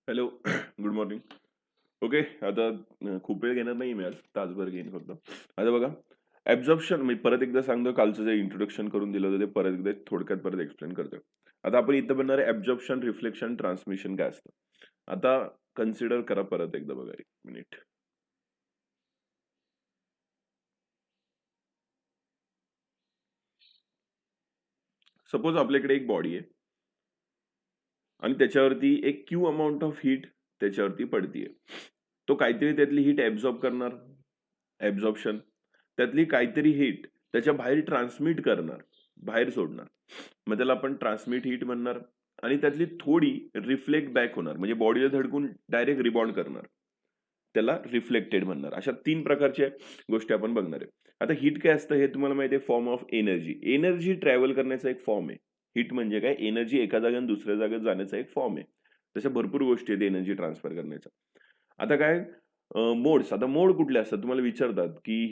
Hello. Good morning. Okay. आता खूप वेळ घेणार नाही मी आज. तासभर घेईन फक्त. आता बघा, ॲब्झॉर्प्शन मी परत एकदा सांगतो, कालचं जे इंट्रोडक्शन करून दिलं होतं ते परत एकदा थोडक्यात परत एक्सप्लेन करतोय. आता आपण इथं बनणार आहे ॲब्झॉर्प्शन, रिफ्लेक्शन, ट्रान्समिशन काय असतं. आता कन्सिडर करा परत एकदा बघा 1 मिनिट. सपोज आपल्याकडे एक बॉडी आहे आणि त्याच्यावरती एक क्यू अमाउंट ऑफ हीट त्याच्यावरती पडतीये. तो काहीतरी त्यातली हीट ॲब्झॉर्ब करणार, ॲब्झॉर्प्शन. त्यातली काहीतरी हीट त्याच्या बाहेर ट्रान्समिट करणार, बाहेर सोडणार. मग त्याला आपण ट्रान्समिट हीट म्हणणार आणि त्यातली थोडी रिफ्लेक्ट बॅक होणार, म्हणजे बॉडीला धडकून डायरेक्ट रिबाउंड करणार. त्याला रिफ्लेक्टेड म्हणणार. अशा 3 प्रकारच्या गोष्टी आपण बघणार आहे. आता हीट काय असतं हे तुम्हाला माहिती आहे, form of energy. Energy travel करण्याचा एक फॉर्म आहे. हीट म्हणजे काय? एनर्जी एका जागेवरून दुसऱ्या जागेत जाण्याचा एक फॉर्म आहे. तशा भरपूर गोष्टी आहेत एनर्जी ट्रान्सफर करण्याच्या. आता काय मोड्स, आता मोड कुठले असतात तुम्हाला विचारतात, की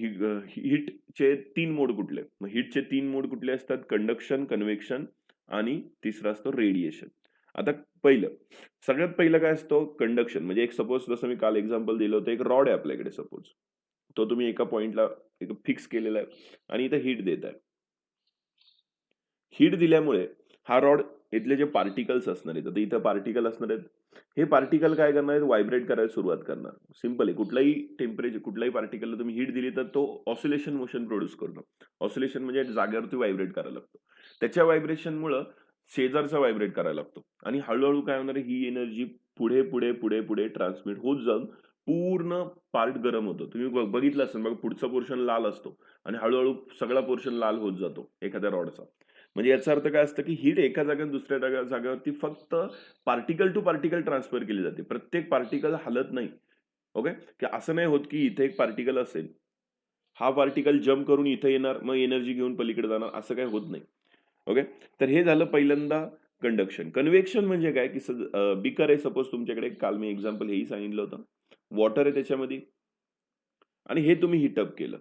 हीटचे 3 मोड कुठले? मग हीटचे 3 मोड कुठले असतात? कंडक्शन, कन्व्हेक्शन आणि तिसरा असतो रेडिएशन. आता पहिलं, सगळ्यात पहिलं काय असतो? कंडक्शन. म्हणजे एक सपोज जसं मी काल एक्झाम्पल दिलं होतं, एक रॉड आहे आपल्याकडे सपोज. तो तुम्ही एका पॉइंटला एक फिक्स केलेला आहे आणि इथे हीट देत आहे. हीट दिल्यामुळे हा रॉड इथले जे पार्टिकल्स असणार आहेत, आता इथं पार्टिकल असणार आहेत. हे पार्टिकल काय करणार आहेत? व्हायब्रेट करायला सुरुवात करणार. सिंपल आहे. कुठलाही टेम्परेचर, कुठल्याही पार्टिकलला तुम्ही हीट दिली तर तो ऑसिलेशन मोशन प्रोड्यूस करतो. ऑसिलेशन म्हणजे जागेवरती व्हायब्रेट करायला लागतो. त्याच्या व्हायब्रेशनमुळं शेजारचा व्हायब्रेट करायला लागतो आणि हळू काय होणार आहे? ही एनर्जी पुढे, पुढे, पुढे, पुढे ट्रान्समिट होत जाऊन पूर्ण पार्ट गरम होतो. तुम्ही बघितलं असेल बघा, पुढचा पोर्शन लाल असतो आणि हळू सगळा पोर्शन लाल होत जातो एखाद्या रॉडचा. म्हणजे याचा अर्थ काय असतं, की हीट एका जागेवरून दुसऱ्या जागेवरती फक्त पार्टिकल टू पार्टिकल ट्रान्सफर केली जाते. प्रत्येक पार्टिकल हलत नाही. ओके. की असं नाही होत, की इथे एक पार्टिकल असेल, हा पार्टिकल जम्प करून इथे येणार, मग एनर्जी घेऊन पलीकडे जाणार, असं काही होत नाही. ओके. तर हे झालं पहिल्यांदा कंडक्शन. कन्व्हेक्शन म्हणजे काय, की बीकर आहे सपोज तुमच्याकडे, काल मी एक्झाम्पल हेही सांगितलं होतं. वॉटर आहे त्याच्यामध्ये आणि हे तुम्ही हीटअप केलं.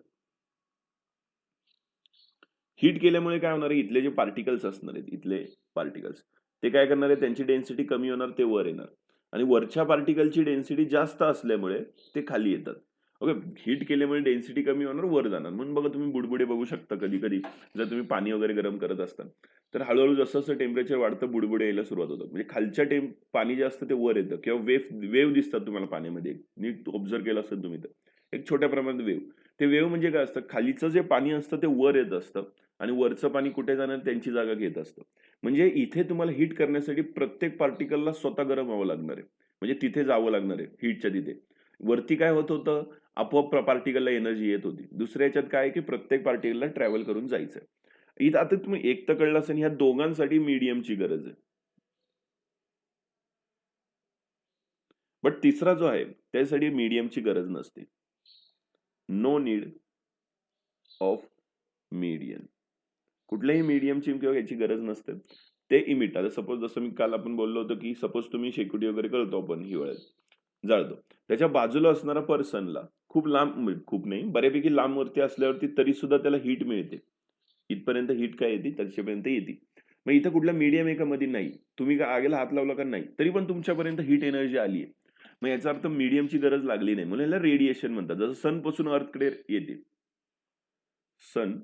हीट केल्यामुळे काय होणार आहे, इथले जे पार्टिकल्स असणार आहेत, इथले पार्टिकल्स, ते काय करणार आहे, त्यांची डेन्सिटी कमी होणार, ते वर येणार आणि वरच्या पार्टिकलची डेन्सिटी जास्त असल्यामुळे ते खाली येतात. ओके. हीट केल्यामुळे डेन्सिटी कमी होणार, वर जाणार. म्हणून बघा तुम्ही बुडबुडे बघू शकता कधी-कधी. जर तुम्ही पाणी वगैरे गरम करत असताल, तर हळू जसं टेम्परेचर वाढतं बुडबुडे यायला सुरुवात होतात. म्हणजे खालच्या पाणी जे असतं ते वर येतं किंवा वेव्ह दिसतात तुम्हाला पाण्यामध्ये. नीट ऑब्झर्व्ह केलं असेल तुम्ही तर. एक छोट्या प्रमाणात वेव्ह. ते वेव्ह म्हणजे काय असतं, खालीचं जे पाणी असतं ते वर येत असतं आणि वरचं पाणी कुठे जाणार, त्यांची जागा घेत असतं. म्हणजे इथे तुम्हाला हीट करण्यासाठी प्रत्येक पार्टिकलला स्वतः गरम व्हावं लागणार आहे. म्हणजे तिथे जावं लागणार आहे हीटच्या तिथे. वरती काय होत होतं, आपोआप पार्टिकलला एनर्जी येत होती. दुसऱ्या ह्याच्यात काय आहे, की प्रत्येक पार्टिकलला ट्रॅव्हल करून जायचं. इथं आता तुम्ही एक तर कळलं असेल, ह्या दोघांसाठी मीडियमची गरज आहे. बट तिसरा जो आहे, त्यासाठी मीडियमची गरज नसते. No need of medium. कुठल्याही मीडियमची किंवा याची गरज नसते. ते इमिट, आता सपोज जसं मी काल आपण बोललो होतो, की सपोज तुम्ही शेकोटी वगैरे करतो आपण हिवाळ्यात, जाळतो. त्याच्या बाजूला असणारा पर्सनला खूप लांब, खूप नाही, बऱ्यापैकी लांबवरती असल्यावरती तरी सुद्धा त्याला हीट मिळते. इथपर्यंत हीट काय येते? त्याच्यापर्यंत येते. मग इथं कुठला मीडियम आहे का मध्ये? नाही. तुम्ही का आगीला हात लावला का? नाही. तरी पण तुमच्यापर्यंत हीट एनर्जी आली आहे. मग याचा अर्थ मीडियमची गरज लागली नाही. म्हणून याला रेडिएशन म्हणतात. जसं सनपासून अर्थकडे येते. सन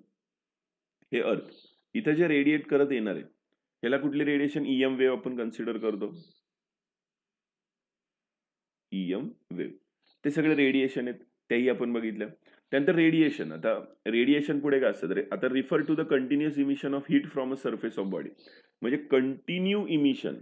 हे अर्थ. इथे जे रेडिएट करत येणार आहे, ह्याला कुठली रेडिएशन? ईएम वेव्ह आपण कन्सिडर करतो. EM wave. ते सगळे रेडिएशन आहेत. त्याही आपण बघितल्या. त्यानंतर रेडिएशन. आता रेडिएशन पुढे काय असतं? आता refer to the continuous emission of heat from a surface of body. म्हणजे continue emission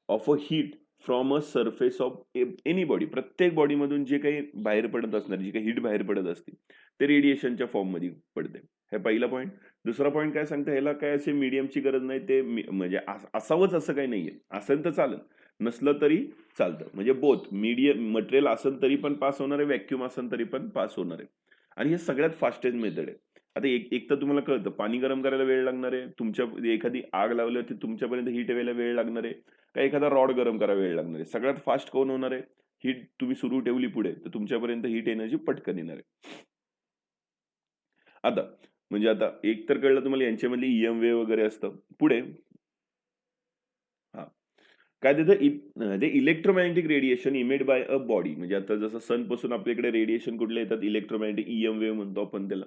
of a heat from a surface of any body. प्रत्येक बॉडीमधून जे काही बाहेर पडत असणार, जी काही हीट बाहेर पडत असते, ते रेडिएशनच्या फॉर्ममध्ये पडते. हे पहिला पॉईंट. दुसरा पॉईंट काय सांगतं, ह्याला काय असे मीडियमची गरज नाही. ते म्हणजे असावंच असं काही नाहीये. असेल तर चालेल, नसलं तरी चालतं. म्हणजे बोथ मीडियम मटेरियल असेल तरी पण पास होणार आहे, व्हॅक्यूम असेल तरी पण पास होणार आहे. आणि हे सगळ्यात फास्टेस्ट मेथड आहे. आता एक एक तर तुम्हाला कळतं, पाणी गरम करायला वेळ लागणार आहे. तुमच्या एखादी आग लावल्यावरती तुमच्यापर्यंत हीट यायला वेळ लागणार आहे. का एखादा रॉड गरम करायला वेळ लागणार आहे. सगळ्यात फास्ट कोण होणार आहे? हीट तुम्ही सुरू ठेवली पुढे, तर तुमच्यापर्यंत हीट एनर्जी पटकन येणार आहे. आता म्हणजे आता एक तर कळलं तुम्हाला यांच्यामधली ईएम वेव्ह वगैरे असतं. पुढे हां. काय देतं ते electromagnetic radiation emit by a body. म्हणजे आता जसं सन पासून आपल्याकडे रेडिएशन कुठले येतात, इलेक्ट्रोमॅग्नेटिक ईएम वेव्ह म्हणतो आपण त्याला,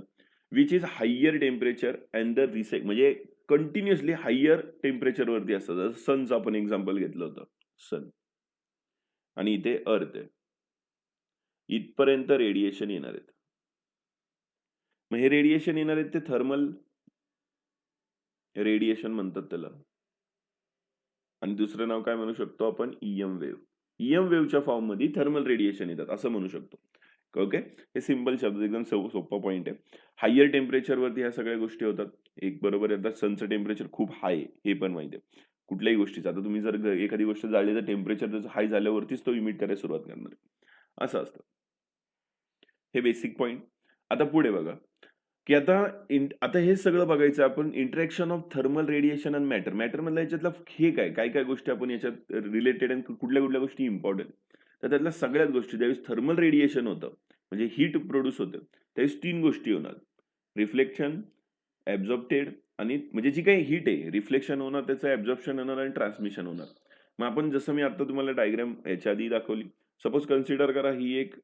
which is higher temperature and the respect, म्हणजे कंटिन्युअसली हायर टेम्परेचर वरती असतं. जसं सनचं आपण एक्झाम्पल घेतलं होतं, सन, आणि इथे अर्थ आहे, इथपर्यंत रेडिएशन येणार आहेत. मग हे रेडिएशन येणार आहेत ते थर्मल रेडिएशन म्हणतात त्याला, आणि दुसरं नाव काय म्हणू शकतो आपण, ईएम वेव्ह. ईएम वेव्हच्या फॉर्म मध्ये थर्मल रेडिएशन येतात असं म्हणू शकतो. ओके, हे सिंपल शब्द, एकदम सोपा पॉइंट आहे. हायर टेम्परेचर वरती ह्या सगळ्या गोष्टी होतात. एक बरोबर आहे, सनचं टेम्परेचर खूप हाय आहे हे पण माहिती आहे. कुठल्याही गोष्टीचं, आता तुम्ही जर एखादी गोष्ट जाळली तर टेम्परेचर त्याचं हाय झाल्यावरतीच तो इमिट करायला सुरुवात करणार, असं असतं. हे बेसिक पॉइंट. आता पुढे बघा की आता हे सगळं बघायचं आपण, interaction of thermal radiation and matter. Matter मधल्या याच्यातलं हे काय काय गोष्टी आपण याच्यात रिलेटेड आणि कुठल्या कुठल्या गोष्टी इम्पॉर्टंट. तर त्यातल्या सगळ्याच गोष्टी, ज्यावेळेस थर्मल रेडिएशन होतं म्हणजे हीट प्रोड्यूस होतं, त्यावेळेस 3 गोष्टी होणार: रिफ्लेक्शन, ऍब्झॉर्प्टेड, आणि म्हणजे जी काही हीट आहे, रिफ्लेक्शन होणार, त्याचं ऍब्झॉर्प्शन होणार आणि ट्रान्समिशन होणार. मग आपण जसं मी आता तुम्हाला डायग्राम याच्या आधी दाखवली, सपोज कन्सिडर करा ही एक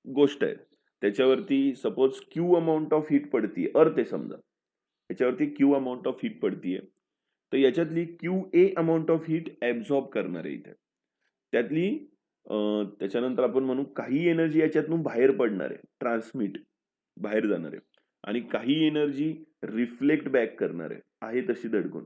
गोष्ट आहे, त्याच्यावरती suppose Q amount of heat पडतीये, अर्थ आहे समजा, याच्यावरती क्यू अमाऊंट ऑफ हीट पडतीये, तर याच्यातली Q A amount of heat absorb करणार आहे इथे. त्यातली त्याच्यानंतर आपण म्हणू काही एनर्जी याच्यातून बाहेर पडणार आहे, ट्रान्समिट, बाहेर जाणार आहे, आणि काही एनर्जी रिफ्लेक्ट बॅक करणार आहे तशी धडकून,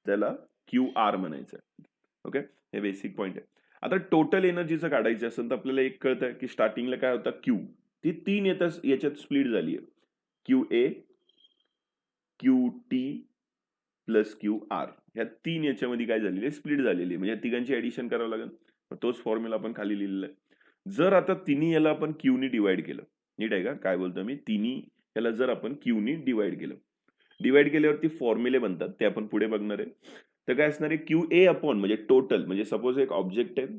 त्याला क्यू आर म्हणायचं आहे. ओके, हे बेसिक पॉइंट आहे. आता टोटल एनर्जीचं काढायचं असेल तर आपल्याला एक कळतं की स्टार्टिंगला काय होता, क्यू, ती 3 याच्यात स्प्लिट झाली आहे, Q A, Q T plus Q R. ह्या 3 याच्यामध्ये काय झालेली आहे, स्प्लिट झालेली आहे, म्हणजे तिघांची ऍडिशन करावं लागेल. तोच फॉर्म्युला आपण खाली लिहिलेला आहे. जर आता तिन्ही याला आपण क्यूनी डिवाइड केलं, नीट आहे का काय बोलतो मी, तिन्ही याला जर आपण क्यूनी डिवाइड केल्यावरती फॉर्म्युले बनतात, ते आपण पुढे बघणार आहे. तर काय असणार आहे, क्यू ए अपॉन, म्हणजे टोटल, म्हणजे सपोज एक ऑब्जेक्ट आहे,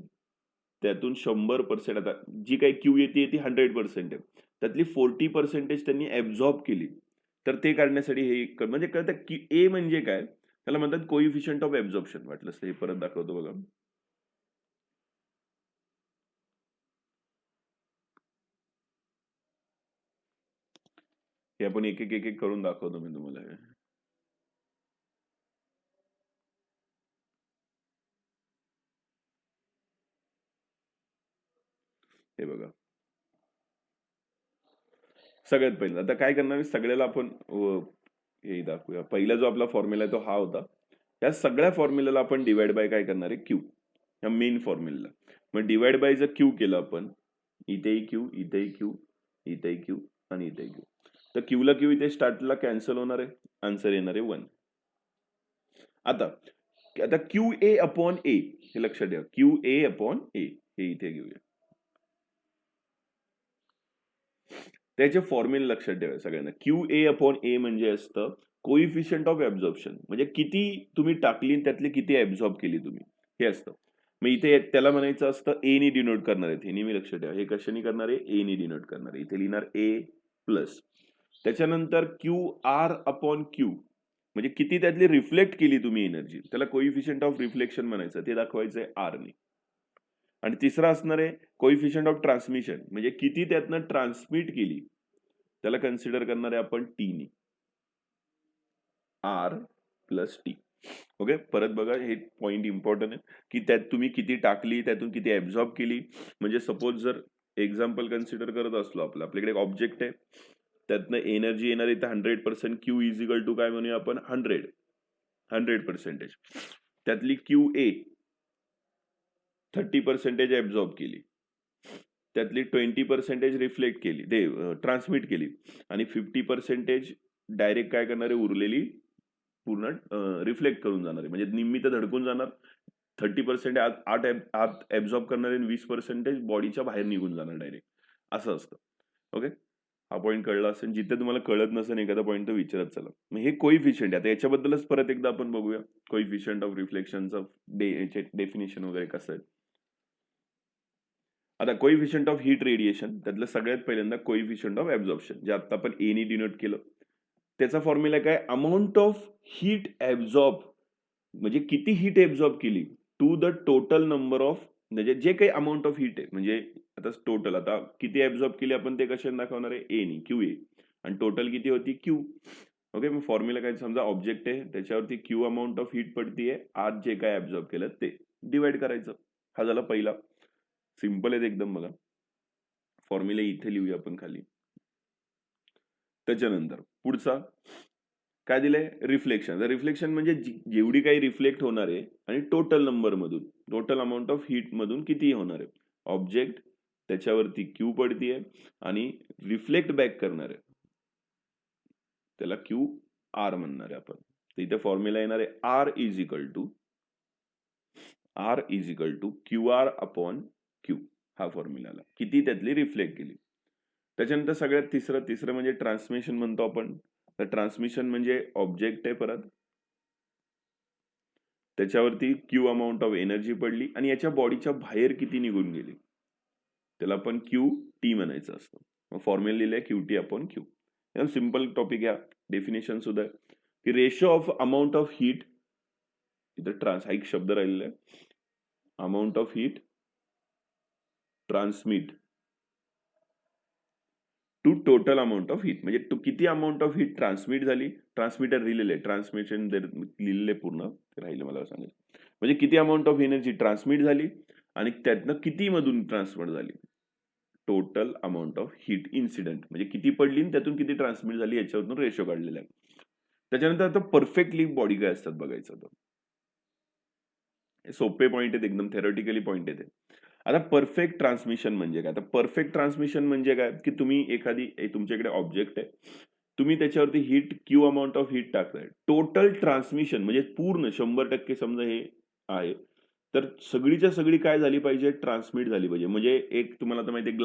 त्यातून 100%, आता जी काही क्यू येते ती 100% आहे, त्यातली 40% त्यांनी ऍब्झॉर्ब केली. तर ते काढण्यासाठी हे म्हणजे कळतं की ए म्हणजे काय, त्याला म्हणतात कोइफिशियंट ऑफ ऍब्झॉर्प्शन. वाटलं हे परत दाखवतो बघा. हे आपण एक एक करून दाखवतो मी तुम्हाला. हे बघा, सगळ्यात पहिलं आता काय करणार, सगळ्याला आपण हे दाखवूया. पहिला जो आपला फॉर्म्युला आहे तो हा होता. या सगळ्या फॉर्म्युलाला आपण डिवाइड बाय काय करणार आहे, क्यू, या मेन फॉर्म्युला. मग डिवाइड बाय जर क्यू केलं आपण, इथेही क्यू, इथेही क्यू, इथेही क्यू आणि इथेही क्यू, तर क्यूला क्यू इथे स्टार्टला कॅन्सल होणार आहे, आन्सर येणार आहे 1. आता क्यू ए अपॉन ए, हे लक्षात ठेवा, क्यू ए अपॉन ए, हे इथे घेऊया. त्याचे फॉर्म्युला लक्षात ठेवा सगळ्यांना. क्यू ए अपॉन ए म्हणजे असतं कोइफिशियंट ऑफ ऍब्झॉर्प्शन, म्हणजे किती तुम्ही टाकली त्यातली किती ऍब्झॉर्ब केली तुम्ही, हे असतं. मग इथे त्याला म्हणायचं असतं ए नी डिनोट करणार आहे, हे नेहमी लक्षात ठेवा. हे कशाने करणार आहे, ए नी डिनोट करणार आहे. इथे लिहिणार ए प्लस, त्याच्यानंतर क्यू आर अपॉन क्यू, म्हणजे किती त्यातली रिफ्लेक्ट केली तुम्ही एनर्जी, त्याला कोइफिशियंट ऑफ रिफ्लेक्शन म्हणायचं, ते दाखवायचंय आर ने. आणि तिसरा असणार आहे कोइफिशियंट ऑफ ट्रान्समिशन, म्हणजे किती त्यातनं ट्रान्समिट केली, त्याला कन्सिडर करणार आहे आपण टी नी, आर प्लस टी. ओके, परत बघा, हे पॉइंट इम्पॉर्टंट आहे की त्यात तुम्ही किती टाकली, त्यातून किती ऍब्झॉर्ब केली. म्हणजे सपोज जर एक्झाम्पल कन्सिडर करत असलो, आपल्याकडे एक ऑब्जेक्ट आहे, त्यातनं एनर्जी येणार आहे तर 100%, क्यू इज इक्वल टू काय म्हणूया आपण, 100%. त्यातली क्यू ए 30% ऍब्झॉर्ब केली, त्यातली 20% रिफ्लेक्ट केली, ते ट्रान्समिट केली, आणि 50% डायरेक्ट काय करणार आहे, उरलेली पूर्ण रिफ्लेक्ट करून जाणार आहे, म्हणजे निम्मी तर धडकून जाणार. 30% आत ऍब्झॉर्ब करणार आहे, 20% बॉडीच्या बाहेर निघून जाणार डायरेक्ट, असं असतं. ओके, हा पॉईंट कळला असेल. जिथे तुम्हाला कळत नसेल एखादा पॉईंट तर विचारत चला. मग हे कोइफिशियंट आहे, आता याच्याबद्दलच परत एकदा आपण बघूया, कोइफिशियंट ऑफ रिफ्लेक्शनचं डेफिनेशन वगैरे कसं आहे. आता कोइफिशियंट ऑफ हीट रेडिएशन, त्यातलं सगळ्यात पहिल्यांदा कोइफिशियंट ऑफ ऍब्झॉर्प्शन, जे आता आपण ए नी डिनोट केलं, त्याचा फॉर्म्युला काय, अमाऊंट ऑफ हीट ऍब्झॉर्ब, म्हणजे किती हीट ऍब्झॉर्ब केली to the total number of, म्हणजे जे काही अमाऊंट ऑफ हीट आहे, म्हणजे आता टोटल, आता किती ऍब्झॉर्ब केली आपण ते कशाने दाखवणार आहे, ए नी, क्यू ए, आणि टोटल किती होती, क्यू. ओके, मग फॉर्म्युला काय, समजा ऑब्जेक्ट आहे त्याच्यावरती क्यू अमाऊंट ऑफ हीट पडतीये, आज जे काय ऍब्झॉर्ब केलं ते डिवाइड करायचं. हा झाला पहिला, सिंपल आहे एकदम. बघा फॉर्म्युला इथे लिहूया आपण खाली. त्याच्यानंतर पुढचा काय दिलंय, रिफ्लेक्शन. रिफ्लेक्शन म्हणजे जेवढी काही रिफ्लेक्ट होणार आहे आणि टोटल नंबर मधून, टोटल अमाऊंट ऑफ हीट मधून किती होणार आहे. ऑब्जेक्ट त्याच्यावरती क्यू पडतीये आणि रिफ्लेक्ट बॅक करणार आहे, त्याला क्यू आर म्हणणार आहे आपण. तर इथे फॉर्म्युला येणार आहे R is equal to Q R upon Q. हा फॉर्म्युला किती त्यातली रिफ्लेक्ट केली. त्याच्यानंतर सगळ्यात तिसरं म्हणजे ट्रान्समिशन म्हणतो आपण. तर ट्रान्समिशन म्हणजे ऑब्जेक्ट आहे, परत त्याच्यावरती क्यू अमाऊंट ऑफ एनर्जी पडली आणि याच्या बॉडीच्या बाहेर किती निघून गेली, त्याला आपण क्यू टी म्हणायचं असतं. मग फॉर्म्युला लिहिलंय क्यू टी अपॉन क्यू. एकदम सिंपल टॉपिक आहे. डेफिनेशन सुद्धा आहे की ratio of amount of heat, इथं हा एक शब्द राहिलेला आहे, amount of heat transmit to total amount of heat, म्हणजे किती अमाऊंट ऑफ हीट ट्रान्समिट झाली. ट्रान्समीटर लिहिलेले, ट्रान्समिशन लिहिलेले पूर्ण राहिले मला सांगायचं, म्हणजे किती अमाऊंट ऑफ एनर्जी ट्रान्समिट झाली आणि त्यातनं किती मधून ट्रान्सफर झाली. Total amount of heat incident म्हणजे किती पडली आणि त्यातून किती ट्रान्समिट झाली, याच्यावरून रेशो काढलेला आहे. त्याच्यानंतर आता परफेक्टली बॉडी काय असतात बघायचं. तर सोपे पॉईंट आहेत एकदम, थेरॉटिकली पॉईंट आहेत. आता परफेक्ट ट्रान्समिशन म्हणजे काय. आता परफेक्ट ट्रान्समिशन म्हणजे काय की तुम्ही तुमच्याकडे ऑब्जेक्ट आहे, तुम्ही त्याच्यावरती heat Q amount of heat टाकताय, टोटल ट्रान्समिशन म्हणजे पूर्ण 100% समजा हे आहे, तर सगळीच्या सगळी काय झाली पाहिजे, ट्रान्समिट झाली पाहिजे. म्हणजे एक तुम्हाला तर माहिती आहे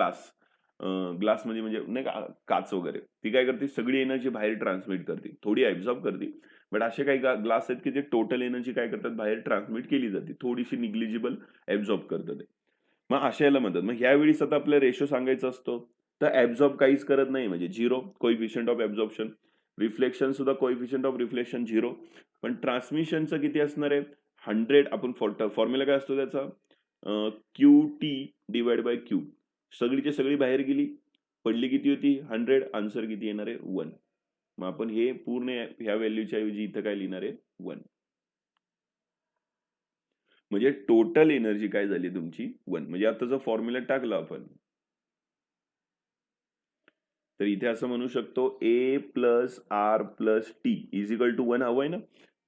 ग्लास म्हणजे नाही का काच वगैरे, ती काय करते, सगळी एनर्जी बाहेर ट्रान्समिट करते, थोडी ऍब्झॉर्ब करते. बट असे काही ग्लास आहेत की जे टोटल एनर्जी काय करतात, बाहेर ट्रान्समिट केली जाते, थोडीशी निग्लिजिबल ऍब्झॉर्ब करतात ते. मग अशा याला म्हणतात. मग ह्यावेळी आता आपला रेशो सांगायचा असतो, तर ऍब्झॉर्ब काहीच करत नाही म्हणजे 0, कोएफिशियंट ऑफ ऍब्झॉर्प्शन. रिफ्लेक्शन सुद्धा कोएफिशियंट ऑफ रिफ्लेक्शन 0. पण ट्रान्समिशनचं किती असणार आहे, 100. आपण फॉर्म्युला काय असतो त्याचा, Q T divide by Q. सगळीची सगळी बाहेर गेली, पडली किती होती, 100. आन्सर किती येणार आहे, 1. मग आपण हे पूर्ण ह्या व्हॅल्यूच्या ऐवजी इथं काय लिहिणार आहे, 1. म्हणजे टोटल एनर्जी काय झाली तुमची, 1. म्हणजे आता जर फॉर्म्युला टाकला आपण, तर इथे असं म्हणू शकतो A plus R plus T is equal to 1 हवंय ना.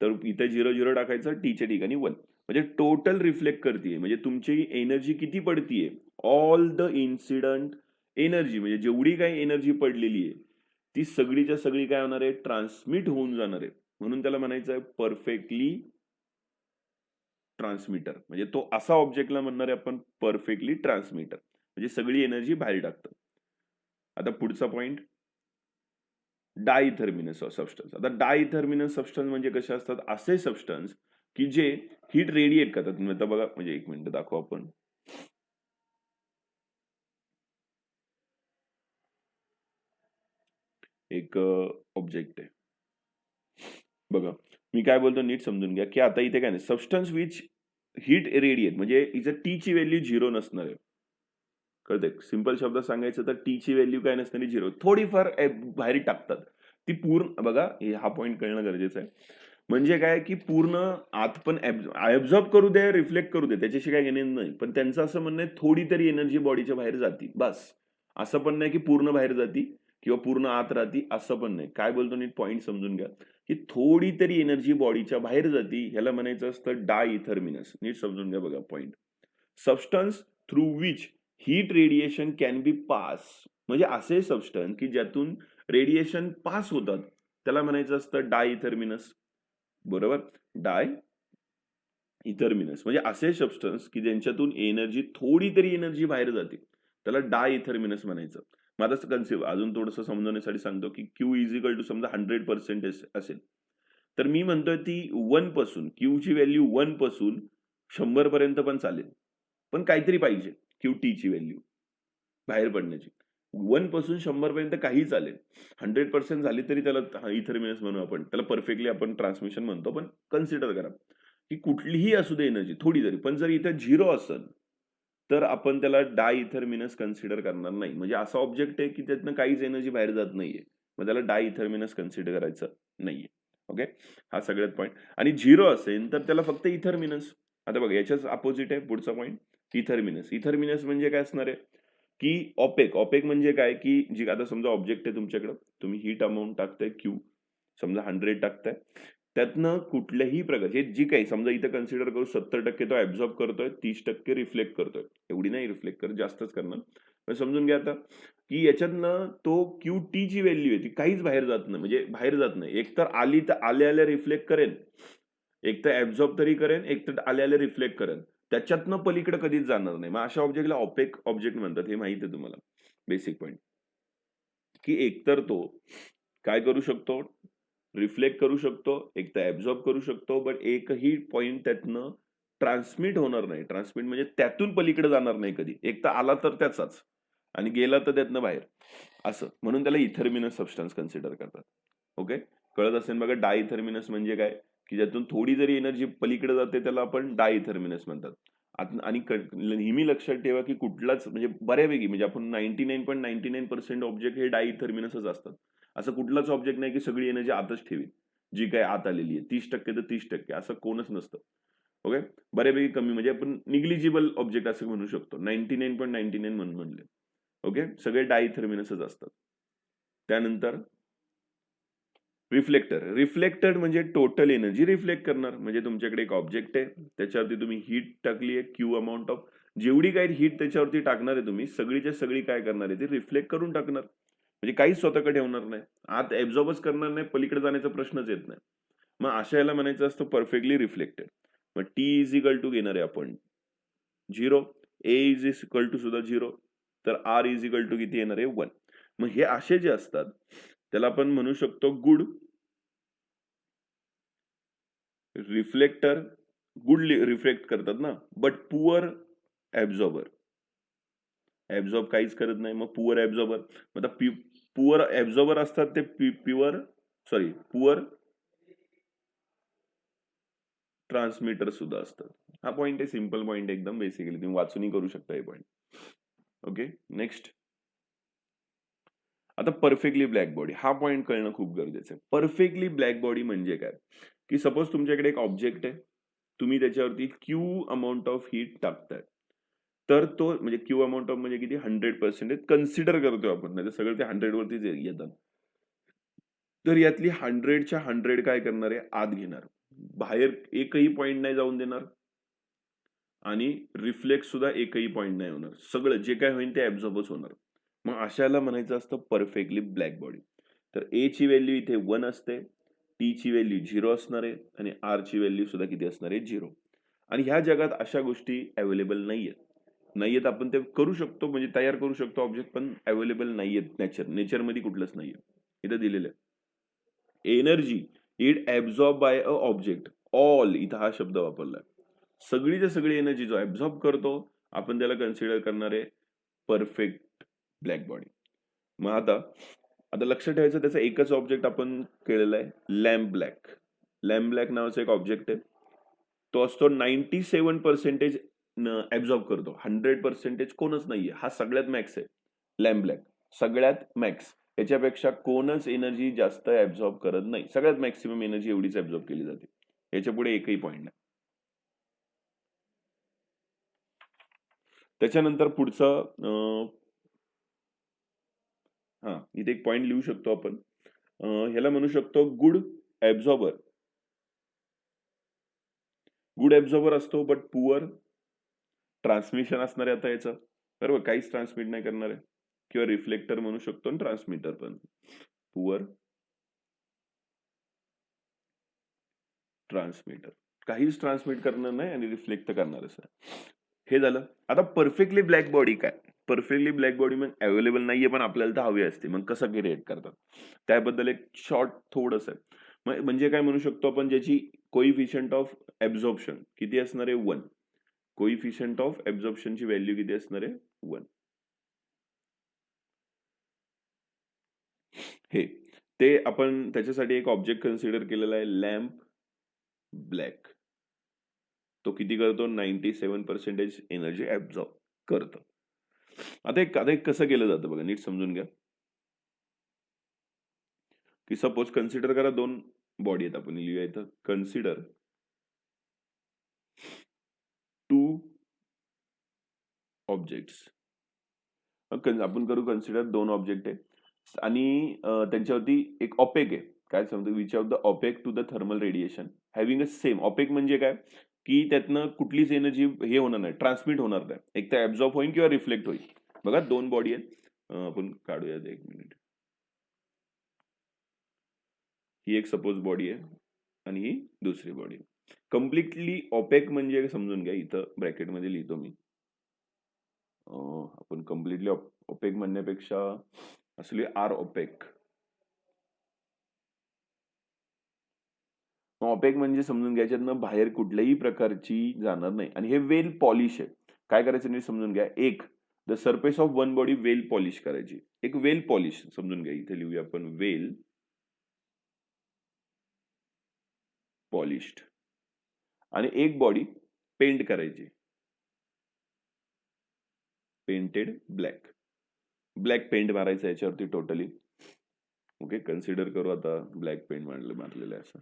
तर इथे 0 टाकायचं, टीच्या ठिकाणी 1. म्हणजे टोटल रिफ्लेक्ट करते, म्हणजे तुमची एनर्जी किती पडतीये, ऑल द इन्सिडंट एनर्जी, म्हणजे जेवढी काही एनर्जी पडलेली आहे ती सगळीच्या सगळी काय होणार आहे, ट्रान्समिट होऊन जाणार आहे. म्हणून त्याला म्हणायचं आहे परफेक्टली ट्रान्समीटर. म्हणजे तो असा ऑब्जेक्टला म्हणणार आहे आपण परफेक्टली ट्रान्समीटर, म्हणजे सगळी एनर्जी बाहेर टाकतं. आता पुढचा पॉइंट, डायथर्मिनस सबस्टन्स. आता डायथर्मिनस सबस्टन्स म्हणजे कसे असतात, असे सबस्टन्स की जे हीट रेडिएट करतात. आता बघा, म्हणजे एक मिनिट दाखवू आपण. एक ऑब्जेक्ट आहे बघा, मी काय बोलतो नीट समजून घ्या की आता इथे काय नाही, सबस्टन्स विच हीट रेडिएट, म्हणजे इथे टी ची व्हॅल्यू 0 नसणार आहे. कळतंय, सिंपल शब्दात सांगायचं तर टी ची व्हॅल्यू काय नसणारी 0, थोडीफार बाहेर टाकतात ती पूर्ण. बघा हा पॉईंट कळणं गरजेचं आहे. म्हणजे काय की पूर्ण आत पण ऍब्झॉर्ब करू दे, रिफ्लेक्ट करू दे, त्याच्याशी काय घेणं नाही. पण त्यांचं असं म्हणणं आहे थोडी तरी एनर्जी बॉडीच्या बाहेर जाती, बस. असं पण नाही की पूर्ण बाहेर जाती किंवा पूर्ण आत राहती, असं पण नाही. काय बोलतो नीट पॉईंट समजून घ्या की थोडी तरी एनर्जी बॉडीच्या बाहेर जाती, ह्याला म्हणायचं असतं डायथर्मिनस. नीट समजून घ्या बघा point. Substance through which heat radiation can be pass, म्हणजे असे सबस्टन्स की ज्यातून रेडिएशन पास होतात, त्याला म्हणायचं असतं डायथर्मिनस. बरोबर, डाय इथर्मिनस म्हणजे असे सबस्टन्स की ज्यांच्यातून एनर्जी, थोडी तरी एनर्जी बाहेर जाते, त्याला डाय इथर्मिनस म्हणायचं. मग आता कन्सेप्ट अजून थोडंसं समजवण्यासाठी सांगतो की क्यू इज इक्वल टू समजा 100% असेल, तर मी म्हणतोय ती 1 पासून, क्यू ची व्हॅल्यू 1 पासून 100 पर्यंत पण चालेल, पण काहीतरी पाहिजे क्यू टी ची व्हॅल्यू बाहेर पडण्याची. 1 पासून 100 पर्यंत काही चालेल, 100% झाली तरी त्याला इथर्मिनस म्हणू आपण, त्याला परफेक्टली आपण ट्रान्समिशन म्हणतो, पण कन्सिडर करा की कुठलीही असू दे एनर्जी थोडी जरी, पण जर इथे 0 असेल तर आपण त्याला डायइथरमिनस कन्सिडर करणार नाही. म्हणजे असा ऑब्जेक्ट आहे की त्यातनं काहीच एनर्जी बाहेर जात नाहीये. मग त्याला डायइथरमिनस कन्सिडर करायचं नाहीये. ओके. हा सगळ्यात पॉइंट. आणि 0 असेल तर त्याला फक्त इथरमिनस. आता बघा याच्याच अपोजिट आहे पुढचा पॉइंट, इथरमिनस. इथरमिनस म्हणजे काय असणार आहे की ऑपेक. ऑपेक म्हणजे काय की जी आता समजा ऑब्जेक्ट आहे तुमच्याकडे, तुम्ही हीट अमाऊंट टाकताय क्यू, समजा 100 टाकताय, त्यातनं कुठल्याही प्रकारचे जी काही समजा इथं कन्सिडर करू 70% तो ऍब्झॉर्ब करतोय, 30% रिफ्लेक्ट करतोय. एवढी नाही रिफ्लेक्ट करत, जास्तच करणार. पण समजून घ्या आता की याच्यातनं तो क्यू टी ची व्हॅल्यू आहे ती काहीच बाहेर जात नाही, म्हणजे बाहेर जात नाही. एक तर आली तर आल्या आल्या रिफ्लेक्ट करेन, एक तर ऍब्झॉर्ब तरी करेन, एक तर आल्या आल्या रिफ्लेक्ट करेन. त्याच्यातनं पलीकडे कधीच जाणार नाही. मग अशा ऑब्जेक्टला ऑपेक ऑब्जेक्ट म्हणतात. हे माहिती आहे तुम्हाला बेसिक पॉईंट. की एकतर तो काय करू शकतो, रिफ्लेक्ट करू शकतो, एक तर ऍब्झॉर्ब करू शकतो, बट एकही पॉइंट त्यातनं ट्रान्समिट होणार नाही. ट्रान्समिट म्हणजे त्यातून पलीकडे जाणार नाही कधी. एक तर आला तर त्याचाच आणि गेला तर त्यातनं बाहेर, असं. म्हणून त्याला इथरमिनस सबस्टन्स कन्सिडर करतात. ओके. कळत असेल बघा डायइथरमिनस म्हणजे काय, की ज्यातून थोडी जरी एनर्जी पलीकडे जाते त्याला आपण डायइथरमिनस म्हणतात. आणि नेहमी लक्षात ठेवा की कुठलाच म्हणजे बऱ्यापैकी म्हणजे आपण 99.99% ऑब्जेक्ट हे डायइथरमिनसच असतात. असं कुठलाच ऑब्जेक्ट नाही की सगळी एनर्जी आतच ठेवी, जी काय आत आलेली आहे. 30% तर 30% असं कोणच नसतं. ओके. बऱ्यापैकी कमी म्हणजे आपण निग्लिजिबल ऑब्जेक्ट असं म्हणू शकतो. 99.99 म्हणून म्हणले. ओके. सगळे डायइथरमिनसच असतात. त्यानंतर रिफ्लेक्टर. रिफ्लेक्टर म्हणजे टोटल एनर्जी रिफ्लेक्ट करणार. म्हणजे तुमच्याकडे एक ऑब्जेक्ट आहे, त्याच्यावरती तुम्ही हीट टाकली आहे क्यू अमाऊंट ऑफ, जेवढी काही हीट त्याच्यावरती टाकणार आहे तुम्ही सगळीच्या सगळी काय करणार आहे ती रिफ्लेक्ट करून टाकणार. म्हणजे काहीच स्वतःकडे ठेवणार नाही. आत ऍब्झॉर्बच करणार नाही, पलीकडे जाण्याचा प्रश्नच येत नाही. मग अशा याला म्हणायचं असतं परफेक्टली रिफ्लेक्टेड. मग टी इज इक्वल टू घेणार आहे आपण 0, ए इज इक्वल टू सुद्धा 0, तर आर इज इक्वल टू किती येणार आहे 1. मग हे असे जे असतात त्याला आपण म्हणू शकतो गुड रिफ्लेक्टर. गुड रिफ्लेक्ट करतात ना, बट पुअर ऍब्झॉर्बर. ऍब्झॉर्ब काहीच करत नाही. मग पुअर ऍब्झॉर्बर, आता पुअर ऍब्झॉर्बर असतात ते पुअर ट्रान्समीटर सुद्धा असतात. हा पॉइंट आहे, सिंपल पॉइंट एकदम बेसिकली तुम्ही वाचूनही करू शकता हे पॉइंट. ओके. नेक्स्ट, आता परफेक्टली ब्लॅक बॉडी हा पॉइंट कळणं खूप गरजेचं आहे. परफेक्टली ब्लॅक बॉडी म्हणजे काय, की सपोज तुमच्याकडे एक ऑब्जेक्ट आहे, तुम्ही त्याच्यावरती क्यू अमाऊंट ऑफ हीट टाकताय, तर तो म्हणजे क्यू अमाऊंट ऑफ म्हणजे किती 100% कन्सिडर करतोय आपण, नाही तर सगळं ते 100 वरतीच येतात. तर यातली 100च्या 100 काय करणार आहे आत घेणार, बाहेर एकही पॉइंट नाही जाऊन देणार आणि रिफ्लेक्ट सुद्धा एकही पॉइंट नाही होणार. सगळं जे काय होईल ते ऍब्झॉर्बच होणार. मग अशाला म्हणायचं असतं परफेक्टली ब्लॅक बॉडी. तर ए ची व्हॅल्यू इथे 1 असते, टी ची व्हॅल्यू 0 असणार आहे आणि आर ची व्हॅल्यू सुद्धा किती असणार आहे 0. आणि ह्या जगात अशा गोष्टी अवेलेबल नाहीयेत. नाहीयेत आपण ते करू शकतो म्हणजे तयार करू शकतो ऑब्जेक्ट, पण अवेलेबल नाहीयेत नेचरमध्ये कुठलंच नाहीये. इथं दिलेलं आहे. Energy it absorb by a object. All इथं हा शब्द वापरलाय. सगळीच्या सगळी एनर्जी जो ऍब्झॉर्ब करतो आपण त्याला कन्सिडर करणार आहे परफेक्ट ब्लॅक बॉडी. मग आता आता लक्षात ठेवायचं त्याचा एकच ऑब्जेक्ट आपण केलेला आहे, लॅम्प ब्लॅक. लॅम्प ब्लॅक नावाचा एक ऑब्जेक्ट आहे. तो असतो 97% ऍब्झॉर्ब करतो. 100% कोणच नाहीये. हा सगळ्यात मॅक्स आहे लॅम्प ब्लॅक. सगळ्यात मॅक्स. याच्यापेक्षा कोणच एनर्जी जास्त ऍब्झॉर्ब करत नाही. सगळ्यात मॅक्सिमम एनर्जी एवढीच ऍब्झॉर्ब केली जाते. याच्या पुढे एकही पॉईंट नाही. त्याच्यानंतर पुढचं इथे एक पॉइंट लिहू शकतो आपण. ह्याला म्हणू शकतो गुड ऍब्झॉर्बर. गुड ऍब्झॉर्बर असतो बट पुअर ट्रान्समिशन असणार आहे आता याचं, बरोबर. काहीच ट्रान्समिट नाही करणार आहे. किंवा रिफ्लेक्टर म्हणू शकतो आणि ट्रान्समीटर पण. पुअर ट्रान्समीटर, काहीच ट्रान्समिट करणार नाही आणि रिफ्लेक्ट करणारच आहे. हे झालं. आता परफेक्टली ब्लॅक बॉडी काय, परफेक्टली ब्लॅक बॉडी मग अवेलेबल नाहीये पण आपल्याला तर हवी असते, मग कसं क्रिएट करतात त्याबद्दल एक शॉर्ट थोडंसं आहे. म्हणजे काय म्हणू शकतो आपण, ज्याची कोइफिशियंट ऑफ ऍब्झॉर्प्शन किती असणार आहे 1. कोइफिशियंट ऑफ ऍब्झॉर्प्शनची व्हॅल्यू किती असणार आहे 1. हे ते आपण त्याच्यासाठी एक ऑब्जेक्ट कन्सिडर केलेला आहे लॅम्प ब्लॅक. तो किती करतो? 97% एनर्जी ऍब्झॉर्ब करतो. आता एक कसं केलं जातं बघा, नीट समजून घ्या. की सपोज कन्सिडर करा 2 बॉडी आहेत, आपण लिहूया इथं कन्सिडर 2 ऑब्जेक्ट्स. आपण करू कन्सिडर 2 ऑब्जेक्ट आहे आणि त्यांच्यावरती एक ऑपेक आहे. काय समजतो? Which of the opaque to the thermal radiation having a same. Opaque म्हणजे काय? की त्यातनं कुठलीच एनर्जी हे होणार नाही, ट्रान्समिट होणार नाही. एक तर ऍब्झॉर्ब होईल किंवा रिफ्लेक्ट होईल. बघा 2 बॉडी आहेत. आपण काढूया 1 मिनिट. ही एक सपोज बॉडी आहे आणि ही दुसरी बॉडी. कम्प्लिटली ऑपेक म्हणजे समजून घ्या, इथं ब्रॅकेटमध्ये लिहितो मी. आपण कम्प्लिटली ऑपेक म्हणण्यापेक्षा असली आर ऑपेक. ऑपेक म्हणजे समजून घ्यायच्यातनं बाहेर कुठल्याही प्रकारची जाणार नाही आणि हे वेल पॉलिश आहे. काय करायचं नीट समजून घ्या. एक, the surface of one body well polish करायची. एक वेल पॉलिश समजून घ्या, इथे लिहूया आपण वेल पॉलिश्ड. आणि एक बॉडी पेंट करायची, पेंटेड ब्लॅक. ब्लॅक पेंट मारायचं याच्यावरती टोटली. ओके, कन्सिडर करू आता ब्लॅक पेंट मारलेलं आहे असं.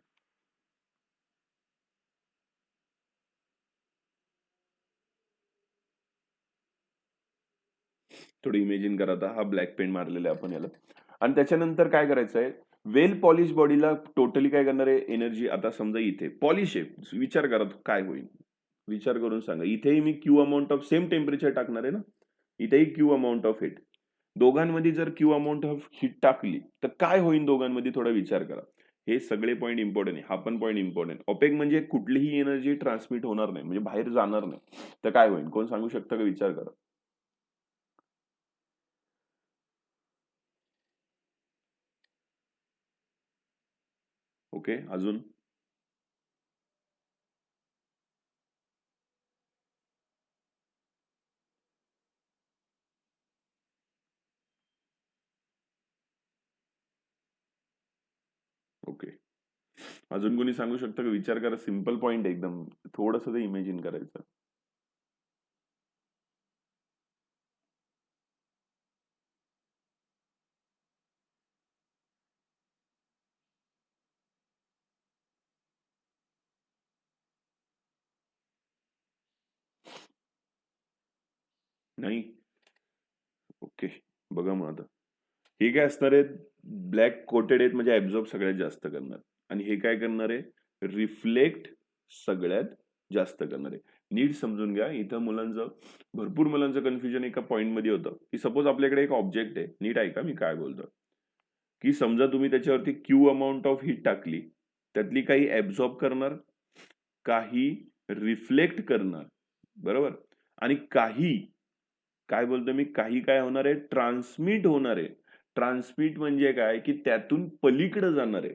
थोडी इमेजिन करा आता, हा ब्लॅक पेंट मारलेला आहे आपण याला. आणि त्याच्यानंतर काय करायचं आहे? वेल पॉलिश बॉडीला टोटली काय करणार आहे? एनर्जी. आता समजा इथे पॉलिश आहे, विचार करा काय होईल, विचार करून सांगा. इथेही मी Q amount of same temperature टाकणार आहे ना, इथेही क्यू अमाऊंट ऑफ हीट. दोघांमध्ये जर क्यू अमाऊंट ऑफ हीट टाकली तर काय होईल दोघांमध्ये? थोडा विचार करा. हे सगळे पॉईंट इम्पॉर्टंट आहे, हा पण पॉईंट इम्पॉर्टंट. ऑपेक म्हणजे कुठलीही एनर्जी ट्रान्समिट होणार नाही, म्हणजे बाहेर जाणार नाही. तर काय होईल? कोण सांगू शकतं का? विचार करा. ओके, अजून? ओके, अजून कोणी सांगू शकतं का? विचार करा, सिंपल पॉइंट एकदम, थोडस ते इमेजिन करायचं. नाही? ओके, बघा मग आता हे काय असणार आहे? ब्लॅक कोटेड आहेत म्हणजे ऍब्झॉर्ब सगळ्यात जास्त करणार, आणि हे काय करणार आहे? रिफ्लेक्ट सगळ्यात जास्त करणार आहे. नीट समजून घ्या, इथं भरपूर मुलांचं कन्फ्युजन एका पॉइंट मध्ये होतं की सपोज आपल्याकडे एक ऑब्जेक्ट आहे. नीट ऐका मी काय बोलतो. की समजा तुम्ही त्याच्यावरती क्यू अमाऊंट ऑफ हीट टाकली, त्यातली काही ऍब्झॉर्ब करणार, काही रिफ्लेक्ट करणार, बरोबर, आणि काही काय बोलतो मी, काही काय होणार आहे? ट्रान्समिट होणार आहे. ट्रान्समिट म्हणजे काय? की त्यातून पलीकडे जाणार आहे.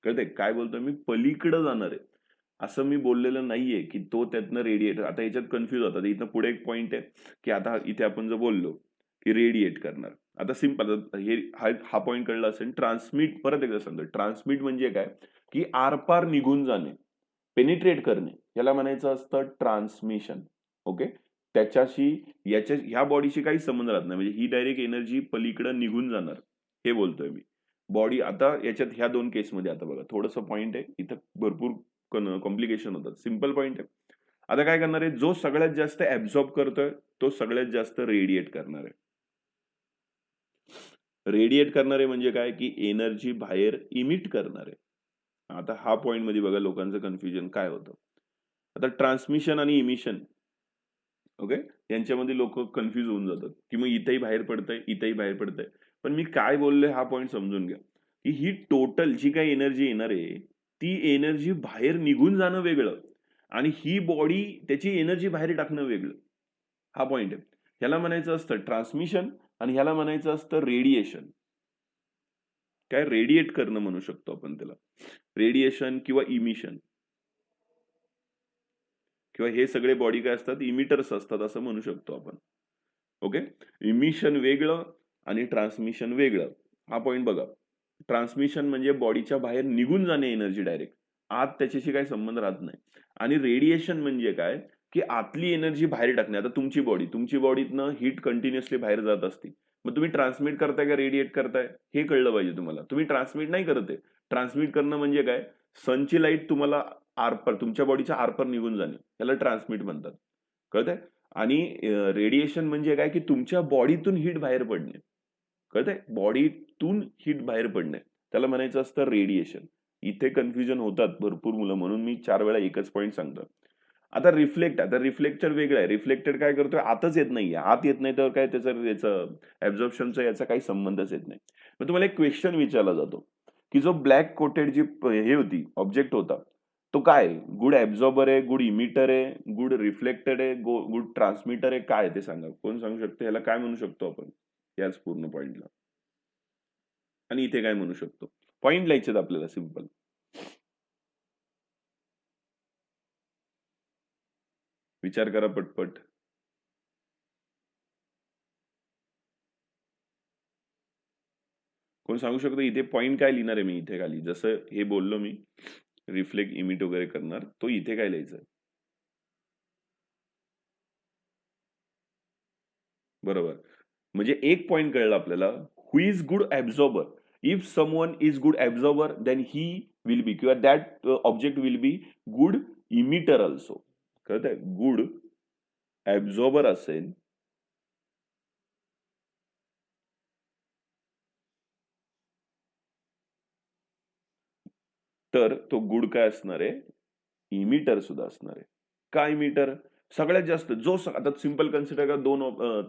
कळतंय काय बोलतो मी? पलीकडे जाणार आहे. असं मी बोललेलं नाहीये की तो त्यातनं रेडिएट. आता याच्यात कन्फ्युज होतात. इथं पुढे एक पॉइंट आहे की आता इथे आपण जर बोललो की रेडिएट करणार, आता सिंपल हे हा पॉइंट कळला असेल. ट्रान्समिट परत एकदा सांगतो. ट्रान्समिट म्हणजे काय? की आरपार निघून जाणे, पेनिट्रेट करणे, याला म्हणायचं असतं ट्रान्समिशन. ओके, त्याच्याशी ह्या बॉडीशी काही संबंध राहत नाही, म्हणजे ही डायरेक्ट एनर्जी पलीकडे निघून जाणार, हे बोलतोय मी. बॉडी आता याच्यात ह्या 2 केसमध्ये आता बघा थोडंसं पॉइंट आहे इथं, भरपूर कॉम्प्लिकेशन होतात. सिंपल पॉइंट आहे. आता काय करणार आहे? जो सगळ्यात जास्त ऍब्झॉर्ब करतोय तो सगळ्यात जास्त रेडिएट करणार आहे. रेडिएट करणारे म्हणजे काय? की एनर्जी बाहेर इमिट करणार आहे. आता हा पॉइंट मध्ये बघा लोकांचं कन्फ्युजन काय होतं. आता ट्रान्समिशन आणि इमिशन, ओके, यांच्यामध्ये लोक कन्फ्युज होऊन जातात की मग इथेही बाहेर पडतंय, इथेही बाहेर पडतंय. पण मी काय बोललोय हा पॉइंट समजून घ्या. की ही टोटल जी काही एनर्जी येणार आहे, ती एनर्जी बाहेर निघून जाणं वेगळं आणि ही बॉडी त्याची एनर्जी बाहेर टाकणं वेगळं. हा पॉइंट आहे. ह्याला म्हणायचं असतं ट्रान्समिशन आणि ह्याला म्हणायचं असतं रेडिएशन. काय? रेडिएट करणं म्हणू शकतो आपण त्याला, रेडिएशन किंवा इमिशन, किंवा हे सगळे बॉडी काय असतात? इमिटर्स असतात असं म्हणू शकतो आपण. ओके, इमिशन वेगळं आणि ट्रान्समिशन वेगळं. हा पॉइंट बघा. ट्रान्समिशन म्हणजे बॉडीच्या बाहेर निघून जाणे एनर्जी डायरेक्ट, आत त्याच्याशी काही संबंध राहत नाही. आणि रेडिएशन म्हणजे काय, की आतली एनर्जी बाहेर टाकणे. आता तुमची बॉडीतनं हीट कंटिन्युअसली बाहेर जात असते. मग तुम्ही ट्रान्समिट करताय का रेडिएट करताय हे कळलं पाहिजे तुम्हाला. तुम्ही ट्रान्समिट नाही करत आहे. ट्रान्समिट करणं म्हणजे काय, सनची लाईट तुम्हाला आरपार तुमच्या बॉडीच्या आरपार निघून जाणे, त्याला ट्रान्समिट म्हणतात. कळतंय? आणि रेडिएशन म्हणजे काय, की तुमच्या बॉडीतून हीट बाहेर पडणे. कळतंय? बॉडीतून हीट बाहेर पडणे, त्याला म्हणायचं असतं रेडिएशन. इथे कन्फ्युजन होतात भरपूर मुलं, म्हणून मी 4 वेळा एकच पॉइंट सांगतो. आता रिफ्लेक्टर वेगळं आहे. रिफ्लेक्टेड काय करतोय, आतच येत नाहीये. आत येत नाही तर काय याचं ॲब्झॉर्प्शनचा याचा काही संबंधच येत नाही. मग तुम्हाला एक क्वेश्चन विचारला जातो, की जो ब्लॅक कोटेड जी हे होती, ऑब्जेक्ट होता, तो काय आहे? गुड ॲब्झॉर्बर आहे, गुड इमिटर आहे, गुड रिफ्लेक्टेड आहे, गुड ट्रान्समीटर आहे, काय आहे ते सांगा. कोण सांगू शकतो? ह्याला काय म्हणू शकतो आपण याच पूर्ण पॉइंटला? आणि इथे काय म्हणू शकतो? पॉइंट लिहायचे आपल्याला सिंपल. विचार करा पटपट. कोण सांगू शकतो इथे पॉइंट काय लिहिणार आहे मी इथे खाली? जसं हे बोललो मी, रिफ्लेक्ट, इमिट वगैरे करणार, तो इथे काय लिहायचं? बरोबर. म्हणजे एक पॉइंट कळला आपल्याला, who is good absorber. If someone is good absorber, then he will be किंवा that object will be good emitter also. कळतंय? गुड ॲब्झॉर्बर असेल तर तो गुड काय असणार आहे? इमिटर सुद्धा असणार आहे. काय इमिटर? सगळ्यात जास्त आता सिंपल कन्सिडर करा,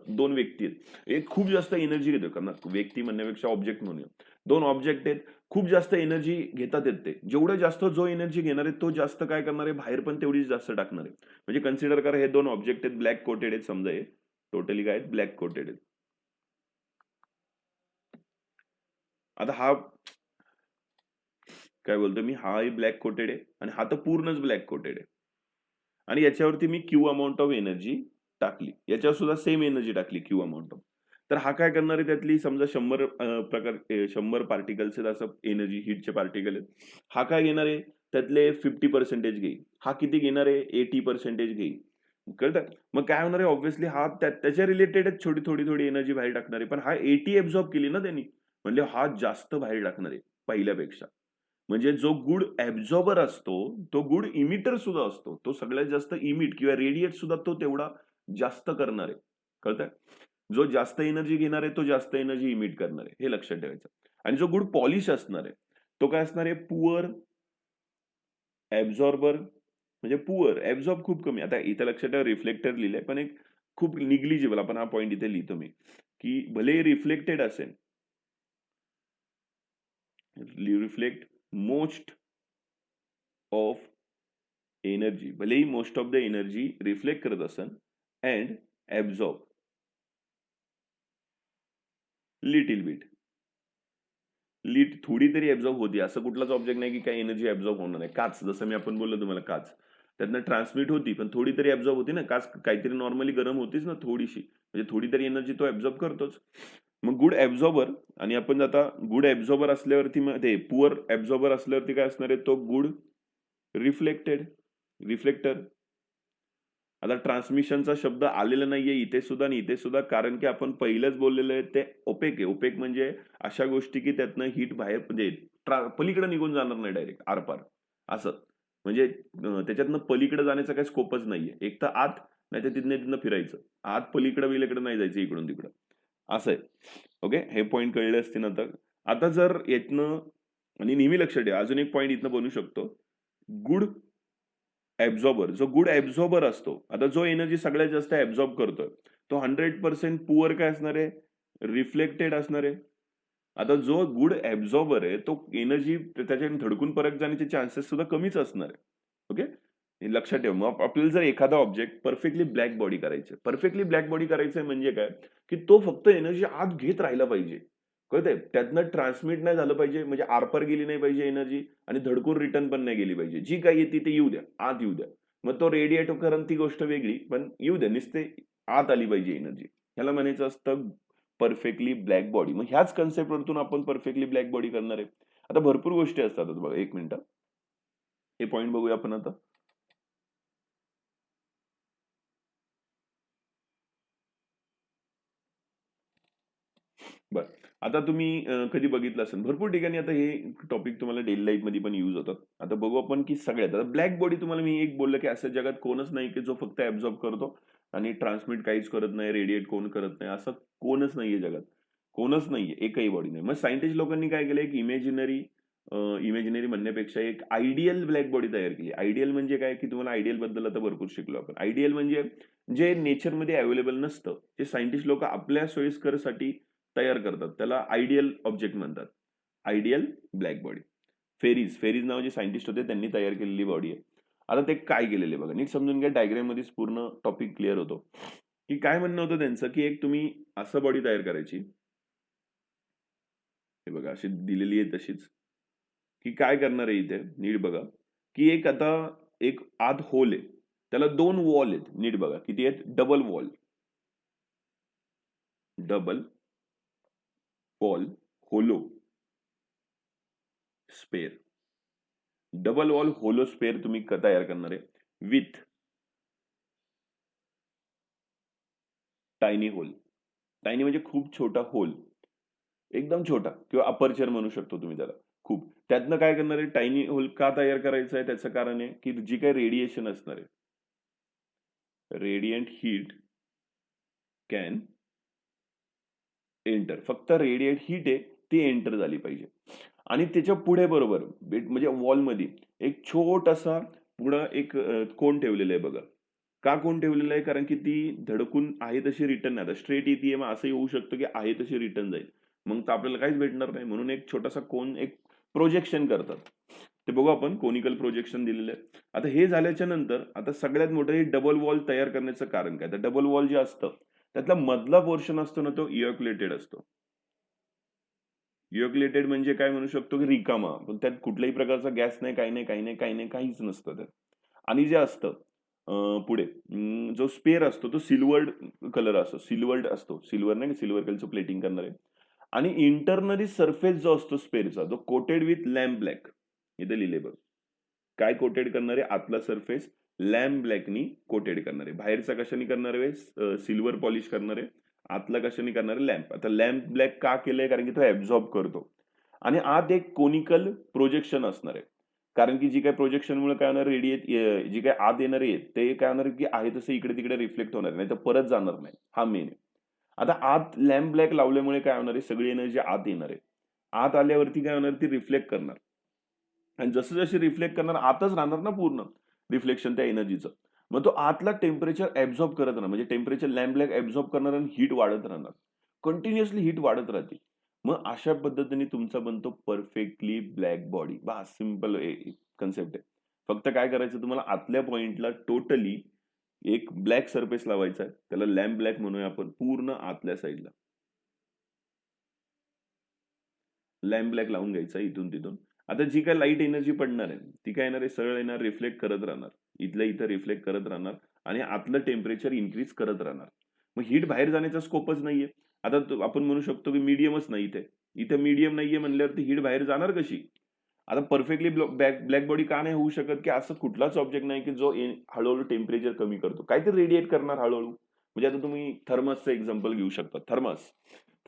दोन व्यक्ती आहेत. एक खूप जास्त एनर्जी घेतो, कारण व्यक्ती म्हणण्यापेक्षा ऑब्जेक्ट म्हणूया. दोन ऑब्जेक्ट आहेत, खूप जास्त एनर्जी घेतात आहेत ते. जेवढं जास्त जो एनर्जी घेणार आहे तो जास्त काय करणार आहे, बाहेर पण तेवढीच जास्त टाकणार आहे. म्हणजे कन्सिडर करा, हे दोन ऑब्जेक्ट आहेत, ब्लॅक कोटेड आहेत समजा, हे टोटली काय आहेत, ब्लॅक कोटेड आहेत. आता हा काय बोलतो मी, हा ब्लॅक कोटेड आहे आणि हा तर पूर्णच ब्लॅक कोटेड आहे. आणि याच्यावरती मी क्यू अमाऊंट ऑफ एनर्जी टाकली. याच्यावर सुद्धा सेम एनर्जी टाकली, क्यू अमाऊंट ऑफ. तर हा काय करणार आहे, त्यातली समजा 100 पार्टिकल्स आहेत, असं एनर्जी हीटचे पार्टिकल आहेत. हा काय घेणार आहे, त्यातले 50% घेईल. हा किती घेणार आहे, 80% घेईल. कळतं? मग काय होणार आहे, ऑब्व्हियसली हा त्याच्या रिलेटेडच थोडी एनर्जी बाहेर टाकणार आहे. पण हा 80 ऍब्झॉर्ब केली ना त्यांनी, म्हणजे हा जास्त बाहेर टाकणार आहे पहिल्यापेक्षा. म्हणजे जो गुड ॲब्झॉर्बर असतो, तो गुड इमिटर सुद्धा असतो. तो सगळ्यात जास्त इमिट किंवा रेडिएट सुद्धा तो तेवढा जास्त करणार आहे. कळतंय? जो जास्त एनर्जी घेणार आहे, तो जास्त एनर्जी इमिट करणार आहे. हे लक्षात ठेवायचं. आणि जो गुड पॉलिश असणार आहे, तो काय असणार आहे, पुअर ॲब्झॉर्बर. म्हणजे पुअर, ॲब्झॉर्ब खूप कमी. आता इथं लक्षात ठेवा, रिफ्लेक्टर लिहिलंय, पण एक खूप निग्लिजिबल, आपण हा पॉइंट इथे लिहितो मी, की भले रिफ्लेक्टेड असेल, रिफ्लेक्ट मोस्ट ऑफ एनर्जी, भलेही most of the energy reflect करत असेल, अँड ॲब्झॉर्ब लिटिल बिट. थोडी तरी ॲब्झॉर्ब होती. असं कुठलाच ऑब्जेक्ट नाही की काही एनर्जी ॲब्झॉर्ब होणार नाही. काच, जसं मी आपण बोललो तुम्हाला, काच त्यातनं ट्रान्समिट होती, पण थोडी तरी ॲब्झॉर्ब होती ना. काच काहीतरी नॉर्मली गरम होतीच ना थोडीशी, म्हणजे थोडी तरी एनर्जी तो ॲब्झॉर्ब करतोच. मग गुड ॲब्झॉर्बर, आणि आपण आता गुड ॲब्झॉर्बर असल्यावरती मग ते पुअर ॲब्झॉर्बर असल्यावरती काय असणार आहे, तो गुड रिफ्लेक्टर. आता ट्रान्समिशनचा शब्द आलेला नाहीये इथे सुद्धा आणि इथे सुद्धा, कारण की आपण पहिलंच बोललेलं आहे, ते ओपेक आहे. ओपेक म्हणजे अशा गोष्टी की त्यातनं हीट बाहेर, म्हणजे पलीकडे निघून जाणार नाही डायरेक्ट आरपार, असं. म्हणजे त्याच्यातनं पलीकडे जाण्याचा काही स्कोपच नाहीये. एक तर आत, नाही तर तिथनं फिरायचं. आत पलीकडे विलीकडे नाही जायचं, इकडून तिकडं, असं आहे. ओके, हे पॉईंट कळले असतील आता. आता जर यातनं, आणि नेहमी लक्षात ठेवा, अजून एक पॉईंट इथनं बनू शकतो, गुड ॲब्झॉर्बर. जो गुड ॲब्झॉर्बर असतो, आता जो एनर्जी सगळ्यात जास्त ॲब्झॉर्ब करतोय, तो 100% पुअर काय असणार आहे, रिफ्लेक्टेड असणार आहे. आता जो गुड ॲब्झॉर्बर आहे, तो एनर्जी त्याच्याने धडकून परत जाण्याचे चान्सेस सुद्धा कमीच असणार आहे. ओके, हे लक्षात ठेवा. मग आपल्याला जर एखादा ऑब्जेक्ट परफेक्टली ब्लॅक बॉडी करायचं, परफेक्टली ब्लॅक बॉडी करायचंय म्हणजे काय, की तो फक्त एनर्जी आत घेत राहिला पाहिजे. कळतंय? त्यातनं ट्रान्समिट नाही झालं पाहिजे, म्हणजे आरपार गेली नाही पाहिजे एनर्जी, आणि धडकून रिटर्न पण नाही गेली पाहिजे. जी काही येते ते येऊ द्या, आत येऊ द्या. मग तो रेडिएट करण ती गोष्ट वेगळी, पण येऊ द्या, नुसते आत आली पाहिजे एनर्जी. ह्याला म्हणायचं असतं परफेक्टली ब्लॅक बॉडी. मग ह्याच कन्सेप्टवरतून आपण परफेक्टली ब्लॅक बॉडी करणार आहे. आता भरपूर गोष्टी असतात बघा, एक मिनिट. हे पॉइंट बघूया आपण आता. बरं. आता तुम्ही कधी बघितलं असेल भरपूर ठिकाणी आता हे टॉपिक तुम्हाला डेली लाईफ मध्ये पण यूज होतात. आता बघू आपण की सगळ्यात आता ब्लॅक बॉडी तुम्हाला मी एक बोललं की असं जगात कोणच नाही की जो फक्त ऍब्झॉर्ब करतो आणि ट्रान्समिट काहीच करत नाही, रेडिएट कोण करत नाही, असं कोणच नाहीये जगात. कोणच नाहीये, एकही बॉडी नाही. मग सायंटिस्ट लोकांनी काय केलं, एक इमॅजिनरी म्हणण्यापेक्षा एक आयडियल ब्लॅक बॉडी तयार केली. आयडियल म्हणजे काय, की तुम्हाला आयडियल बद्दल आता भरपूर शिकलो आपण. आयडियल म्हणजे जे नेचरमध्ये अवेलेबल नसतं, ते सायंटिस्ट लोक आपल्या सोयीस्करसाठी तयार करतात. त्याला आयडियल ऑब्जेक्ट म्हणतात. Ideal black body. फेरीज नावाचे सायंटिस्ट होते, त्यांनी तयार केलेली बॉडी आहे. आता ते काय केलेले बघा, नीट समजून घ्या. डायग्राम मध्येच पूर्ण टॉपिक क्लिअर होतो, की काय म्हणणं होतं त्यांचं, की एक तुम्ही असं बॉडी तयार करायची. हे बघा अशी दिलेली आहे तशीच, की काय करणार आहे इथे नीट बघा, की एक आता एक आत होल आहे, त्याला 2 वॉल आहेत. नीट बघा किती आहेत, डबल वॉल. डबल वॉल होलो स्पेअर. डबल वॉल होलो स्पेअर तुम्ही तयार करणार आहे विथ टायनी होल. टायनी म्हणजे खूप छोटा होल, एकदम छोटा, किंवा अपर्चर म्हणू शकतो तुम्ही त्याला. खूप त्यातनं काय करणार आहे, टायनी होल का तयार करायचं आहे, त्याचं कारण आहे की जी काही रेडिएशन असणार आहे, रेडियंट हीट कॅन एंटर. फक्त रेडिएट हीट आहे ती एंटर झाली पाहिजे. आणि त्याच्या पुढे बरोबर म्हणजे वॉलमध्ये एक छोटासा पुढं एक कोन ठेवलेला आहे बघा. का कोण ठेवलेलं आहे, कारण की ती धडकून आहे तशी रिटर्न नाही. आता स्ट्रेट येते, मग असंही होऊ शकतं की आहे तशी रिटर्न जाईल, मग तर आपल्याला काहीच भेटणार नाही. म्हणून एक छोटासा कोन, एक प्रोजेक्शन करतात. ते बघू आपण, कोनिकल प्रोजेक्शन दिलेलं आहे. आता हे झाल्याच्या नंतर आता सगळ्यात मोठं हे डबल वॉल तयार करण्याचं कारण काय, तर डबल वॉल जे असतं त्यातला मधला पोर्शन असतो ना, तो इओक्युलेटेड असतो. इओक्युलेटेड म्हणजे काय म्हणू शकतो, की रिकामा, पण त्यात कुठल्याही प्रकारचा गॅस नाही, काही नाही, काही नाही, काही नाही, काहीच नसतं त्यात. आणि जे असतं पुढे जो स्पेअर असतो तो सिल्वर्ड कलर असतो, सिल्वर्ड असतो, सिल्वर नाही, सिल्वर कलरचं प्लेटिंग करणार आहे. आणि इंटरनली सरफेस जो असतो स्पेअरचा, तो कोटेड विथ लॅम्प ब्लॅक. इथे लिहिले बघ, काय कोटेड करणार आहे, आतला सरफेस लॅम्प ब्लॅकनी कोटेड करणार आहे. बाहेरचा कशाने करणार आहे, सिल्वर पॉलिश करणार आहे. आतला कशाने करणार आहे, लॅम्प. आता लॅम्प ब्लॅक का केलंय, कारण की तो ऍब्झॉर्ब करतो. आणि आत एक कोनिकल प्रोजेक्शन असणार आहे, कारण की जी काही प्रोजेक्शनमुळे काय होणार, रेडिएट जी काही आत येणार आहे ते काय होणार, की आहे तसं इकडे तिकडे रिफ्लेक्ट होणार नाही, तर परत जाणार नाही. हा मेन आहे. आता आत लॅम्प ब्लॅक लावल्यामुळे काय होणार आहे, सगळी एनर्जी आत येणार आहे. आत आल्यावरती काय होणार, ती रिफ्लेक्ट करणार. आणि जसं जशी रिफ्लेक्ट करणार, आतच राहणार ना पूर्ण रिफ्लेक्शन त्या एनर्जीचं. मग तो आतला टेम्परेचर ऍब्झॉर्ब करत राहणार, म्हणजे टेम्परेचर लॅम्प ब्लॅक ऍब्झॉर्ब करणार आणि हीट वाढत राहणार. कंटिन्युअसली हीट वाढत राहते. मग अशा पद्धतीने तुमचा बनतो परफेक्टली ब्लॅक बॉडी. बा सिंपल कन्सेप्ट आहे. फक्त काय करायचं तुम्हाला, आतल्या पॉइंटला टोटली एक ब्लॅक सरफेस लावायचा आहे, त्याला लॅम्प ब्लॅक म्हणूया आपण, पूर्ण आतल्या साईडला लॅम्प ब्लॅक लावून घ्यायचा इथून तिथून. आता जी काय लाईट एनर्जी पडणार आहे ती काय येणार आहे, सरळ येणार, रिफ्लेक्ट करत राहणार, इथल्या इथं रिफ्लेक्ट करत राहणार आणि आतलं टेम्परेचर इन्क्रीज करत राहणार. मग हीट बाहेर जाण्याचा स्कोपच नाहीये. आता आपण म्हणू शकतो की मीडियमच नाही इथे. इथे मीडियम नाहीये म्हणल्यावरती हीट बाहेर जाणार कशी. आता परफेक्टली ब्लॅक बॉडी का नाही होऊ शकत, की असं कुठलाच ऑब्जेक्ट नाही की जो हळूहळू टेम्परेचर कमी करतो, काहीतरी रेडिएट करणार हळूहळू. म्हणजे आता तुम्ही थर्मसचं एक्झाम्पल घेऊ शकता.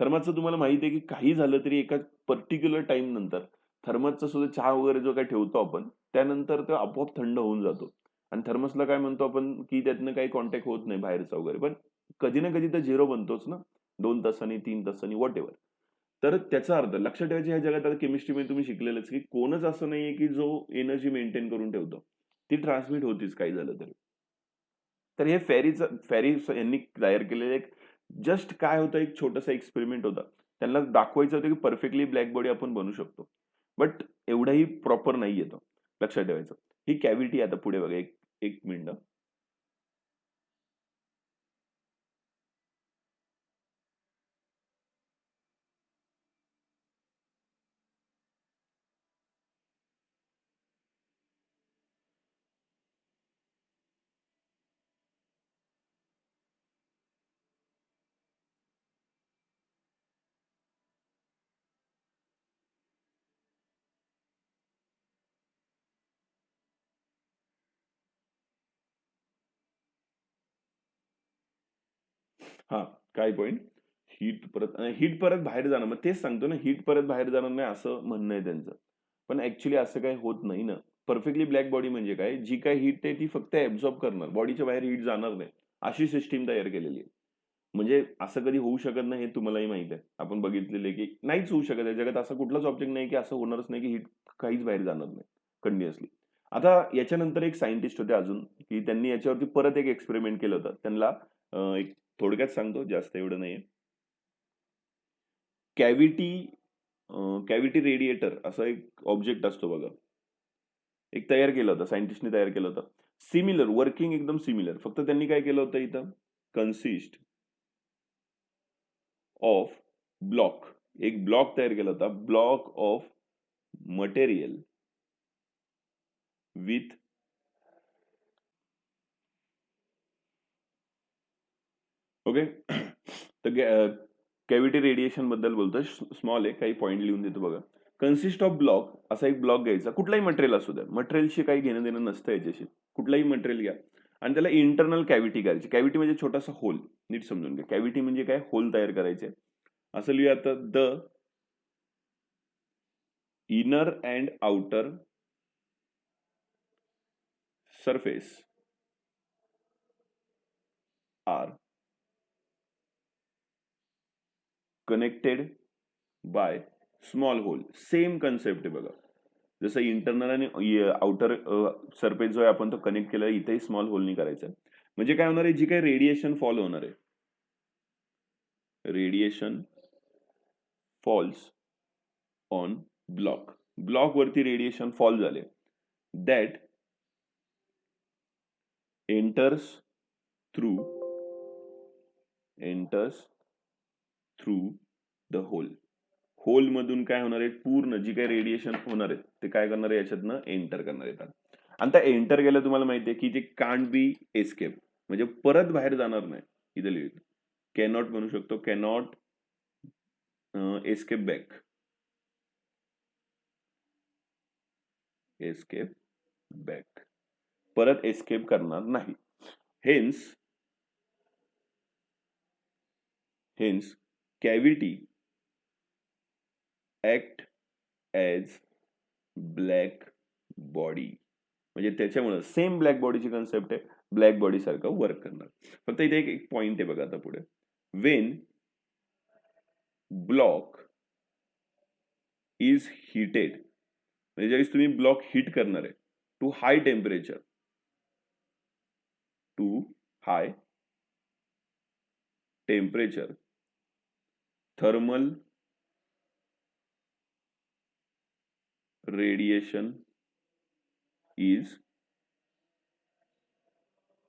थर्मसचं तुम्हाला माहिती आहे की काही झालं तरी एका पर्टिक्युलर टाइम नंतर थर्मसचा सुद्धा चहा वगैरे जो काही ठेवतो आपण, त्यानंतर तो आपोआप थंड होऊन जातो. आणि थर्मसला काय म्हणतो आपण, की त्यातनं काही कॉन्टॅक्ट होत नाही बाहेरचा वगैरे, पण कधी ना कधी तर झिरो बनतोच ना, 2 तासांनी 3 तासांनी वॉट एव्हर. तर त्याचा अर्थ लक्षात ठेवायचं, ह्या जगात आता केमिस्ट्रीमध्ये तुम्ही शिकलेलंच, की कोणच असं नाहीये की जो एनर्जी मेंटेन करून ठेवतो. ती ट्रान्समिट होतीच काही झालं तरी. तर हे फॅरीज यांनी तयार केलेलं एक जस्ट काय होतं, एक छोटासा एक्सपेरिमेंट होता. त्यांना दाखवायचं होतं की परफेक्टली ब्लॅक बॉडी आपण बनवू शकतो. बट एवढाही प्रॉपर नाहीये तो. लक्षात ठेवायचं. ही कॅव्हिटी आता पुढे बघा, एक एक मिनिट. हा, काय पॉइंट? हीट परत बाहेर जाणं. मग तेच सांगतो ना, हीट परत बाहेर जाणार नाही असं म्हणणं आहे त्यांचं. पण ऍक्च्युली असं काही होत नाही ना. परफेक्टली ब्लॅक बॉडी म्हणजे काय? जी काय हीट आहे ती फक्त ऍब्झॉर्ब करणार, बॉडीच्या बाहेर हीट जाणार नाही, अशी सिस्टीम तयार केलेली आहे. म्हणजे असं कधी होऊ शकत नाही हे तुम्हालाही माहित आहे. आपण बघितलेलं आहे की नाहीच होऊ शकत आहे. जगात असा कुठलाच ऑब्जेक्ट नाही की असं होणारच नाही की हीट काहीच बाहेर जाणार नाही कंटिन्युअसली. आता याच्यानंतर एक सायंटिस्ट होते अजून, की त्यांनी याच्यावरती परत एक एक्सपेरिमेंट केलं होतं. त्यांना एक थोडक्यात सांगतो, जास्त एवढं नाहीये. कॅव्हिटी कॅव्हिटी रेडिएटर असा एक ऑब्जेक्ट असतो बघा. एक तयार केलं होतं, सायंटिस्टने तयार केलं होतं. सिमिलर, वर्किंग एकदम सिमिलर. फक्त त्यांनी काय केलं होतं इथं? Consist of block. एक ब्लॉक तयार केला होता. Block of material with okay. तर कॅव्हिटी रेडिएशन बद्दल बोलतोय. स्मॉल आहे, काही पॉईंट लिहून देतो बघा. कन्सिस्ट ऑफ ब्लॉक, असा एक ब्लॉक घ्यायचा, कुठलाही मटेरियल असू द्या, मटेरियलशी काही घेणं देणं नसतं याच्याशी. कुठलाही मटेरियल घ्या आणि त्याला इंटरनल कॅव्हिटी करायची. कॅव्हिटी म्हणजे छोटासा होल, नीट समजून घ्या. कॅव्हिटी म्हणजे काय? होल तयार करायचे. असं लिहूया आता, the inner and outer surface are connected by small hole. Same concept आहे बघा. जसं इंटरनल आणि आउटर सरफेस जो आहे आपण तो कनेक्ट केला, इथेही स्मॉल होलनी करायचं. म्हणजे काय होणार आहे? जी काही रेडिएशन फॉल होणार आहे, radiation falls on block. Block वरती रेडिएशन फॉल झाले, that enters through the hole. Hole मधून काय होणार आहे? पूर्ण जी काही रेडिएशन होणार आहे ते काय करणार आहे? याच्यातनं एंटर करणार येतात. आणि त्या एंटर गेलं तुम्हाला माहिती आहे की ते कांट बी एस्केप, म्हणजे परत बाहेर जाणार नाही. इथे लिहितो कॅनॉट म्हणू शकतो, cannot escape back, escape back, परत एस्केप करणार नाही. Hence cavity act as black body. म्हणजे त्याच्यामुळे सेम ब्लॅक बॉडीची कन्सेप्ट आहे, ब्लॅक बॉडी सारखं वर्क करणार. फक्त इथे एक पॉइंट आहे बघा आता पुढे. वेन ब्लॉक इज हिटेड, म्हणजे ज्यावेळेस तुम्ही ब्लॉक हिट करणार आहे to high temperature, thermal radiation is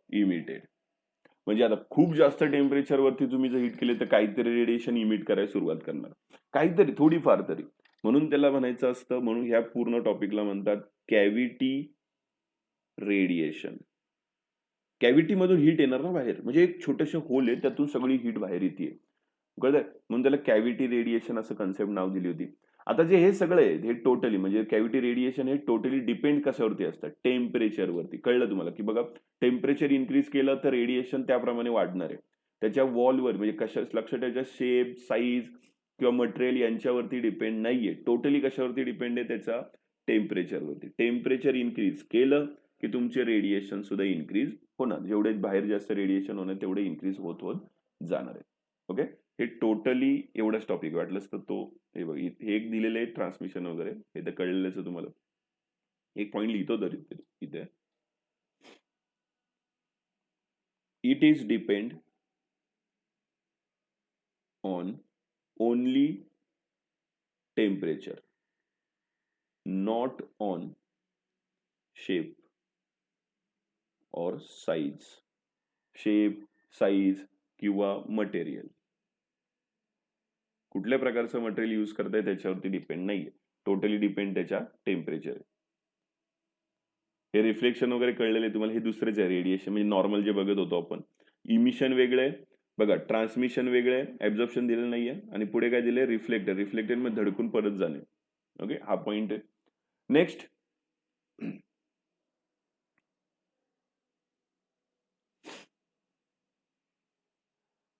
emitted. म्हणजे आता खूप जास्त टेम्परेचरवरती तुम्ही जर हिट केले तर काहीतरी रेडिएशन इमिट करायला सुरुवात करणार, काहीतरी थोडीफार तरी. म्हणून त्याला म्हणायचं असतं, म्हणून ह्या पूर्ण टॉपिकला म्हणतात कॅव्हिटी रेडिएशन. कॅव्हिटी मधून हीट येणार ना बाहेर, म्हणजे एक छोटेसे होल आहे, त्यातून सगळी हीट बाहेर येते, कळतंय? म्हणून त्याला कॅव्हिटी रेडिएशन असं कन्सेप्ट नाव दिली होती. आता जे हे सगळं आहे हे टोटली, म्हणजे कॅव्हिटी रेडिएशन हे टोटली डिपेंड कशावरती असतं? टेम्परेचरवरती. कळलं तुम्हाला? की बघा, टेम्परेचर इन्क्रीज केलं तर रेडिएशन त्याप्रमाणे वाढणार आहे. त्याच्या वॉलवर, म्हणजे कशा लक्षात ठेवायच्या, शेप, साईज किंवा मटेरियल यांच्यावरती डिपेंड नाहीये. टोटली कशावरती डिपेंड आहे? त्याचा टेम्परेचरवरती. टेम्परेचर इन्क्रीज केलं की तुमचे रेडिएशन सुद्धा इन्क्रीज होणार. जेवढे बाहेर जास्त रेडिएशन होणार तेवढे इन्क्रीज होत होत जाणार आहे. ओके, हे टोटली एवढाच टॉपिक. वाटलंच तर तो हे बघ, हे एक दिलेलं आहे ट्रान्समिशन वगैरे, हे तर कळलेलंच आहे तुम्हाला. एक पॉइंट लिहितो तरी इथे, it is depend on only temperature, not on shape और साईज. शेप, साईज किंवा मटेरियल, कुठल्या प्रकारचं मटेरियल यूज करताय त्याच्यावरती डिपेंड नाहीये. टोटली डिपेंड त्याच्या टेम्परेचर. हे रिफ्लेक्शन वगैरे कळलेले तुम्हाला, हे दुसरेच आहे. रेडिएशन म्हणजे नॉर्मल जे बघत होतो आपण. इमिशन वेगळं आहे बघा, ट्रान्समिशन वेगळं आहे, ऍब्झॉर्प्शन दिलेलं नाहीये, आणि पुढे काय दिलंय? रिफ्लेक्टर. रिफ्लेक्टेड मध्ये धडकून परत जाणे. ओके, हा पॉइंट आहे. नेक्स्ट,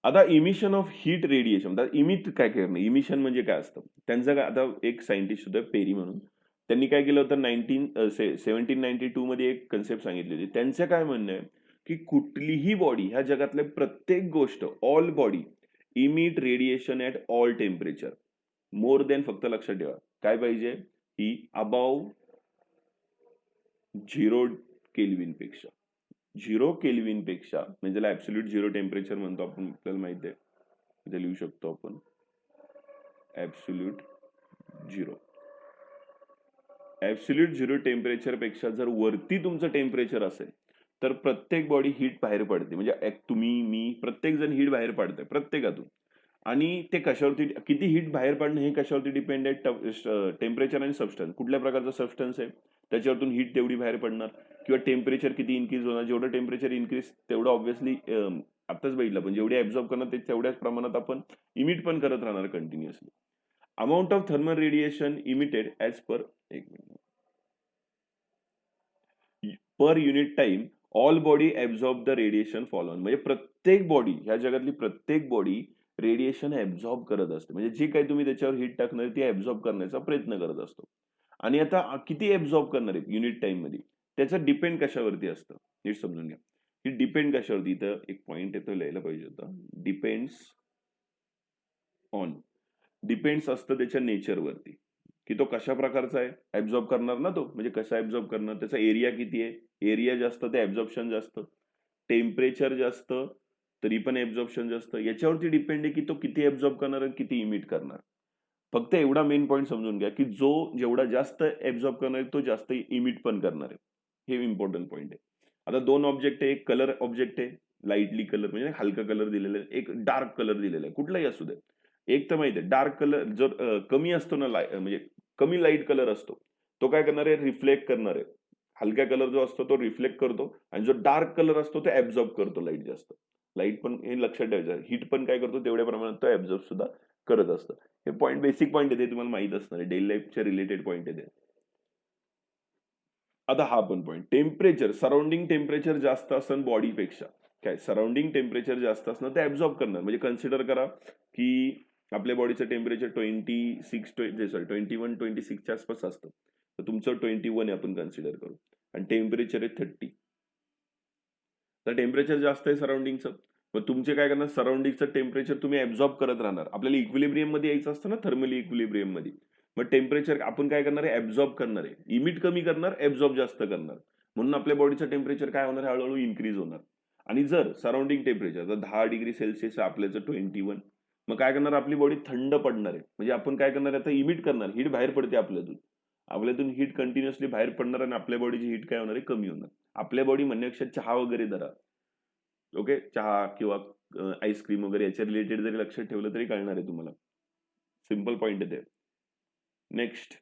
आता emission of heat radiation, emit काय करणं, इमिशन म्हणजे काय असतं त्यांचं काय. आता एक सायंटिस्ट होतं पेरी म्हणून, त्यांनी काय केलं होतं 1792 मध्ये एक कन्सेप्ट सांगितली होती. त्यांचं काय म्हणणं आहे की कुठलीही बॉडी, ह्या जगातल्या प्रत्येक गोष्ट, all body emit radiation at all temperature more than, फक्त लक्षात ठेवा काय पाहिजे की अबाव 0 केल्विन पेक्षा. 0 केल्विन पेक्षा म्हणजे त्याला ऍब्सोल्यूट 0 टेम्परेचर म्हणतो आपण, आपल्याला माहिती आहे. इथे लिहू शकतो आपण ऍब्सोल्यूट 0. ऍब्सोल्यूट 0 टेम्परेचर पेक्षा जर वरती तुमचं टेम्परेचर असेल तर प्रत्येक बॉडी हीट बाहेर पडते. म्हणजे तुम्ही, मी, प्रत्येक जण हीट बाहेर पडतंय प्रत्येकातून. आणि ते कशावरती, किती हीट बाहेर पडणं हे कशावरती डिपेंड आहे, टेम्परेचर आणि सबस्टन्स, कुठल्या प्रकारचा सबस्टन्स आहे त्याच्यावरतून हीट तेवढी बाहेर पडणार. किंवा टेम्परेचर किती इन्क्रीज होणार, जेवढं टेम्परेचर इन्क्रीज तेवढं ऑब्व्हियसली आताच बघितलं पण जेवढे ऍब्झॉर्ब करणार ते तेवढ्याच प्रमाणात आपण इमिट पण करत राहणार continuously. Amount of thermal radiation emitted as per, एक minute, per unit time all body absorb the radiation fallen. म्हणजे प्रत्येक बॉडी, ह्या जगातली प्रत्येक बॉडी रेडिएशन ऍब्झॉर्ब करत असते. म्हणजे जे काही तुम्ही त्याच्यावर हीट टाकणार ती ऍब्झॉर्ब करण्याचा प्रयत्न करत असतो. आणि आता किती ऍब्झॉर्ब करणार आहे युनिट टाइम मध्ये, त्याचं डिपेंड कशावरती असतं नीट समजून घ्या. ही डिपेंड कशावरती, इथं एक पॉइंट येतो लिहायला पाहिजे होता. डिपेंड्स ऑन, डिपेंड्स असतं त्याच्या नेचरवरती की तो कशा प्रकारचा आहे, ऍब्झॉर्ब करणार ना तो, म्हणजे कसा ऍब्झॉर्ब करणार, त्याचा एरिया किती आहे, एरिया जास्त ते ऍब्झॉर्प्शन जास्त, टेम्परेचर जास्त तरी पण ऍब्झॉर्प्शन जास्त. याच्यावरती डिपेंड आहे की तो किती ऍब्झॉर्ब करणार आणि किती इमिट करणार. फक्त एवढा मेन पॉईंट समजून घ्या की जो जेवढा जास्त ऍब्झॉर्ब करणार आहे तो जास्त इमिट पण करणार आहे. हे इम्पॉर्टंट पॉईंट आहे. आता दोन ऑब्जेक्ट आहे, एक कलर ऑब्जेक्ट आहे, लाईटली कलर म्हणजे हलका कलर दिलेला आहे, एक डार्क कलर दिलेला आहे, कुठलाही असू दे. एक तर माहिती आहे डार्क कलर जर कमी असतो ना, म्हणजे कमी लाईट कलर असतो, तो काय करणार आहे, रिफ्लेक्ट करणार आहे. हलका कलर जो असतो तो रिफ्लेक्ट करतो आणि जो डार्क कलर असतो तो ऍब्झॉर्ब करतो लाईट जास्त. लाईट पण हे लक्षात ठेवायचं, हीट पण काय करतो तेवढ्या प्रमाणात तो ऍब्झॉर्ब सुद्धा करत असतं. हे पॉईंट, बेसिक पॉईंट आहे, ते तुम्हाला माहित असणार आहे, डेली लाईफच्या रिलेटेड पॉईंट आहे ते. आता हा पण पॉईंट, टेम्परेचर, सराउंडिंग टेम्परेचर जास्त असतं बॉडीपेक्षा, काय सराउंडिंग टेम्परेचर जास्त असणं ते ऍब्झॉर्ब करणार. म्हणजे कन्सिडर करा की आपल्या बॉडीचं टेम्परेचर 21-26च्या आसपास असतं, तर तुमचं 21 आहे आपण कन्सिडर करू, आणि टेम्परेचर आहे 30. तर टेम्परेचर जास्त आहे सराउंडिंगचं, मग तुमचे काय करणार, सराउंडिंगचं टेम्परेचर तुम्ही ऍब्झॉर्ब करत राहणार. आपल्याला इक्विलिब्रियम मध्ये यायचं असतं ना, थर्मली इक्विलिब्रियम मध्ये. मग टेम्परेचर आपण काय करणार आहे, ऍब्झॉर्ब करणार आहे, इमिट कमी करणार, ऍब्झॉर्ब जास्त करणार. म्हणून आपल्या बॉडीचं टेम्परेचर काय होणार, हळूहळू इन्क्रीज होणार. आणि जर सराउंडिंग टेम्परेचर जर 10 डिग्री सेल्सिअस आपल्याचं 21, मग काय करणार, आपली बॉडी थंड पडणार आहे. म्हणजे आपण काय करणार, आता इमिट करणार, हीट बाहेर पडते आपल्यातून हीट कंटिन्युअसली बाहेर पडणार आणि आपल्या बॉडीची हीट काय होणार आहे, कमी होणार. आपल्या बॉडी म्हणण्यापेक्षा चहा वगैरे धरा, ओके, चहा किंवा आईस्क्रीम वगैरे याच्या रिलेटेड जरी लक्षात ठेवलं तरी कळणार आहे तुम्हाला. सिंपल पॉइंट आहे ते. नेक्स्ट,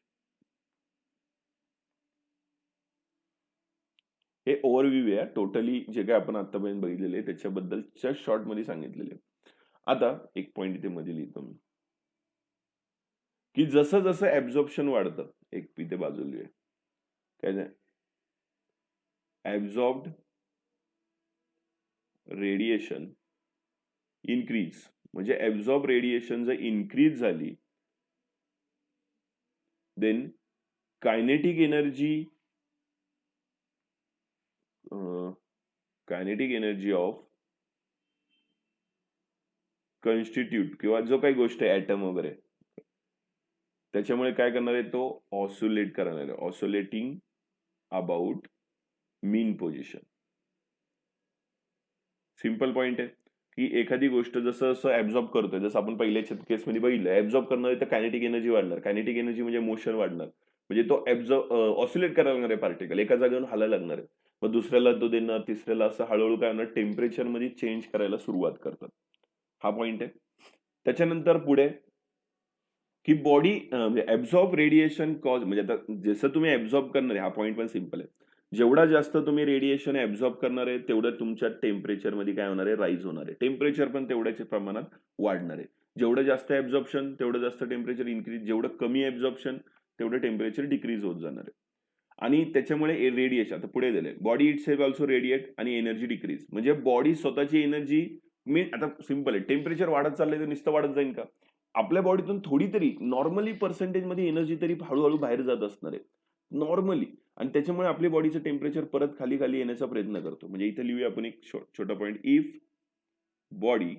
हे ओव्हरव्ह्यू आहे टोटली, जे काय आपण आतापर्यंत बघितलेले आहे त्याच्याबद्दलच्या शॉर्ट मध्ये सांगितलेले. आता एक पॉइंट इथे मध्ये लिहितो मी की जसं जसं ऍब्झॉर्प्शन वाढतं, एक इथे बाजूला लिहूया काय, ऍब्झॉर्ब्ड रेडिएशन इन्क्रीज, म्हणजे ऍब्झॉर्ब रेडिएशन जर इन्क्रीज झाली then kinetic energy of constitute किंवा जो काही गोष्ट आहे ऍटम वगैरे, त्याच्यामुळे काय करणार आहे, तो ऑसिलेट करणार आहे, oscillating about mean position. Simple point आहे की एखादी गोष्ट जसं जसं ऍब्झॉर्ब करतोय, जसं आपण पहिल्या केसमध्ये बघितलं, ऍब्झॉर्ब करणार तर कायनेटिक एनर्जी वाढणार, कायनेटिक एनर्जी म्हणजे मोशन वाढणार, म्हणजे तो ऑसिलेट करायला लागणार आहे, पार्टिकल एका जागेवरून हलायला लागणार आहे. मग दुसऱ्याला तो देणार, तिसऱ्याला, असं हळूहळू काय होणार, टेम्परेचर मध्ये चेंज करायला सुरुवात करतात. हा पॉइंट आहे. त्याच्यानंतर पुढे की बॉडी म्हणजे ऍब्झॉर्ब रेडिएशन कॉज, म्हणजे आता जसं तुम्ही ऍब्झॉर्ब करणार आहे, हा पॉईंट पण सिंपल आहे, जेवढा जास्त तुम्ही रेडिएशन ऍब्झॉर्ब करणार आहे तेवढं तुमच्या टेम्परेचर मध्ये काय होणार आहे, राईज होणार आहे. टेम्परेचर पण तेवढ्याच प्रमाणात वाढणार आहे. जेवढं जास्त ऍब्झॉर्प्शन तेवढं जास्त टेम्परेचर इन्क्रीज, जेवढं कमी ऍब्झॉर्प्शन तेवढं टेम्परेचर डिक्रीज होत जाणार आहे. आणि त्याच्यामुळे रेडिएशन, आता पुढे दिले, body it self also radiate आणि एनर्जी डिक्रीज, म्हणजे बॉडी स्वतःची एनर्जी मी आता सिंपल आहे, टेम्परेचर वाढत चाललंय तर नुसतं वाढत जाईल का? आपल्या बॉडीतून थोडी तरी नॉर्मली पर्सेंटेजमध्ये एनर्जी तरी हळूहळू बाहेर जात असणार आहे. नॉर्मली. आणि त्याच्यामुळे आपल्या बॉडीचं टेम्परेचर परत खाली खाली येण्याचा प्रयत्न करतो. म्हणजे इथे लिहूया आपण एक छोटा point. Body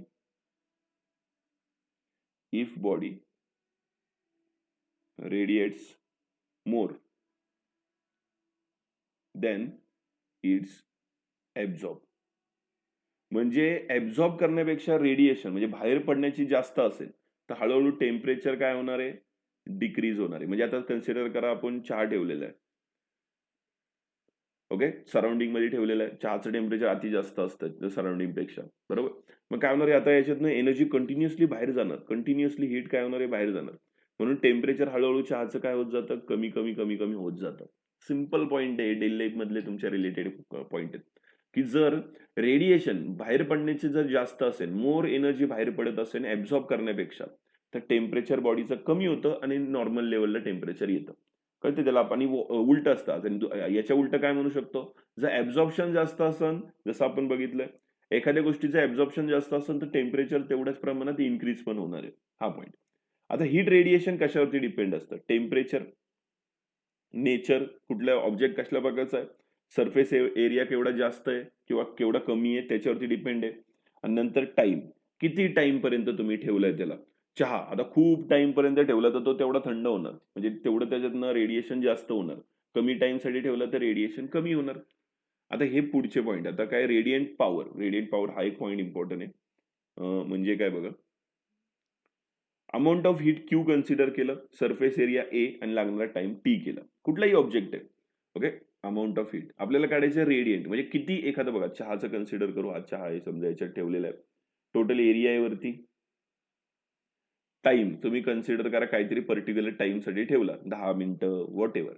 if body radiates more than it's absorb. म्हणजे ऍब्झॉर्ब करण्यापेक्षा रेडिएशन म्हणजे बाहेर पडण्याची जास्त असेल तर हळूहळू टेम्परेचर काय होणार आहे? डिक्रीज होणार आहे. म्हणजे आता कन्सिडर करा आपण चहा ठेवलेला आहे. ओके, सराउंडिंग मध्ये ठेवलेलं आहे. चहाचं टेम्परेचर अति जास्त असतं सराउंडिंग पेक्षा, बरोबर. मग काय होणार आहे, आता याच्यातनं एनर्जी कंटिन्युअसली बाहेर जाणार, कंटिन्युअसली हीट काय होणार आहे, बाहेर जाणार. म्हणून टेम्परेचर हळूहळू चहाचं काय होत जातं, कमी कमी कमी कमी होत जातं. सिम्पल पॉईंट आहे, डेली लाईफ मधले तुमच्या रिलेटेड पॉईंट आहेत की जर रेडिएशन बाहेर पडण्याची जर जास्त असेल, मोर एनर्जी बाहेर पडत असेल ऍब्झॉर्ब करण्यापेक्षा, तर टेम्परेचर बॉडीचं कमी होतं आणि नॉर्मल लेवलला टेम्परेचर येतं. कळते त्याला. आणि उलट असतं. याच्या उलट काय म्हणू शकतो, जर ऍब्झॉर्प्शन जास्त असेल, जसं आपण बघितलंय, एखाद्या गोष्टीचं ऍब्झॉर्प्शन जास्त असेल तर टेम्परेचर तेवढ्याच प्रमाणात इन्क्रीज पण होणार आहे. हा पॉईंट. आता हीट रेडिएशन कशावरती डिपेंड असतं? टेम्परेचर, नेचर, कुठल्या ऑब्जेक्ट कसल्या प्रकारचा आहे, सरफेस एरिया केवढा जास्त आहे किंवा केवढा कमी आहे त्याच्यावरती डिपेंड आहे. आणि नंतर टाइम, किती टाइम पर्यंत तुम्ही ठेवलाय त्याला. चहा आता खूप टाइम पर्यंत ठेवला तर तो तेवढा थंड होणार, म्हणजे तेवढं त्याच्यातनं रेडिएशन जास्त होणार. कमी टाइम साठी ठेवला तर रेडिएशन कमी होणार. आता हे पुढचे पॉईंट. आता काय, रेडियंट पॉवर हा एक पॉईंट इम्पॉर्टंट आहे. म्हणजे काय बघा, amount of heat Q consider केलं, सरफेस एरिया ए आणि लागणारा टाइम टी केला. कुठलाही ऑब्जेक्ट आहे, ओके. अमाऊंट ऑफ हीट आपल्याला काढायचं रेडियंट, म्हणजे किती. एखादं बघा, चहाचं कन्सिडर करू. हा चहा आहे समजा, याच्यात ठेवलेला आहे. टोटल एरिया आहे वरती. टाइम तुम्ही कन्सिडर करा, काहीतरी पर्टिक्युलर टाइम साठी ठेवला, 10 मिनिटं व्हॉट एव्हर.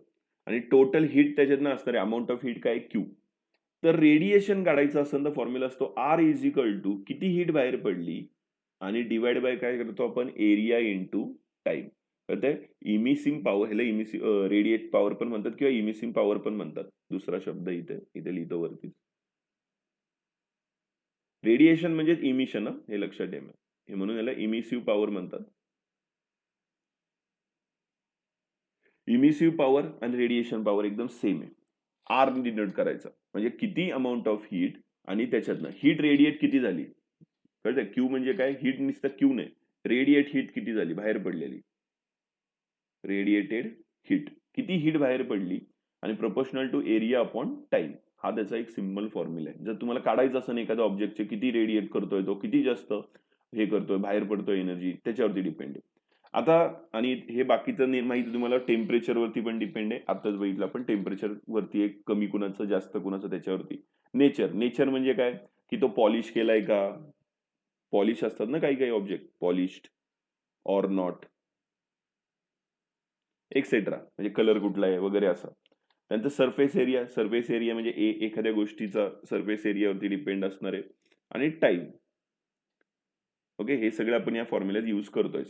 आणि टोटल हीट त्याच्यातनं असणार आहे, अमाऊंट ऑफ हीट काय, क्यू. तर रेडिएशन काढायचं असेल तर फॉर्म्युला असतो आर इज इक्वल टू किती हीट बाहेर पडली आणि डिवाइड बाय काय करतो आपण, एरिया इंटू टाइम. कळतंय. इमिसिंग पॉवर, ह्याला रेडिएट पॉवर पण म्हणतात किंवा इमिसिंग पॉवर पण म्हणतात. दुसरा शब्द इथे इथे लिहितो वरती. रेडिएशन म्हणजे इमिशन, हे लक्षात ठेवा. हे म्हणून याला इमिसिव्ह पॉवर म्हणतात. इमिसिव्ह पॉवर आणि रेडिएशन पॉवर एकदम सेम आहे. आर डिनोट करायचं म्हणजे किती अमाऊंट ऑफ हीट आणि त्याच्यातनं हीट रेडिएट किती झाली. कळतंय. क्यू म्हणजे काय, हीट नुसतं क्यू नाही, रेडिएट हीट किती झाली बाहेर पडलेली. रेडिएटेड हीट, किती हीट बाहेर पडली आणि proportional to area upon time. हा त्याचा एक सिंपल फॉर्म्युला आहे. जर तुम्हाला काढायचं असेल एखाद्या ऑब्जेक्टचे किती रेडिएट करतोय, तो किती जास्त हे करतोय, बाहेर पडतोय एनर्जी, त्याच्यावरती डिपेंड आहे. आता आणि हे बाकीचं माहिती तुम्हाला टेम्परेचर वरती पण डिपेंड आहे. आताच बघितलं आपण, टेम्परेचर वरती एक कमी कुणाचं जास्त कुणाचं त्याच्यावरती. नेचर म्हणजे काय, की तो पॉलिश केलाय का. पॉलिश असतात ना काही काही object, polished or not etcetera, म्हणजे कलर कुठला आहे वगैरे असं. त्यांचं सरफेस एरिया म्हणजे एखाद्या गोष्टीचा सरफेस एरियावरती डिपेंड असणार आहे. आणि टाइम. ओके, हे सगळं आपण या फॉर्म्युल्यात यूज करतोय.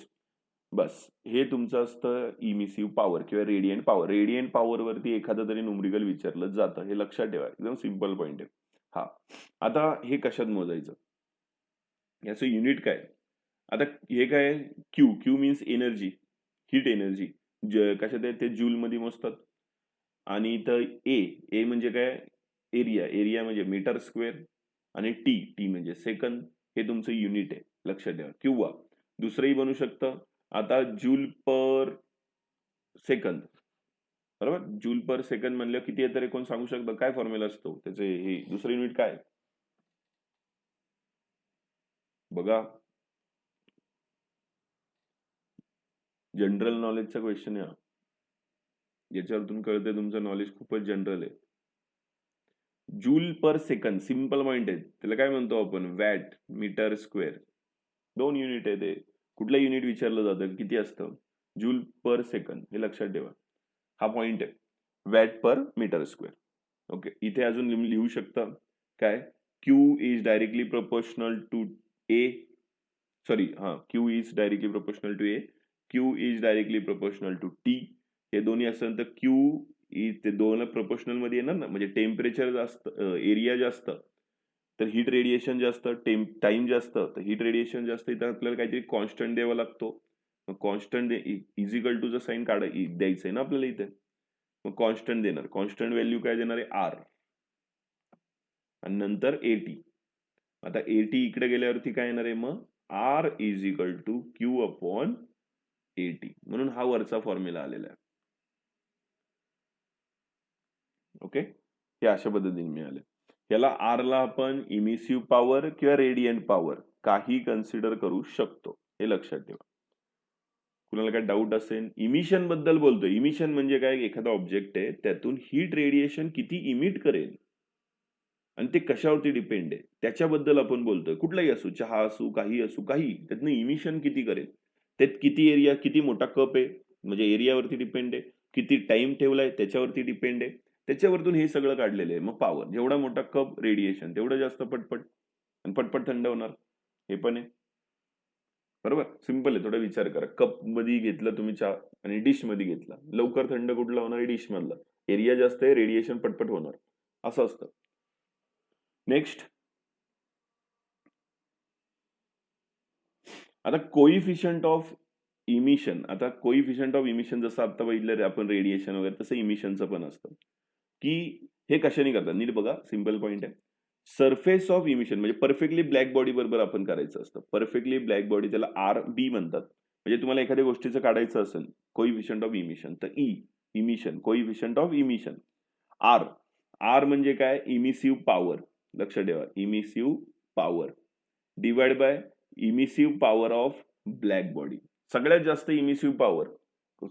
बस हे तुमचं असतं इमिसिव्ह पॉवर किंवा रेडियंट पॉवर. रेडियंट पॉवर वरती एखादं तरी न्यूमरिकल विचारलं जातं, हे लक्षात ठेवा. एकदम सिंपल पॉईंट आहे हा. आता हे कशात मोजायचं, याचं युनिट काय. आता हे काय, Q means energy, heat energy. कशात आहे ते, जूल मध्ये मोजतात. आणि इथं ए म्हणजे काय, एरिया म्हणजे मीटर स्क्वेअर. आणि टी म्हणजे सेकंद. हे तुमचं युनिट आहे, लक्षात ठेवा. किंवा दुसरंही बनू शकतं. आता जूल पर सेकंद, बरोबर. जूल पर सेकंद म्हणलं किती आहे तरी कोण सांगू शकतं, काय फॉर्म्युला असतो त्याचे, हे दुसरं युनिट काय बघा. जनरल नॉलेजचा क्वेश्चन आहे, याच्यावरतून कळतंय तुमचं नॉलेज खूपच जनरल आहे. Joule per second simple point आहे, त्याला काय म्हणतो आपण, वॅट मीटर स्क्वेअर. दोन युनिट आहे ते. कुठलं युनिट विचारलं जातं, किती असतं, जूल पर सेकंद, हे लक्षात ठेवा. हा पॉइंट आहे, watt per metre square. Okay, इथे अजून लिहू शकता काय, Q is directly proportional to A. Sorry, Q is directly proportional to A, Q is directly proportional to T. हे दोन्ही असेल तर क्यू इज, ते दोन प्रोपोर्शनल मध्ये येणार ना, म्हणजे टेम्परेचर जास्त, एरिया जास्त, तर हीट रेडिएशन जास्त, टाइम जास्त, तर हीट रेडिएशन जास्त. इथं आपल्याला काहीतरी कॉन्स्टंट द्यावा लागतो. मग कॉन्स्टंट इज इक्वल टूचं साईन द्यायचंय ना आपल्याला इथे. मग कॉन्स्टंट देणार. कॉन्स्टंट व्हॅल्यू काय देणार आहे? आर. आणि नंतर एटी. आता एटी इकडे गेल्यावरती काय येणार आहे? मग R is equal to Q upon A T. म्हणून हा वरचा फॉर्म्युला आलेला आहे. ओके, हे अशा पद्धतीने मिळाले. याला आर ला आपण इमिसिव्ह पॉवर किंवा रेडियंट पॉवर काही कन्सिडर करू शकतो, हे लक्षात ठेवा. कुणाला काय डाऊट असेल? इमिशन बद्दल बोलतोय. इमिशन म्हणजे काय? एखादा ऑब्जेक्ट आहे, त्यातून हीट रेडिएशन किती इमिट करेल आणि ते कशावरती डिपेंड आहे त्याच्याबद्दल आपण बोलतोय. कुठलाही असू, चहा असू, काही असू, काही, त्यातनं इमिशन किती करेल, त्यात किती एरिया, किती मोठा कप आहे म्हणजे एरियावरती डिपेंड आहे, किती टाइम ठेवलाय त्याच्यावरती डिपेंड आहे. त्याच्यावरतून हे सगळं काढलेलं आहे. मग पॉवर, जेवढा मोठा कप रेडिएशन तेवढं जास्त पटपट, आणि पटपट थंड होणार, हे पण आहे. बरोबर, सिंपल आहे. थोडा विचार करा. कप मध्ये घेतलं तुम्ही चहा आणि डिश मध्ये घेतला, लवकर थंड कुठला होणार? डिश मधला. एरिया जास्त आहे, रेडिएशन पटपट होणार, असं असतं. नेक्स्ट, आता कोइफिशियंट ऑफ इमिशन. आता कोइफिशियंट ऑफ इमिशन जसं आता बघितलं आपण रेडिएशन वगैरे, तसं इमिशनचं पण असतं. की हे कशाने करतात? नीट बघा, सिंपल पॉइंट आहे. सरफेस ऑफ इमिशन म्हणजे परफेक्टली ब्लॅक बॉडी बरोबर आपण करायचं असतं. परफेक्टली ब्लॅक बॉडी, त्याला आर बी म्हणतात. म्हणजे तुम्हाला एखाद्या गोष्टीचं काढायचं असेल कोइफिशियंट ऑफ इमिशन, तर E emission, coefficient of emission. R, R म्हणजे काय? Emissive power. लक्षात ठेवा, emissive power divide by emissive power of black body. सगळ्यात जास्त इमिसिव्ह पॉवर,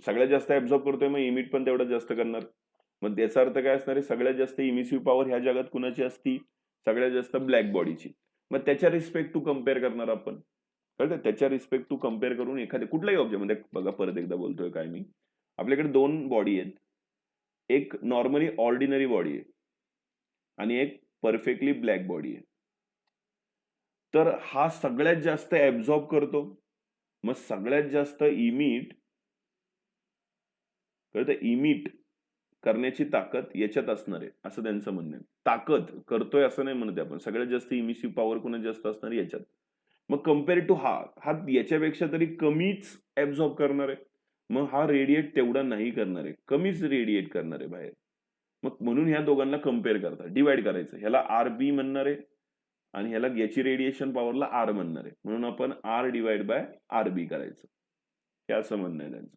सगळ्यात जास्त ऍब्झॉर्ब करतोय, मग इमिट पण तेवढं जास्त करणार. मग त्याचा अर्थ काय असणार आहे? सगळ्यात जास्त इमिसिव्ह पॉवर ह्या जगात कुणाची असती? सगळ्यात जास्त ब्लॅक बॉडीची. मग त्याच्या रिस्पेक्ट टू कम्पेअर करणार आपण. कळतं? त्याच्या रिस्पेक्ट टू कम्पेअर करून एखाद्या कुठल्याही ऑब्जेक्ट म्हणजे बघा, परत एकदा बोलतोय काय मी, आपल्याकडे दोन बॉडी आहेत. एक नॉर्मली ऑर्डिनरी बॉडी आहे आणि एक परफेक्टली ब्लॅक बॉडी आहे. तर हा सगळ्यात जास्त ऍब्झॉर्ब करतो, मग सगळ्यात जास्त इमिट करण्याची ताकद याच्यात असणार आहे, असं त्यांचं म्हणणं आहे. ताकद करतोय असं नाही म्हणत आपण, सगळ्यात जास्त इमिसिव्ह पॉवर कुणात जास्त असणार याच्यात. मग कम्पेअर टू हा याच्यापेक्षा तरी कमीच ऍब्झॉर्ब करणार आहे. मग हा रेडिएट तेवढा नाही करणार आहे, कमीच रेडिएट करणार आहे बाहेर. मग म्हणून ह्या दोघांना कम्पेअर करतात, डिवाइड करायचं. ह्याला आर बी म्हणणार आहे आणि ह्याला याची रेडिएशन पॉवरला आर म्हणणार आहे. म्हणून आपण R divide by R B करायचं, हे असं म्हणणं आहे त्यांचं.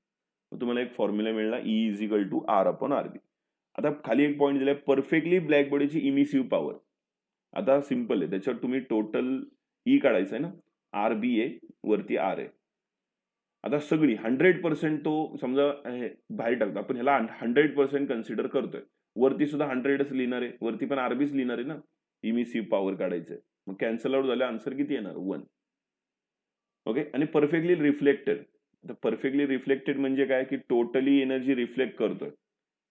मग तुम्हाला एक फॉर्म्युला मिळला, E is equal to R upon R B. आता खाली एक पॉईंट दिलाय, परफेक्टली ब्लॅक बॉडीची इमिसिव्ह पॉवर. आता सिंपल आहे, त्याच्यावर तुम्ही टोटल ई काढायचं आहे ना. आर बी आहे, वरती आर आहे. आता सगळी 100% तो समजा बाहेर टाकतो आपण, ह्याला 100% कन्सिडर करतोय. वरती सुद्धा 100च लिहिणार आहे, वरती पण आरबीच लिहिणार आहे ना. इमिसिव्ह पॉवर काढायचंय, मग कॅन्सल आउट झालं, आन्सर किती येणार? 1. ओके. आणि परफेक्टली रिफ्लेक्टेड. परफेक्टली रिफ्लेक्टेड म्हणजे काय? की टोटली एनर्जी रिफ्लेक्ट करतोय.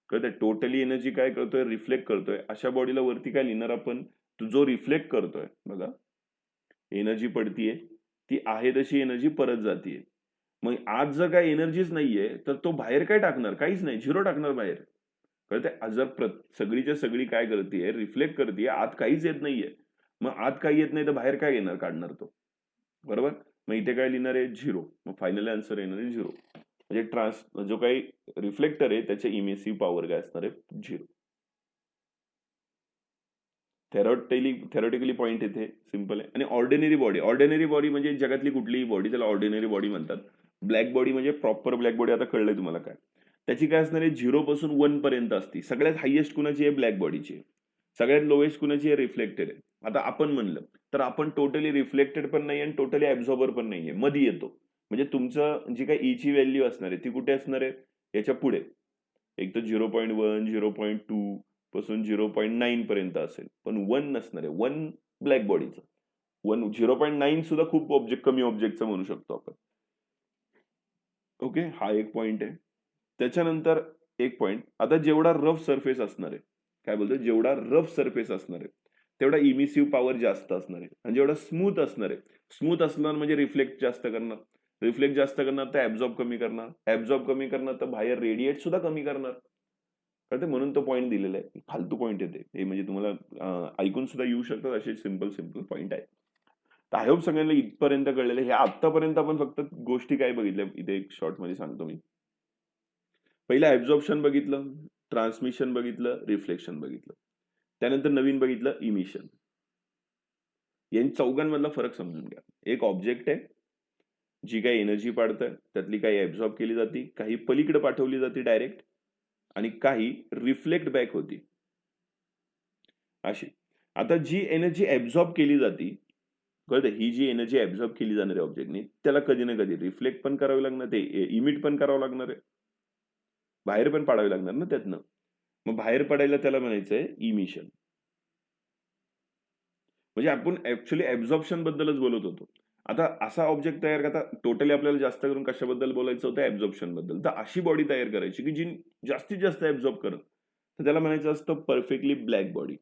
कळतंय? टोटली एनर्जी काय करतोय? रिफ्लेक्ट करतोय. अशा बॉडीला वरती काय लिहिणार आपण? जो रिफ्लेक्ट करतोय बघा, एनर्जी पडतीये, ती आहे तशी एनर्जी परत जातीये. मग आज जर काय एनर्जीच नाहीये, तर तो बाहेर काय टाकणार? काहीच नाही, झिरो टाकणार बाहेर. कळतंय? जर सगळीच्या सगळी काय करतेय? रिफ्लेक्ट करतेय, आत काहीच येत नाहीये. मग आत काही येत नाही तर बाहेर काय येणार? काढणार तो. बरोबर? मग इथे काय लिहिणार आहे? 0. मग फायनली आन्सर येणार आहे 0. म्हणजे जो काही रिफ्लेक्टर आहे त्याचे इमिसिव्ह पॉवर काय असणार आहे? 0. थेरॉटिकली पॉइंट इथे सिंपल आहे. आणि ऑर्डिनरी बॉडी म्हणजे जगातली कुठलीही बॉडी, त्याला ऑर्डिनरी बॉडी म्हणतात. ब्लॅक बॉडी म्हणजे प्रॉपर ब्लॅक बॉडी. आता कळलंय तुम्हाला काय? त्याची काय असणार आहे? 0 पासून 1 पर्यंत असते. सगळ्यात हायेस्ट कुणाची आहे? ब्लॅक बॉडीची. सगळ्यात लोएस्ट कुणाची आहे? रिफ्लेक्टेड आहे. आता आपण म्हणलं तर आपण टोटली रिफ्लेक्टेड पण नाही आणि टोटली ऍब्झॉर्बर पण नाहीये, मध्ये येतो. म्हणजे तुमचं जी काही ईची व्हॅल्यू असणार आहे ती कुठे असणार आहे? याच्या पुढे. एक तर 0.1, 0.2 पासून 0.9 पर्यंत असेल, पण 1 नसणार आहे. 1 ब्लॅक बॉडीचं. 0.9 सुद्धा खूप कमी ऑब्जेक्टचं म्हणू शकतो आपण. ओके, हा एक पॉइंट आहे. त्याच्यानंतर एक पॉइंट, आता जेवढा रफ सरफेस असणार आहे, काय बोलतो, जेवढा रफ सरफेस असणार आहे तेवढा इमिसिव्ह पॉवर जास्त असणार आहे. आणि जेवढा स्मूथ असणार आहे, स्मूथ असणार म्हणजे रिफ्लेक्ट जास्त करणार. रिफ्लेक्ट जास्त करणार तर ऍब्झॉर्ब कमी करणार. ऍब्झॉर्ब कमी करणार तर बाहेर रेडिएट सुद्धा कमी करणार. कळते, म्हणून तो पॉईंट दिलेला आहे. फालतू पॉईंट येते हे, म्हणजे तुम्हाला ऐकून सुद्धा येऊ शकतात असे सिंपल पॉईंट आहे. तर आय होप सगळ्यांना इथपर्यंत कळलेलं आहे. हे आतापर्यंत आपण फक्त गोष्टी काय बघितल्या इथे एक शॉर्ट मध्ये सांगतो मी. पहिलं ऍब्झॉर्प्शन बघितलं, ट्रान्समिशन बघितलं, रिफ्लेक्शन बघितलं, त्यानंतर नवीन बघितलं इमिशन. या चौघांमधला फरक समजून घ्या. एक ऑब्जेक्ट आहे जी काही एनर्जी पाडतंय, त्यातली काही ऍब्झॉर्ब केली जाते, काही पलीकडे पाठवली जाते डायरेक्ट, आणि काही रिफ्लेक्ट बॅक होती अशी. आता जी एनर्जी ऍब्झॉर्ब केली जाते, कळतं, ही जी एनर्जी ऍब्झॉर्ब केली जाणार आहे ऑब्जेक्टने, त्याला कधी ना कधी रिफ्लेक्ट पण करावी लागणार, ते इमिट पण करावं लागणार आहे, बाहेर पण पाडावी लागणार ना त्यातनं. मग बाहेर पडायला त्याला म्हणायचंय इमिशन. म्हणजे आपण ऍक्च्युअली ऍब्झॉर्प्शन बद्दलच बोलत होतो. आता असा ऑब्जेक्ट तयार करता, टोटली आपल्याला जास्त करून कशाबद्दल बोलायचं होतं, ऍब्झॉर्प्शन बद्दल. तर अशी बॉडी तयार करायची की जी जास्तीत जास्त ऍब्झॉर्ब करत, तर त्याला म्हणायचं असतं perfectly black body.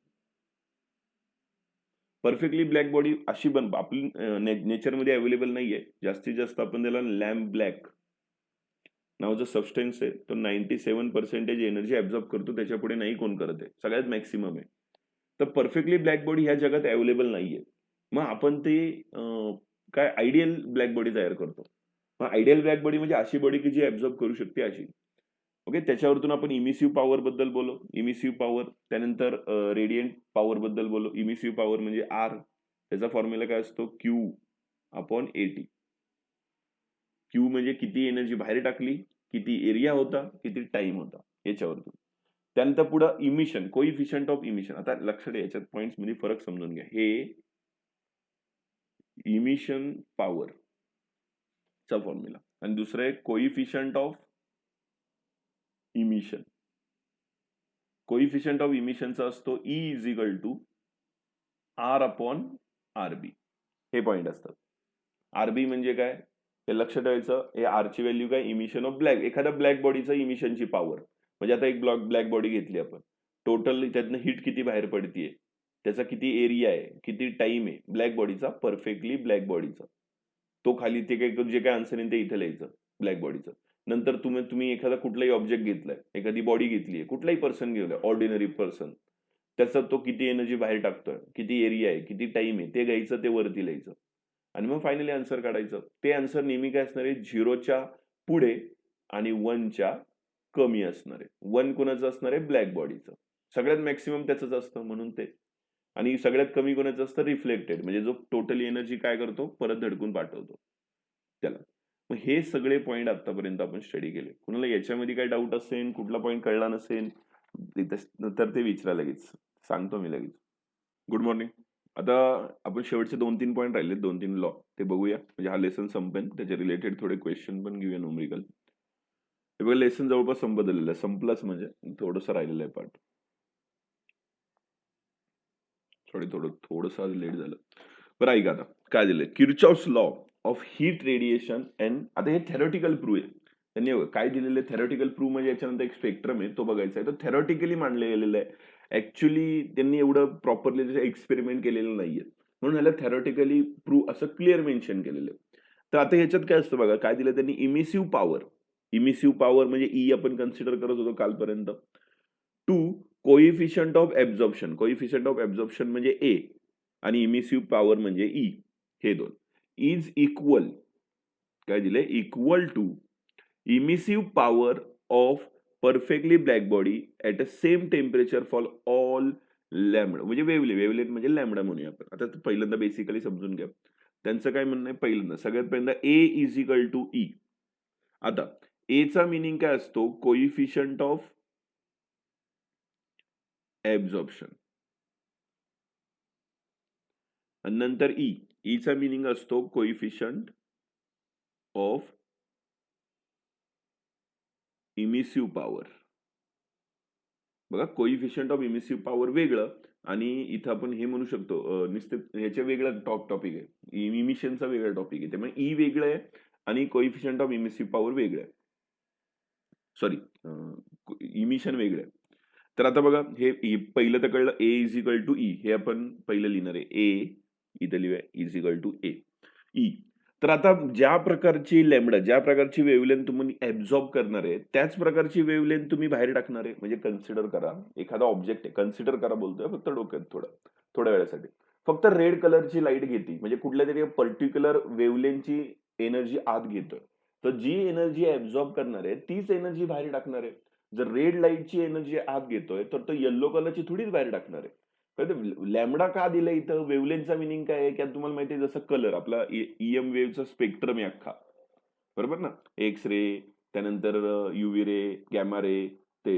Perfectly black body अशी आपली नेचरमध्ये अवेलेबल नाहीये. जास्तीत जास्त आपण त्याला लॅम्प ब्लॅक नावाचं सबस्टन्स आहे, तो 97% एनर्जी ऍब्झॉर्ब करतो, त्याच्या पुढे नाही कोण करत आहे, सगळ्यात मॅक्सिमम आहे. तर परफेक्टली ब्लॅक बॉडी ह्या जगात अवेलेबल नाहीये. मग आपण ते काय आयडियल ब्लॅक बॉडी तयार करतो. मग आयडियल ब्लॅक बॉडी म्हणजे अशी बॉडी की जी ऍब्झॉर्ब करू शकते अशी. ओके, त्याच्यावरतून आपण इमिसिव्ह पॉवर बद्दल बोललो. इमिसिव्ह पॉवर, त्यानंतर रेडियंट पॉवर बद्दल बोललो. इमिसिव्ह पॉवर म्हणजे आर, त्याचा फॉर्म्युला काय असतो, Q/AT. क्यू म्हणजे किती एनर्जी बाहेर टाकली, किती एरिया होता, किती टाइम होता, याच्यावरतून. त्यानंतर पुढं इमिशन, कोइफिशियंट ऑफ इमिशन. आता लक्षात याच्यात पॉइंट्स मध्ये फरक समजून घ्या. हे इमिशन पॉवर चा फॉर्म्युला, आणि दुसरं आहे coefficient of emission. Coefficient of इमिशनचा असतो E=R/RB. हे पॉइंट असतात. आरबी म्हणजे काय, हे लक्षात ठेवायचं. हे आर ची व्हॅल्यू काय, इमिशन ऑफ ब्लॅक, एखाद्या ब्लॅक बॉडीचं इमिशनची पॉवर. म्हणजे आता एक ब्लॅक बॉडी घेतली आपण, टोटल त्यातनं हिट किती बाहेर पडतीये, त्याचा किती एरिया आहे, किती टाइम आहे ब्लॅक बॉडीचा, परफेक्टली ब्लॅक बॉडीचा. तो खाली ते काही जे काय आन्सर आहे ते इथे लिहायचं ब्लॅक बॉडीचं. नंतर तुम्ही एखादा कुठलाही ऑब्जेक्ट घेतलाय, एखादी बॉडी घेतलीये, कुठलाही पर्सन घेऊया, ऑर्डिनरी पर्सन, त्याचा तो किती एनर्जी बाहेर टाकतोय, किती एरिया आहे, किती टाइम आहे, ते घ्यायचं, ते वरती लिहायचं, आणि मग फायनली आन्सर काढायचं. ते आन्सर नेहमी काय असणार आहे, 0च्या पुढे आणि 1च्या कमी असणार आहे. 1 कोणाचं असणार आहे, ब्लॅक बॉडीचं. सगळ्यात मॅक्सिमम त्याचंच असतं म्हणून ते. आणि सगळ्यात कमी कोणाचं असतं, रिफ्लेक्टेड, म्हणजे जो टोटली एनर्जी काय करतो, परत धडकून पाठवतो त्याला. मग हे सगळे पॉईंट आतापर्यंत आपण स्टडी केले. कुणाला याच्यामध्ये काय डाऊट असेल, कुठला पॉईंट कळला नसेल तर ते विचारा लगेच, सांगतो मी लगेच. Good morning. आता आपण शेवटचे 2-3 पॉईंट राहिले, 2-3 लॉ, ते बघूया. म्हणजे हा लेसन संपेल, त्याच्या रिलेटेड थोडे क्वेश्चन पण घेऊया न्यूमेरिकल. हे बघा, लेसन जवळपास संपलेलं आहे, संपलंच म्हणजे थोडंसं राहिलेलं आहे पार्ट. थोडंसं आज लेट झालं. बरं ऐका, आता काय दिलंय, Kirchhoff's law of heat radiation and. आता हे थेरॉटिकल प्रूव्ह आहे. त्यांनी काय दिलेलं आहे, थेरॉटिकल प्रूव्ह म्हणजे याच्यानंतर एक स्पेक्ट्रम आहे, तो बघायचा आहे. तो थेरॉटिकली मांडलं गेलेलं आहे. ऍक्च्युली त्यांनी एवढं प्रॉपरली त्याचं एक्सपेरिमेंट केलेलं नाहीये, म्हणून ह्याला थेरॉटिकली प्रूव्ह असं क्लिअर मेन्शन केलेलं आहे. तर आता ह्याच्यात काय असतं बघा, काय दिलं त्यांनी, इमिसिव्ह पॉवर. इमिसिव्ह पॉवर म्हणजे ई आपण कन्सिडर करत होतो कालपर्यंत. 2 coefficient of absorption. Coefficient of absorption म्हणजे ए, आणि इमिसिव्ह पॉवर म्हणजे ई, हे दोन इज इक्वल, काय दिले, equal to emissive power of perfectly black body at a same temperature for all lambda. म्हणजे वेवलेट म्हणजे लॅम्बडा म्हणूया आपण. आता पहिल्यांदा बेसिकली समजून घ्या त्यांचं काय म्हणणं आहे. पहिल्यांदा सगळ्यात पहिल्यांदा ए इज इक्वल टू ई. आता ए चा मिनिंग काय असतो, कोइफिशियंट ऑफ ऍब्झॉर्प्शन. आणि नंतर ई चा मिनिंग असतो कोइफिशियंट ऑफ इमिसिव्ह पॉवर. बघा, कोइफिशियंट ऑफ इमिसिव्ह पॉवर वेगळं, आणि इथं आपण हे म्हणू शकतो नुसते ह्याच्या वेगळं टॉपिक आहे, इमिशनचा वेगळा टॉपिक आहे. त्यामुळे ई वेगळं आहे आणि कोइफिशियंट ऑफ इमिसिव्ह पॉवर वेगळं आहे. सॉरी, इमिशन वेगळं आहे. तर आता बघा, हे पहिलं तर कळलं, A is equal to E, हे आपण पहिलं लिहिणार आहे. ए इथं लिहूया is equal to A, E. तर आता ज्या प्रकारची लॅम्बडा, ज्या प्रकारची वेव्हलेंथ तुम्ही ऍब्झॉर्ब करणार आहे, त्याच प्रकारची वेव्हलेंथ तुम्ही बाहेर टाकणार आहे. म्हणजे कन्सिडर करा, एखादा ऑब्जेक्ट आहे, कन्सिडर करा बोलतोय फक्त डोक्यात थोड्या वेळासाठी. फक्त रेड कलरची लाईट घेते, म्हणजे कुठल्या तरी पर्टिक्युलर वेव्हलेंथची एनर्जी आत घेतोय. तर जी एनर्जी ऍब्झॉर्ब करणार आहे तीच एनर्जी बाहेर टाकणार आहे. जर रेड लाईटची एनर्जी आत घेतोय तर तो येल्लो कलरची थोडीच बाहेर टाकणार आहे. लॅम्बडा का दिलं इथं? वेव्हलेंथचा मिनिंग काय आहे की आता तुम्हाला माहिती आहे जसं कलर आपला ईएम वेव्हचा स्पेक्ट्रम आहे अख्खा, बरोबर ना? एक्स रे, त्यानंतर युव्ही रे, गॅमा रे, ते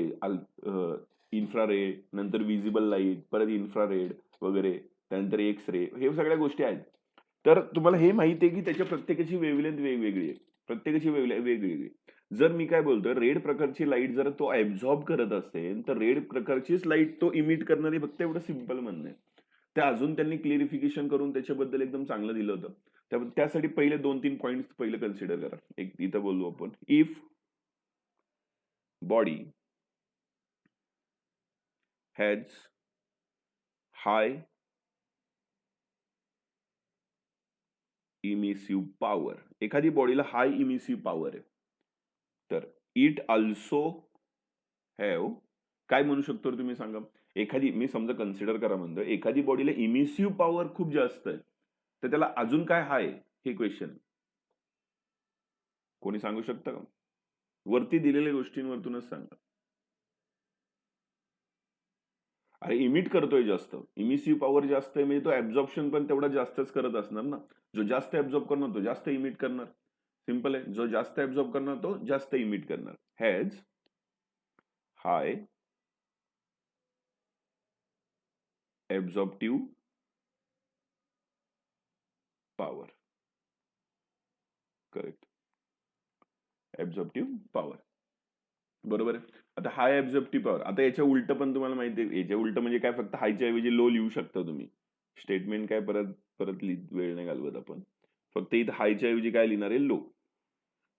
इन्फ्रारे, नंतर विजिबल लाईट, परत इन्फ्रारेड वगैरे, त्यानंतर एक्स रे, हे सगळ्या गोष्टी आहेत. तर तुम्हाला हे माहिती आहे की त्याच्या प्रत्येकाची वेव्हलेंथ वेगवेगळी आहे. प्रत्येकाची वेगवेगळी. जर मी काय बोलतोय, रेड प्रकारची लाईट जर तो ऍब्झॉर्ब करत असेल तर रेड प्रकारचीच लाईट तो इमिट करणारी, फक्त एवढं सिंपल म्हणणं आहे. ते अजून त्यांनी क्लिअरिफिकेशन करून त्याच्याबद्दल एकदम चांगलं दिलं होतं. त्यासाठी पहिले 2-3 पॉइंट पहिले कन्सिडर करा. एक इथं बोलू आपण, if body has high emissive power, एखादी बॉडीला हाय इमिसिव्ह पॉवर आहे, तर इट ऑल्सो हॅव, काय म्हणू शकतो तुम्ही सांगा? एखादी, मी समजा कन्सिडर करा म्हणतो, एखादी बॉडीला इमिसिव्ह पॉवर खूप जास्त आहे, तर त्याला अजून काय हाय, हे क्वेश्चन कोणी सांगू शकतं का? वरती दिलेल्या गोष्टींवरतूनच सांगा. अरे इमिट करतोय जास्त, इमिसिव्ह पॉवर जास्त आहे म्हणजे तो ऍब्झॉर्प्शन पण तेवढा जास्तच करत असणार ना. जो जास्त ऍब्झॉर्ब करणार तो जास्त इमिट करणार. सिंपल आहे. जो जास्त ऍब्झॉर्ब करणार तो जास्त इमिट करणार. Has high absorptive power. Correct. Absorptive power, बरोबर आहे. आता हाय ऍब्झॉर्प्टिव्ह पॉवर, आता याच्या उलट पण तुम्हाला माहिती आहे. याच्या उलट म्हणजे काय, फक्त हायच्या ऐवजी लो लिहू शकता तुम्ही. स्टेटमेंट काय परत परत वेळ नाही घालवत आपण. फक्त इथं हायच्या ऐवजी काय लिहिणार आहे, लो.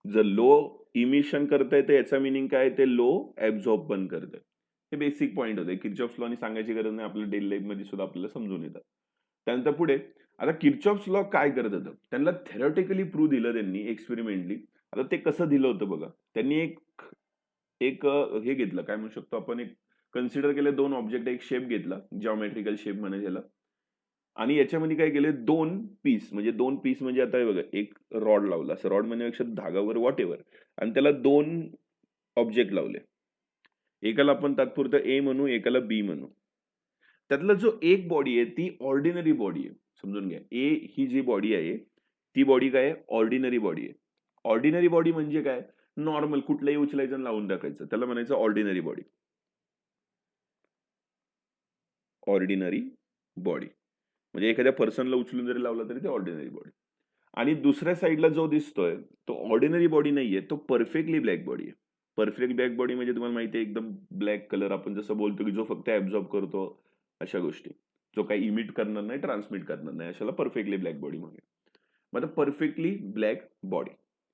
जर लो इमिशन करताय तर याचा मिनिंग काय, ते लो ऍब्झॉर्ब पण करताय. हे बेसिक पॉईंट होते. किर्चॉफ्स लॉ सांगायची गरज नाही, आपल्या डेली लाईफ मध्ये सुद्धा आपल्याला समजून येतात. त्यानंतर पुढे, आता किर्चॉफ्स लॉ काय करत होतं, त्यांना थेरॉटिकली प्रूव्ह दिलं त्यांनी एक्सपेरिमेंटली. आता ते कसं दिलं होतं बघा. त्यांनी एक एक हे घेतलं, काय म्हणू शकतो आपण, एक कन्सिडर केले 2 ऑब्जेक्ट, एक शेप घेतला, जॉमेट्रिकल शेप म्हणे याला, आणि याच्यामध्ये काय केले, 2 पीस, म्हणजे 2 पीस म्हणजे आता हे बघा, एक रॉड लावला, असं रॉड म्हणण्यापेक्षा धागावर वॉट एव्हर, आणि त्याला 2 ऑब्जेक्ट लावले. एकाला आपण तात्पुरतं ए म्हणू, एकाला बी म्हणू. त्यातला जो एक बॉडी आहे ती ऑर्डिनरी बॉडी आहे. समजून घ्या, ए ही जी बॉडी आहे ती बॉडी काय आहे, ऑर्डिनरी बॉडी आहे. ऑर्डिनरी बॉडी म्हणजे काय, नॉर्मल कुठलंही उचलायचं आणि लावून टाकायचं, त्याला म्हणायचं ऑर्डिनरी बॉडी. ऑर्डिनरी बॉडी म्हणजे एखाद्या पर्सनला उचलून जरी लावला तरी ते ऑर्डिनरी बॉडी. आणि दुसऱ्या साईडला जो दिसतोय तो ऑर्डिनरी बॉडी नाहीये, तो परफेक्टली ब्लॅक बॉडी आहे. परफेक्ट ब्लॅक बॉडी म्हणजे तुम्हाला माहिती आहे, एकदम ब्लॅक कलर, आपण जसं बोलतो की जो फक्त ऍब्झॉर्ब करतो अशा गोष्टी, जो काही इमिट करणार नाही, ट्रान्समिट करणार नाही, अशाला परफेक्टली ब्लॅक बॉडी म्हणूया. मग आता परफेक्टली ब्लॅक बॉडी,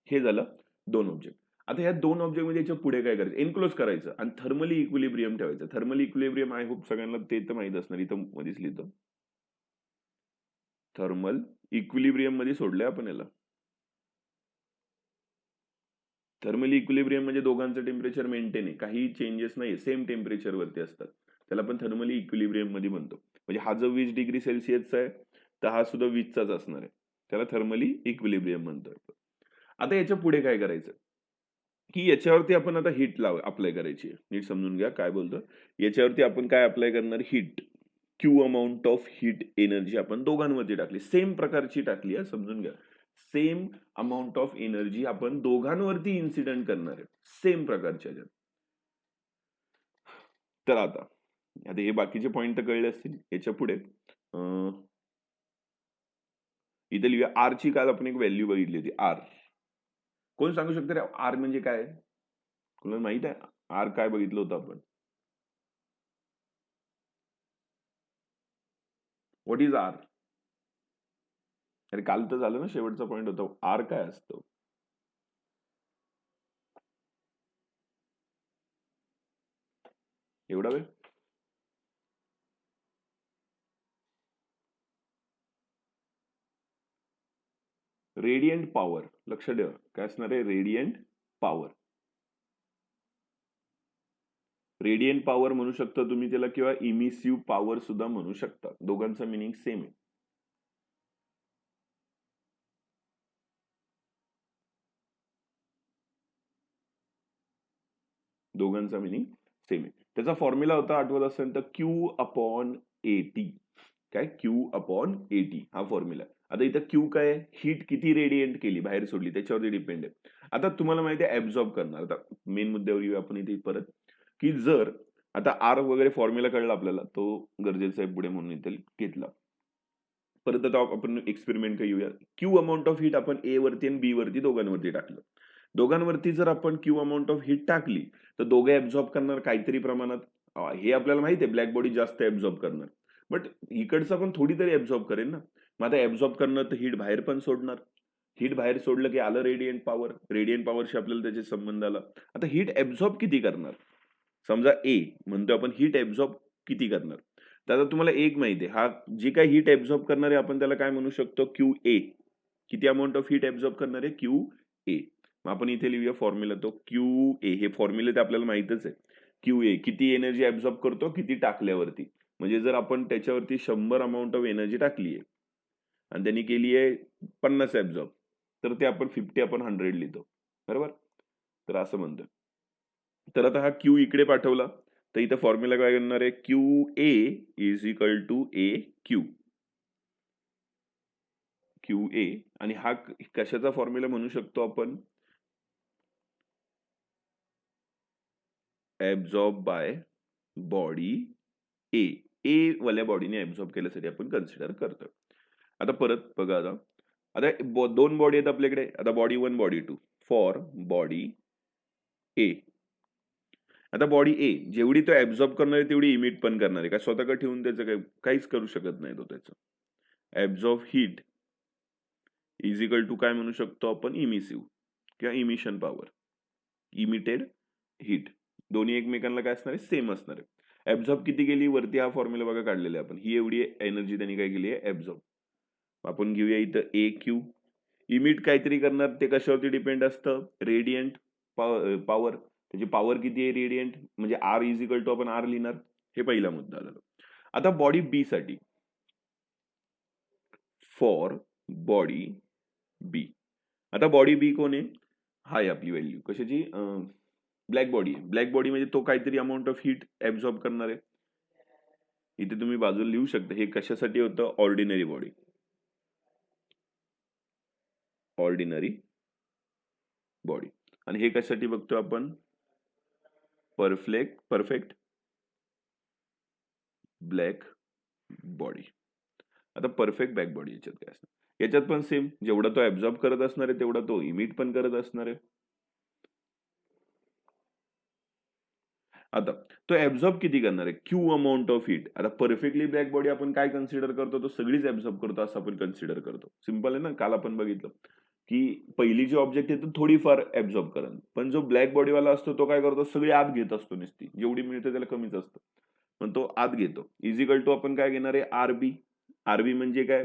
हे झालं 2 ऑब्जेक्ट. आता ह्या 2 ऑब्जेक्ट मध्ये याच्या पुढे काय करायचं, एनक्लोज करायचं आणि थर्मली इक्विलिब्रियम ठेवायचं. थर्मली इक्विलिब्रियम आय होप सगळ्यांना ते तर माहित असणार, इथं मध्येच लिहितो. थर्मल इक्विलिब्रियम मध्ये सोडलंय आपण याला. थर्मली इक्विलिब्रियम म्हणजे दोघांचं टेम्परेचर मेंटेन आहे, काही चेंजेस नाही, सेम टेम्परेचर वरती असतात. त्याला आपण थर्मली इक्विलिब्रियम मध्ये म्हणतो. म्हणजे हा जो 20 डिग्री सेल्सिअसचा आहे तर हा सुद्धा 20चाच असणार आहे. त्याला थर्मली इक्विलिब्रियम म्हणतोय. आता याच्या पुढे काय करायचं की याच्यावरती आपण आता हीट अप्लाय करायची आहे. नीट समजून घ्या काय बोलतो. याच्यावरती आपण काय अप्लाय करणार, heat. Q amount of heat energy आपण दोघांवरती टाकली, सेम प्रकारची टाकली आहे, समजून घ्या. सेम अमाऊंट ऑफ एनर्जी आपण दोघांवरती इन्सिडेंट करणार आहे, सेम प्रकारच्या. तर आता आता हे बाकीचे पॉइंट तर कळले असतील. याच्या पुढे इथे लिहूया, आर ची काल आपण एक व्हॅल्यू बघितली होती, आर. कोण सांगू शकतो रे आर म्हणजे काय? कोणाला माहित आहे आर काय बघितलं होतं आपण? What is R? अरे काल तर झालं ना, शेवटचा पॉइंट होता, आर काय असतो. एवढा वेळ रेडियंट पॉवर, लक्ष ठेवा काय असणार आहे, रेडियंट पॉवर. रेडियंट पॉवर म्हणू शकता तुम्ही त्याला किंवा इमिसिव्ह पॉवर सुद्धा म्हणू शकता. दोघांचा मिनिंग सेम आहे. दोघांचा मिनिंग सेम आहे. त्याचा फॉर्म्युला होता आठवत असेल तर क्यू अपॉन एटी. काय, क्यू अपॉन एटी हा फॉर्म्युला. आता इथं क्यू काय, हीट किती रेडिएंट केली बाहेर सोडली त्याच्यावरती डिपेंड आहे. आता तुम्हाला माहिती आहे ऍब्झॉर्ब करणार. आता मेन मुद्द्यावर येऊ आपण इथे परत, की जर आता आर वगैरे फॉर्म्युला कळला आपल्याला, तो गरजेचा आहे पुढे म्हणून इथे घेतला. परत आता आपण एक्सपेरिमेंट घेऊया. क्यू अमाऊंट ऑफ हीट आपण ए वरती आणि बी वरती दोघांवरती टाकलं. दोघांवरती जर आपण क्यू अमाऊंट ऑफ हीट टाकली तर दोघे ऍब्झॉर्ब करणार काहीतरी प्रमाणात. हे आपल्याला माहिती आहे ब्लॅक बॉडी जास्त ऍब्झॉर्ब करणार, बट इकडचा पण थोडी तरी ऍब्झॉर्ब करेल ना. मग आता ऍब्झॉर्ब करणार तर हीट बाहेर पण सोडणार. हीट बाहेर सोडलं की आलं रेडियंट पॉवर. रेडियंट पॉवरशी आपल्याला त्याचे संबंध आला. आता हीट ऍब्झॉर्ब किती करणार, समजा ए म्हणतो आपण, हीट ऍब्झॉर्ब किती करणार. तर आता तुम्हाला एक माहिती आहे, हा जी काही हीट ऍब्झॉर्ब करणार आहे आपण त्याला काय म्हणू शकतो, क्यू ए. किती अमाऊंट ऑफ हीट ऍब्झॉर्ब करणार आहे, क्यू ए. मग आपण इथे लिहूया फॉर्म्युला, तो क्यू ए. हे फॉर्म्युला ते आपल्याला माहितच आहे. क्यू ए किती एनर्जी ऍब्झॉर्ब करतो किती टाकल्यावरती. म्हणजे जर आपण त्याच्यावरती 100 अमाऊंट ऑफ एनर्जी टाकली आहे आणि त्यांनी केली आहे 50 ऍब्झॉर्ब, तर ते आपण 50 आपण 100 लिहितो, बरोबर. तर असं म्हणतो. तर आता हा क्यू इकडे पाठवला तर इथं फॉर्म्युला काय करणार आहे, Q A is equal to A Q. Q A. आणि हा कशाचा फॉर्म्युला म्हणू शकतो आपण, absorb by body A. A वाल्या बॉडीने ऍब्झॉर्ब केल्यासाठी आपण कन्सिडर करतो. आता परत बघा, आता दोन बॉडी आहेत आपल्याकडे. आता बॉडी 1 बॉडी 2 फॉर बॉडी ए. आता बॉडी ए जेवढी तो ऍब्झॉर्ब करणार आहे तेवढी इमिट पण करणार आहे. काय स्वतःकडे ठेवून त्याचं काहीच करू शकत नाही तो. त्याचं absorb heat is equal to काय म्हणू शकतो आपण, इमिसिव्ह किंवा इमिशन पॉवर. इमिटेड हीट दोन्ही एकमेकांना काय असणार आहे, सेम असणार आहे. ऍब्झॉर्ब किती केली, वरती हा फॉर्म्युला बघा काढलेला आहे आपण. ही एवढी एनर्जी त्यांनी काय केली आहे, ऍब्झॉर्ब. आपण घेऊया इथं ए क्यू. इमिट काहीतरी करणार, ते कशावरती डिपेंड असतं, रेडियंट पॉवर. त्याची पॉवर किती आहे रेडियंट, म्हणजे आर इज इक्वल टू आपण आर लिहिणार. हे पहिला मुद्दा झाला. आता बॉडी बी साठी, फॉर बॉडी बी. आता बॉडी बी कोण आहे, हाय आपली व्हॅल्यू कशाची, ब्लॅक बॉडी आहे. ब्लॅक बॉडी म्हणजे तो काहीतरी अमाऊंट ऑफ हीट ऍब्झॉर्ब करणार आहे. इथे तुम्ही बाजूला लिहू शकता हे कशासाठी होतं, ऑर्डिनरी बॉडी. Ordinary body. आणि हे कशासाठी बघतो आपण, परफेक्ट ब्लॅक बॉडी. आता परफेक्ट ब्लॅक बॉडी याच्यात काय असणार, याच्यात पण सेम, जेवढा तो ऍब्झॉर्ब करत असणार आहे तेवढा तो इमिट पण करत असणार आहे. आता तो ऍब्झॉर्ब किती करणार आहे, क्यू अमाऊंट ऑफ हीट. आता परफेक्टली ब्लॅक बॉडी आपण काय कन्सिडर करतो, तो सगळीच ऍब्झॉर्ब करतो असं आपण कन्सिडर करतो. सिंपल आहे ना. काल आपण बघितलं की पहिली जी ऑब्जेक्ट आहे तो थोडीफार ऍब्झॉर्ब करेल, पण जो ब्लॅक बॉडीवाला असतो तो काय करतो, सगळी आत घेत असतो नुसती. जेवढी मिळते त्याला कमीच असतं, पण तो आत घेतो. इजिकल टू आपण काय घेणार आहे, आरबी. आरबी म्हणजे काय,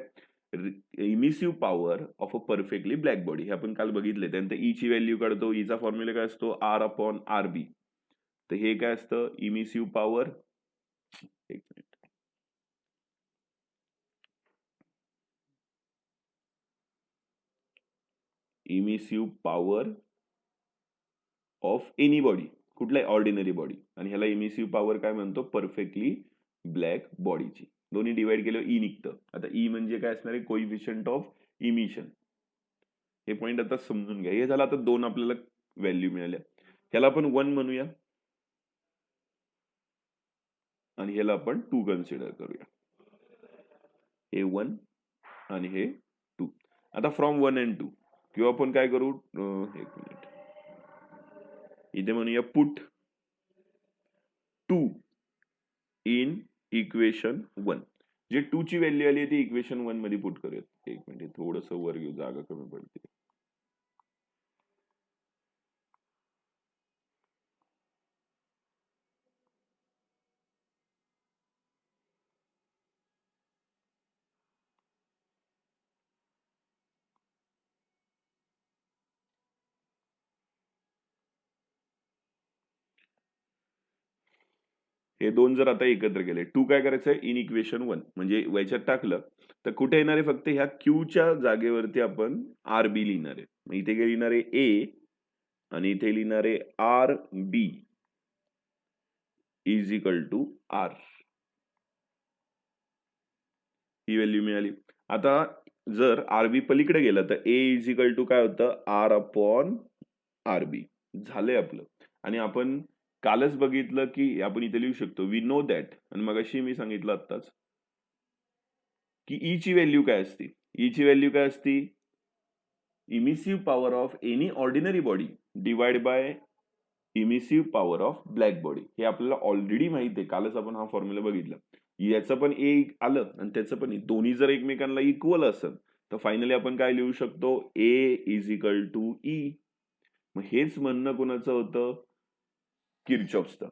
emissive power of a perfectly black body. हे आपण काल बघितले. त्यानंतर ई ची व्हॅल्यू काढतो. ईचा फॉर्म्युला काय असतो, आर अपॉन आरबी. तर हे काय असतं, इमिसिव्ह पॉवर. एक minute, emissive power of any body, कुठलाही ऑर्डिनरी बॉडी. आणि ह्याला इमिसिव्ह पॉवर काय म्हणतो, परफेक्टली ब्लॅक बॉडीची. दोन्ही डिवाइड केलं ई निघतं. आता ई म्हणजे काय असणार आहे, कोइफिशियंट ऑफ इमिशन. हे पॉईंट आता समजून घ्या. हे झालं. आता दोन आपल्याला व्हॅल्यू मिळाल्या. ह्याला आपण 1 म्हणूया आणि ह्याला आपण 2 कन्सिडर करूया. हे 1 आणि हे 2. आता फ्रॉम 1 अँड 2 किंवा आपण काय करू, एक मिनिट, इथे म्हणूया पुट 2 इन इक्वेशन 1. जे 2 ची व्हॅल्यू आली ती इक्वेशन 1 मध्ये पुट करूयात. एक मिनिट, थोडस वर घेऊ, जागा कमी पडते. हे दोन जर आता एकत्र केले, 2 काय करायचं आहे, इन इक्वेशन 1 म्हणजे याच्यात टाकलं तर कुठे येणार आहे, फक्त ह्या क्यूच्या जागेवरती आपण आर बी लिहिणार आहे. मग इथे काय लिहिणार आहे, ए आणि इथे लिहिणार आहे R B is equal to R. ही व्हॅल्यू मिळाली. आता जर आरबी पलीकडे गेलं तर ए इज इक्वल टू काय होतं, आर अपॉन आरबी झालंय आपलं. आणि आपण कालच बघितलं की आपण इथे लिहू शकतो वी नो दॅट, आणि मगाशी मी सांगितलं आत्ताच की ई ची व्हॅल्यू काय असते. ई ची व्हॅल्यू काय असती, emissive power of any ordinary body divide by emissive power of black body. हे आपल्याला ऑलरेडी माहित आहे, कालच आपण हा फॉर्म्युला बघितला. याचं पण ए आलं आणि त्याचं पण ए, दोन्ही जर एकमेकांना इक्वल असेल तर फायनली आपण काय लिहू शकतो, ए इज इक्वल टू ई. मग हेच म्हणणं कोणाचं होतं, किर्चॉफचं.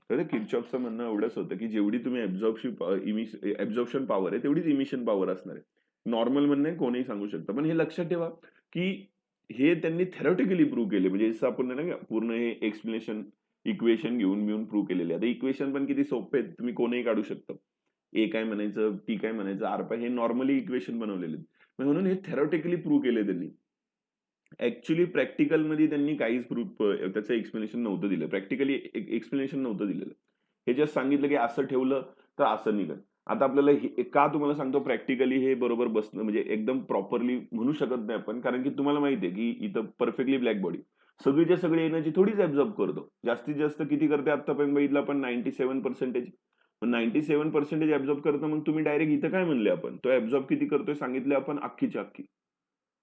तर किर्चॉफचं म्हणणं एवढंच होतं की जेवढी तुम्ही ऍब्झॉर्प्शन पॉवर आहे तेवढीच इमिशन पॉवर असणार आहे. नॉर्मल म्हणणं आहे, कोणीही सांगू शकतं. पण हे लक्षात ठेवा की हे त्यांनी थेरॉटिकली प्रूव्ह केले. म्हणजे जसं आपण ना पूर्ण हे एक्सप्लेनेशन इक्वेशन घेऊन प्रूव्ह केलेले. आता इक्वेशन पण किती सोपे आहेत, तुम्ही कोणीही काढू शकता. ए काय म्हणायचं, टी काय म्हणायचं, आर पाय, हे नॉर्मली इक्वेशन बनवलेले आहेत. म्हणून हे थेरॉटिकली प्रूव्ह केले त्यांनी. ऍक्च्युली प्रॅक्टिकल मध्ये त्यांनी काहीच प्रूफ त्याचं एक्सप्लेनेशन नव्हतं दिलं. प्रॅक्टिकली एक्सप्लेनेशन नव्हतं दिलेलं. हे जस्ट सांगितलं की असं ठेवलं तर असं निघत. आता आपल्याला का तुम्हाला सांगतो प्रॅक्टिकली हे बरोबर बसणं म्हणजे एकदम प्रॉपरली म्हणू शकत नाही आपण, कारण की तुम्हाला माहिती आहे की इथं परफेक्टली ब्लॅक बॉडी सगळीच्या सगळी एनर्जी थोडीच ऍब्झॉर्ब करतो. जास्तीत जास्त किती करते आतापर्यंत बघितलं आपण, 97%. 97% ऍब्झॉर्ब करतं. मग तुम्ही डायरेक्ट इथं काय म्हणले आपण, तो ऍब्झॉर्ब किती करतोय सांगितलं आपण, अख्खीच्या अख्खी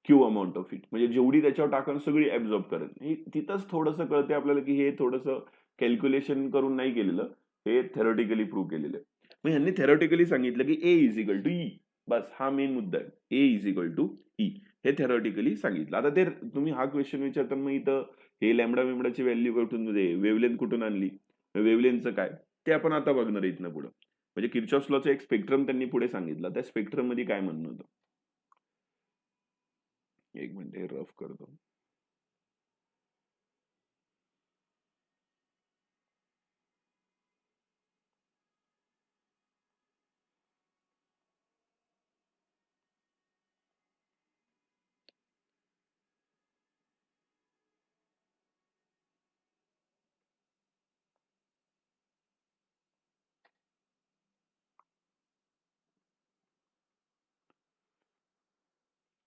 क्यू अमाऊंट ऑफ इट, म्हणजे जेवढी त्याच्यावर टाकून सगळी ऍब्झॉर्ब करेल. तिथंच थोडंसं कळते आपल्याला की हे थोडंसं कॅल्क्युलेशन करून नाही केलेलं, हे थेरॉटिकली प्रूव्ह केलेलं आहे. मग यांनी थेरॉटिकली सांगितलं की ए इज इक्वल टू ई. बस हा मेन मुद्दा आहे, ए इज इक्वल टू ई. हे थेरॉटिकली सांगितलं. आता ते तुम्ही हा क्वेश्चन विचारता मग इथं हे लॅमडा बिमडाची व्हॅल्यू कुठून, वेवलेंथ कुठून आणली, वेवलेंथचं काय ते आपण आता बघणार इथनं पुढं. म्हणजे किर्चॉफ्स लॉचं एक स्पेक्ट्रम त्यांनी पुढे सांगितलं. त्या स्पेक्ट्रम मध्ये काय म्हणणं होतं, एक मिनिट हे रफ करतो.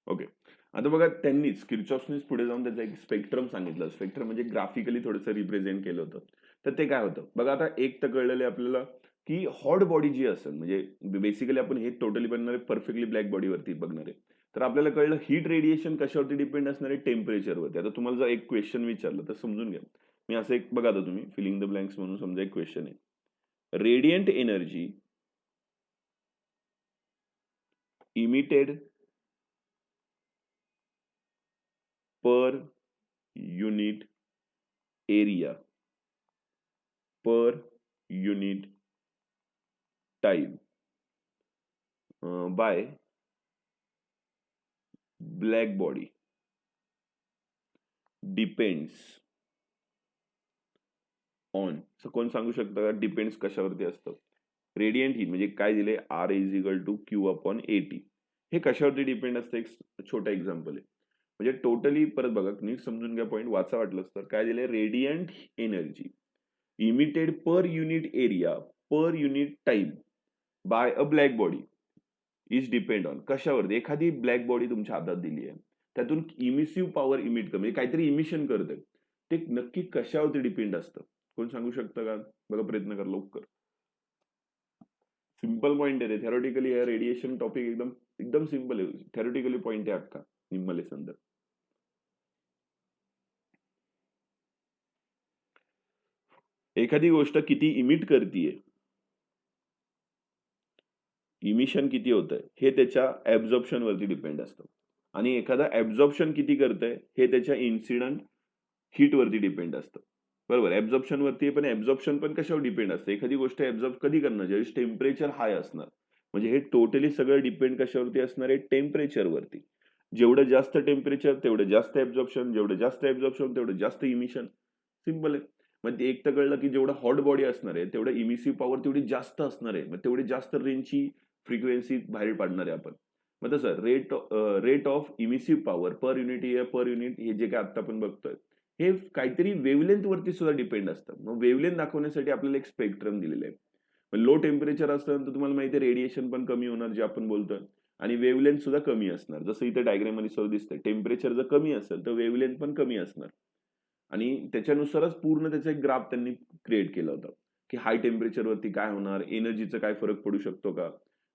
ओके. आता बघा त्यांनीच किर्चॉफ्सनीच पुढे जाऊन त्याचं एक स्पेक्ट्रम सांगितलं. स्पेक्ट्रम म्हणजे ग्राफिकली थोडंसं रिप्रेझेंट केलं होतं. तर ते काय होतं बघा, आता एक तर कळलेलं आहे आपल्याला की हॉट बॉडी जी असेल, म्हणजे बेसिकली आपण हे टोटली बनणार आहे परफेक्टली ब्लॅक बॉडीवरती बघणार आहे. तर आपल्याला कळलं हीट रेडिएशन कशावरती डिपेंड असणार आहे, टेम्परेचरवरती. आता तुम्हाला जर एक क्वेश्चन विचारलं तर समजून घ्या. मी असं एक बघा, आता तुम्ही फिलिंग द ब्लँक्स म्हणून समजा एक क्वेश्चन आहे. Radiant energy emitted per unit area per unit time by black body depends on. कोण सांगू शकतं का डिपेंड्स कशावरती असतं. रेडियंट हीट म्हणजे काय दिले, R is equal to Q upon A T. हे कशावरती डिपेंड असतं, एक छोटा एक्झाम्पल आहे. म्हणजे टोटली परत बघा, नीट समजून घ्या पॉईंट, वाचा वाटलंच तर. काय दिले, radiant energy emitted per unit area per unit time by a black body is depend on. कशावरती, एखादी ब्लॅक बॉडी तुमच्या हातात दिली आहे, त्यातून इमिसिव्ह पॉवर इमिट कर, म्हणजे काहीतरी इमिशन करते, ते नक्की कशावरती डिपेंड असतं. कोण सांगू शकतं का, बघा प्रयत्न कर लवकर. सिंपल पॉइंट आहे, थेरोटिकली आहे रेडिएशन टॉपिक, एकदम एकदम सिंपल आहे. थेरोटिकली पॉइंट आहे अख्खा निम्म लेसन. एखादी गोष्ट किती इमिट करतीये, इमिशन किती होतंय, हे त्याच्या ऍब्झॉर्प्शन वरती डिपेंड असतं. आणि एखादा ऍब्झॉर्प्शन किती करतंय हे त्याच्या इन्सिडंट हीट वरती डिपेंड असतं. बरोबर, ऍब्झॉर्प्शन वरती. पण ऍब्झॉर्प्शन पण कशावर डिपेंड असतं, एखादी गोष्ट ऍब्झॉर्ब कधी करणार, ज्यावेळेस टेम्परेचर हाय असणार. म्हणजे हे टोटली सगळं डिपेंड कशावरती असणार आहे, टेम्परेचर वरती. जेवढं जास्त टेम्परेचर तेवढं जास्त ऍब्झॉर्प्शन, जेवढं जास्त ऍब्झॉर्प्शन तेवढं जास्त इमिशन. सिंपल आहे. मग ते एक तर कळलं की जेवढं हॉट बॉडी असणार आहे तेवढं इमिसिव्ह पॉवर तेवढी जास्त असणार आहे, मग तेवढी जास्त रेंजची फ्रिक्वेन्सी बाहेर पाडणार आहे आपण. मग तसं rate of emissive power per unit air per unit हे जे काय आता आपण बघतोय हे काहीतरी वेव्हलेंथ वरती सुद्धा डिपेंड असतं. मग वेव्हलेंथ दाखवण्यासाठी आपल्याला एक स्पेक्ट्रम दिलेलं आहे. लो टेम्परेचर असतं तर तुम्हाला माहिती आहे रेडिएशन पण कमी होणार जे आपण बोलतोय, आणि वेव्हलेंथ सुद्धा कमी असणार. जसं इथे डायग्राम मध्ये सुद्धा दिसतंय, टेम्परेचर जर कमी असेल तर वेव्हलेंथ पण कमी असणार. आणि त्याच्यानुसारच पूर्ण त्याचा एक ग्राफ त्यांनी क्रिएट केला होता की हाय टेम्परेचर वरती काय होणार, एनर्जीचा काय फरक पडू शकतो का.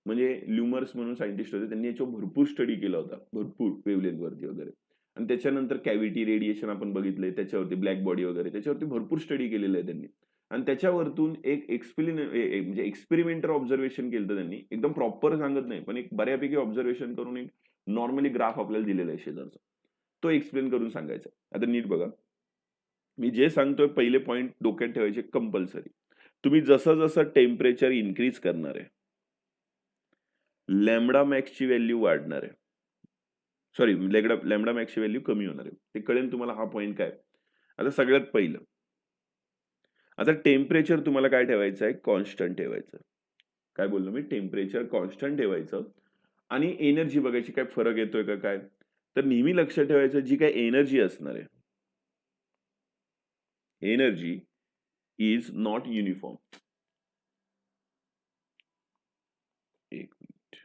म्हणजे ल्युमर्स म्हणून सायंटिस्ट होते, त्यांनी याच्यावर भरपूर स्टडी केला होता, भरपूर वेव्हलेंथ वरती वगैरे. आणि त्याच्यानंतर कॅव्हिटी रेडिएशन आपण बघितलंय त्याच्यावरती, ब्लॅक बॉडी वगैरे त्याच्यावरती भरपूर स्टडी केलेलं आहे त्यांनी. आणि त्याच्यावरतून एक म्हणजे एक्सपेरिमेंटर ऑब्झर्वेशन केलं त्यांनी, एकदम प्रॉपर सांगत नाही पण एक बऱ्यापैकी ऑब्झर्वेशन करून एक नॉर्मली ग्राफ आपल्याला दिलेला आहे शेजारचा, तो एक्सप्लेन करून सांगायचा. आता नीट बघा, मी जे सांगतोय पहिले पॉइंट डोक्यात ठेवायचे कंपल्सरी. तुम्ही जसं जसं टेम्परेचर इन्क्रीज करणार आहे, लॅम्बडा मॅक्सची व्हॅल्यू वाढणार आहे. सॉरी, लॅम्बडा मॅक्सची व्हॅल्यू कमी होणार आहे. ते कळेल तुम्हाला हा पॉइंट काय. आता सगळ्यात पहिलं, आता टेम्परेचर तुम्हाला काय ठेवायचं आहे, कॉन्स्टंट ठेवायचं. काय बोललो मी, टेम्परेचर कॉन्स्टंट ठेवायचं. आणि एनर्जी बघायची काय फरक येतोय का काय. तर नेहमी लक्षात ठेवायचं जी काय एनर्जी असणार आहे, एनर्जी इज नॉट युनिफॉर्म. एक minute.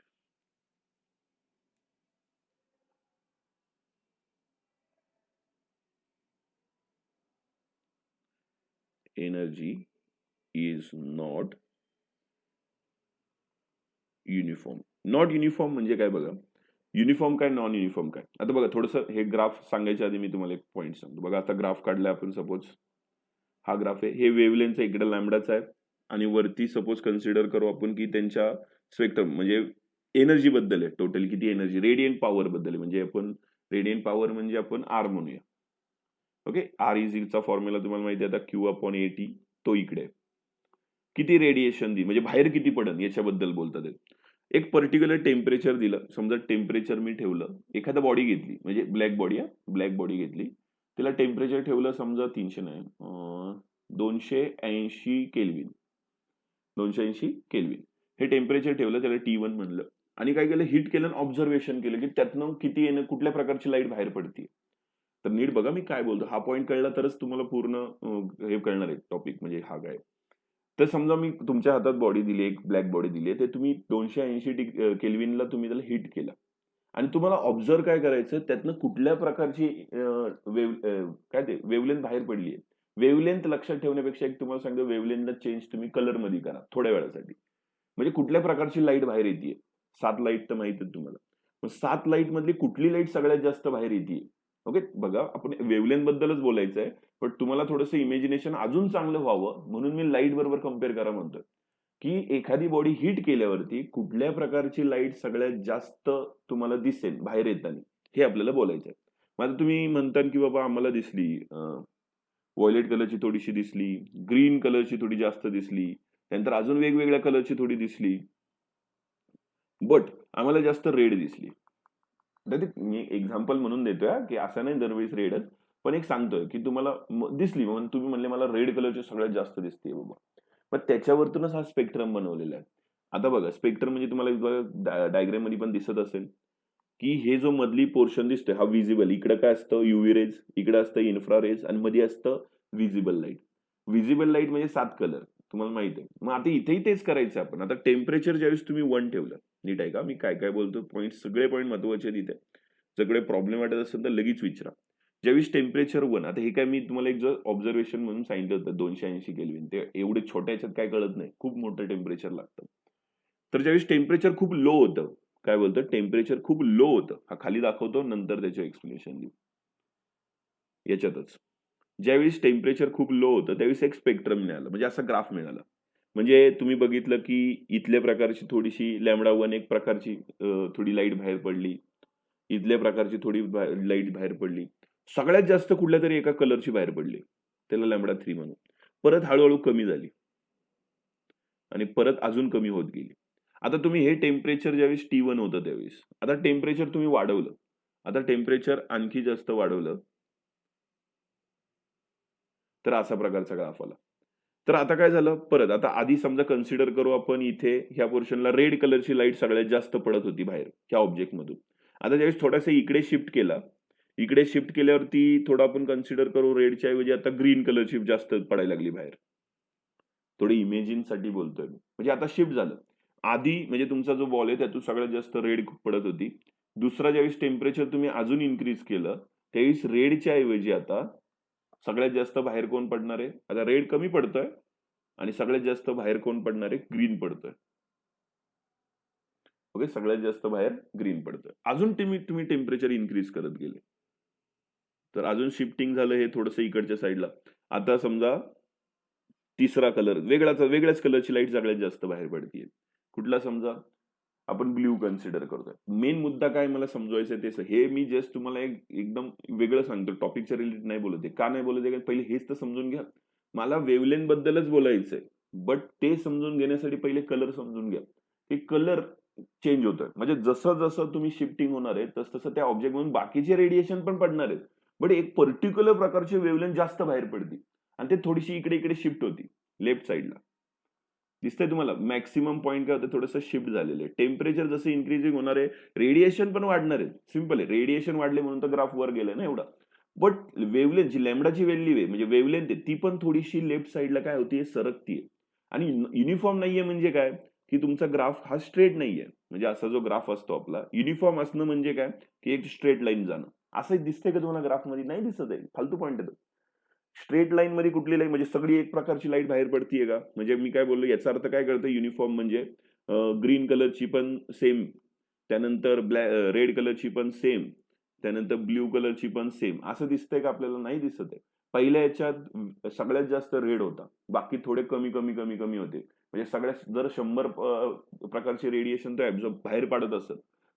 Energy is not uniform. Not uniform म्हणजे काय बघा, युनिफॉर्म काय, नॉन युनिफॉर्म काय. आता बघा थोडंसं हे ग्राफ सांगायच्या आधी मी तुम्हाला एक पॉईंट सांगतो. बघा आता ग्राफ काढलाय आपण, सपोज हा ग्राफ आहे, हे वेव्हलेंथचा इकडे लॅम्बडाचा आहे, आणि वरती सपोज कन्सिडर करू आपण की त्यांच्या स्पेक्ट्रम म्हणजे एनर्जी बद्दल आहे, टोटल किती एनर्जी, रेडियंट पॉवर बद्दल आहे. म्हणजे आपण रेडियंट पॉवर म्हणजे आपण आर म्हणूया. ओके, आर इज चा फॉर्म्युला तुम्हाला माहिती आहे आता, Q/80 तो इकडे आहे. किती रेडिएशन दी म्हणजे बाहेर किती पडन याच्याबद्दल बोलतात. एक पर्टिक्युलर टेम्परेचर दिलं, समजा टेम्परेचर मी ठेवलं, एखादा बॉडी घेतली म्हणजे ब्लॅक बॉडी, ब्लॅक बॉडी घेतली, तिला टेम्परेचर ठेवलं समजा 300 नाही 280 केल्विन, 280 केल्विन हे टेम्परेचर ठेवलं, त्याला T1 म्हणलं. आणि काय केलं, हिट केलं, ऑब्झर्वेशन केलं की त्यातनं किती कुठल्या प्रकारची लाईट बाहेर पडते. तर नीट बघा मी काय बोलतो, हा पॉईंट कळला तरच तुम्हाला पूर्ण हे कळणार आहे टॉपिक म्हणजे हा काय. तर समजा मी तुमच्या हातात बॉडी दिली, एक ब्लॅक बॉडी दिली आहे, ते तुम्ही 280 केल्विनला तुम्ही त्याला हिट केलं, आणि तुम्हाला ऑब्झर्व काय करायचं, त्यातनं कुठल्या प्रकारची काय ते वेव्हलेंथ बाहेर पडली आहे. वेव्हलेंथ लक्षात ठेवण्यापेक्षा एक तुम्हाला सांगतो, वेव्हलेंथला चेंज तुम्ही कलर मध्ये करा थोड्या वेळासाठी. म्हणजे कुठल्या प्रकारची लाईट बाहेर येते. 7 लाईट तर माहिती आहे तुम्हाला. मग 7 लाईट मधली कुठली लाईट सगळ्यात जास्त बाहेर येते. ओके, बघा आपण वेव्हलेंथ बद्दलच बोलायचं आहे, पण तुम्हाला थोडंसं इमॅजिनेशन अजून चांगलं व्हावं म्हणून मी लाईट बरोबर कम्पेअर करा म्हणतोय, की एखादी बॉडी हीट केल्यावरती कुठल्या प्रकारची लाईट सगळ्यात जास्त तुम्हाला दिसेल बाहेर येताना, हे आपल्याला बोलायचं आहे. मग आता तुम्ही म्हणता की बाबा आम्हाला दिसली व्हायोलेट कलरची थोडीशी दिसली, ग्रीन कलरची थोडी जास्त दिसली, त्यानंतर अजून वेगवेगळ्या कलरची थोडी दिसली, बट आम्हाला जास्त रेड दिसली. मी एक्झाम्पल म्हणून देतोय की असं नाही दरवेळेस रेडच, पण एक सांगतोय की तुम्हाला दिसली म्हणून तुम्ही म्हणले मला रेड कलरची सगळ्यात जास्त दिसते बाबा. मग त्याच्यावरतूनच हा स्पेक्ट्रम बनवलेला आहे. आता बघा स्पेक्ट्रम म्हणजे तुम्हाला डायग्राम मध्ये पण दिसत असेल की हे जो मधली पोर्शन दिसतोय हा विजिबल, इकडे काय असतं युव्ही रेज, इकडे असतं इन्फ्रारेज, आणि मध्ये असतं विजिबल लाईट. विजिबल लाईट म्हणजे 7 कलर तुम्हाला माहिती आहे. मग आता इथेही तेच करायचं आपण. आता टेम्परेचर ज्यावेळेस तुम्ही 1 ठेवलं, नीट आहे का मी काय काय बोलतो, पॉईंट सगळे पॉईंट महत्वाचे आहेत इथे. सगळे प्रॉब्लेम वाटत असेल तर लगेच विचारा. ज्यावेळेस टेम्परेचर 1, आता हे काय मी तुम्हाला एक ऑब्झर्वेशन म्हणून सांगितलं होतं 280 केल्विन, ते एवढे छोट्या ह्याच्यात काय कळत नाही, खूप मोठं टेम्परेचर लागतं. तर ज्यावेळेस टेम्परेचर खूप लो होतं, काय बोलतं, टेम्परेचर खूप लो होतं, हा खाली दाखवतो नंतर त्याचे एक्सप्लेनेशन देऊ याच्यातच. ज्यावेळेस टेम्परेचर खूप लो होतं त्यावेळेस एक स्पेक्ट्रम मिळालं, म्हणजे असा ग्राफ मिळाला. म्हणजे तुम्ही बघितलं की इथल्या प्रकारची थोडीशी λ1 एक प्रकारची थोडी लाईट बाहेर पडली, इथल्या प्रकारची थोडी लाईट बाहेर पडली, सगळ्यात जास्त कुठल्या तरी एका कलरची बाहेर पडली, त्याला λ3 म्हणून. परत हळूहळू कमी झाली आणि परत अजून कमी होत गेली. आता तुम्ही हे टेम्परेचर ज्यावेळेस T1 होतं त्यावेळेस, आता टेम्परेचर तुम्ही वाढवलं, आता टेम्परेचर आणखी जास्त वाढवलं, तर असा प्रकारचा ग्राफ आला. तर आता काय झालं, परत आता आधी समजा कन्सिडर करू आपण इथे ह्या पोर्शनला रेड कलरची लाईट सगळ्यात जास्त पडत होती बाहेर ह्या ऑब्जेक्टमधून. आता ज्यावेळेस थोडासा इकडे शिफ्ट केला, इकडे शिफ्ट केल्यावरती थोडं आपण कन्सिडर करू रेडच्या ऐवजी आता ग्रीन कलरची जास्त पडायला लागली बाहेर. थोडी इमेजिनसाठी बोलतोय मी. म्हणजे आता शिफ्ट झालं. आधी म्हणजे तुमचा जो बॉल आहे त्यातून सगळ्यात जास्त रेड पडत होती. दुसरा ज्यावेळेस टेम्परेचर तुम्ही अजून इन्क्रीज केलं, त्यावेळेस रेडच्या ऐवजी आता सगळ्यात जास्त बाहेर कोण पडणार आहे? आता रेड कमी पडतोय आणि सगळ्यात जास्त बाहेर कोण पडणार आहे? ग्रीन पडतोय. ओके, सगळ्यात जास्त बाहेर ग्रीन पडतोय. अजून तुम्ही टेम्परेचर इन्क्रीज करत गेले तर अजून शिफ्टिंग झालं हे थोडंसं इकडच्या साईडला. आता समजा तिसरा कलर वेगळ्याच कलरची लाईट सगळ्यात जास्त बाहेर पडतीये. कुठला समजा आपण ब्ल्यू कन्सिडर करतोय. मेन मुद्दा काय मला समजवायचं ते हे मी जस्ट तुम्हाला एकदम वेगळं सांगतो, टॉपिकच्या रिलेटेड नाही बोलत आहे. का नाही बोलत आहे? पहिले हेच तर समजून घ्या. मला वेव्हलेंथ बद्दलच बोलायचंय, बट ते समजून घेण्यासाठी पहिले कलर समजून घ्या. की कलर चेंज होतोय, म्हणजे जसं जसं तुम्ही शिफ्टिंग होणार आहे तसं तसं त्या ऑब्जेक्ट मधून बाकीचे रेडिएशन पण पडणार आहेत, बट एक पर्टिक्युलर प्रकारची वेव्हलेंथ जास्त बाहेर पडते आणि ते थोडीशी इकडे इकडे शिफ्ट होती लेफ्ट साईडला. दिसतंय तुम्हाला मॅक्सिमम पॉईंट काय होतं, थोडंसं शिफ्ट झालेलं आहे. टेम्परेचर जसं इन्क्रीजिंग होणार आहे, रेडिएशन पण वाढणार आहे. सिम्पल आहे, रेडिएशन वाढले म्हणून तर ग्राफ वर गेलाय ना एवढा. बट वेव्हलेंथ जी लॅम्बडाची व्हॅल्यू आहे म्हणजे वेव्हलेंथ आहे ती पण थोडीशी लेफ्ट साईडला काय होतीये, सरकतीये. आणि युनिफॉर्म नाहीये म्हणजे काय, की तुमचा ग्राफ हा स्ट्रेट नाहीये. म्हणजे असा जो ग्राफ असतो आपला युनिफॉर्म असणं म्हणजे काय, की एक स्ट्रेट लाईन जाणं. असं दिसतंय का तुम्हाला ग्राफ मध्ये? नाही दिसत आहे, फालतू पॉईंट आहे. स्ट्रेट लाईन मध्ये कुठली लाईन म्हणजे सगळी एक प्रकारची लाईट बाहेर पडतीये का? म्हणजे मी काय बोललो याचा अर्थ काय करतं युनिफॉर्म म्हणजे ग्रीन कलरची पण सेम, त्यानंतर रेड कलरची पण सेम, त्यानंतर ब्ल्यू कलरची पण सेम. असं दिसतंय का आपल्याला? नाही दिसत आहे. पहिल्या याच्यात सगळ्यात जास्त रेड होता, बाकी थोडे कमी कमी कमी कमी होते. म्हणजे सगळ्यात जर 100 प्रकारचे रेडिएशन तो ऍब्झॉर्ब बाहेर पाडत असत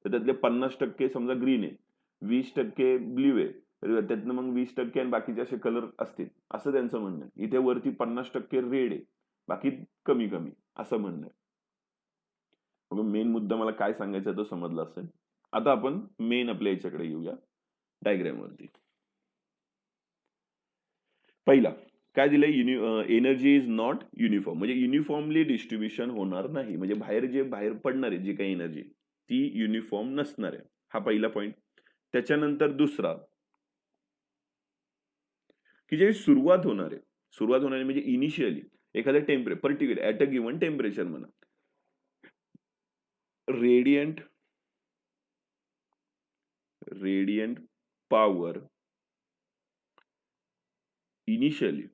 तर त्यातले 50% समजा ग्रीन आहे, 20% ब्ल्यू आहे, तर त्यातनं मग 20% आणि बाकीचे असे कलर असतील असं त्यांचं म्हणणं आहे. इथे वरती 50% रेड आहे, बाकी कमी कमी असं म्हणणं आहे. मग मेन मुद्दा मला काय सांगायचा तो समजला असेल. आता आपण मेन आपल्या याच्याकडे येऊया डायग्राम वरती. पहिला काय दिलंय, एनर्जी इज नॉट युनिफॉर्म, म्हणजे युनिफॉर्मली डिस्ट्रीब्युशन होणार नाही. म्हणजे बाहेर पडणार आहे जी काही एनर्जी ती युनिफॉर्म नसणार आहे. हा पहिला पॉईंट. त्याच्यानंतर दुसरा की जे सुरुवात होणार आहे म्हणजे इनिशियली एखाद्या particular at a given temperature म्हणा, radiant power initially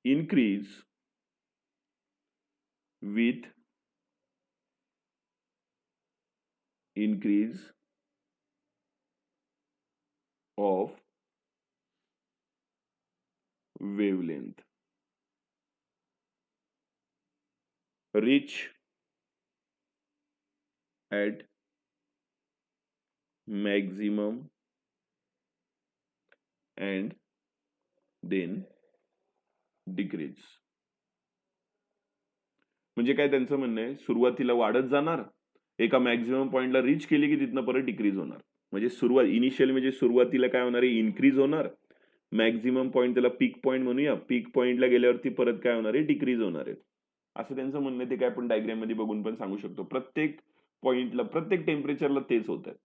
increase with increase of wavelength, reach at maximum and then decrease. म्हणजे काय त्यांचं म्हणणं आहे, सुरुवातीला वाढत जाणार, एका मॅक्झिमम पॉइंटला रीच केली की तिथनं परत डिक्रीज होणार. म्हणजे सुरुवात इनिशियल म्हणजे सुरुवातीला काय होणार आहे, इन्क्रीज होणार. मॅक्झिमम पॉईंट त्याला पीक पॉईंट म्हणूया, पीक पॉईंटला गेल्यावरती परत काय होणार आहे, डिक्रीज होणार आहे. असं त्यांचं म्हणणं आहे. ते काय आपण डायग्राम मध्ये बघून पण सांगू शकतो. प्रत्येक पॉइंटला प्रत्येक टेम्परेचरला तेच होत आहे.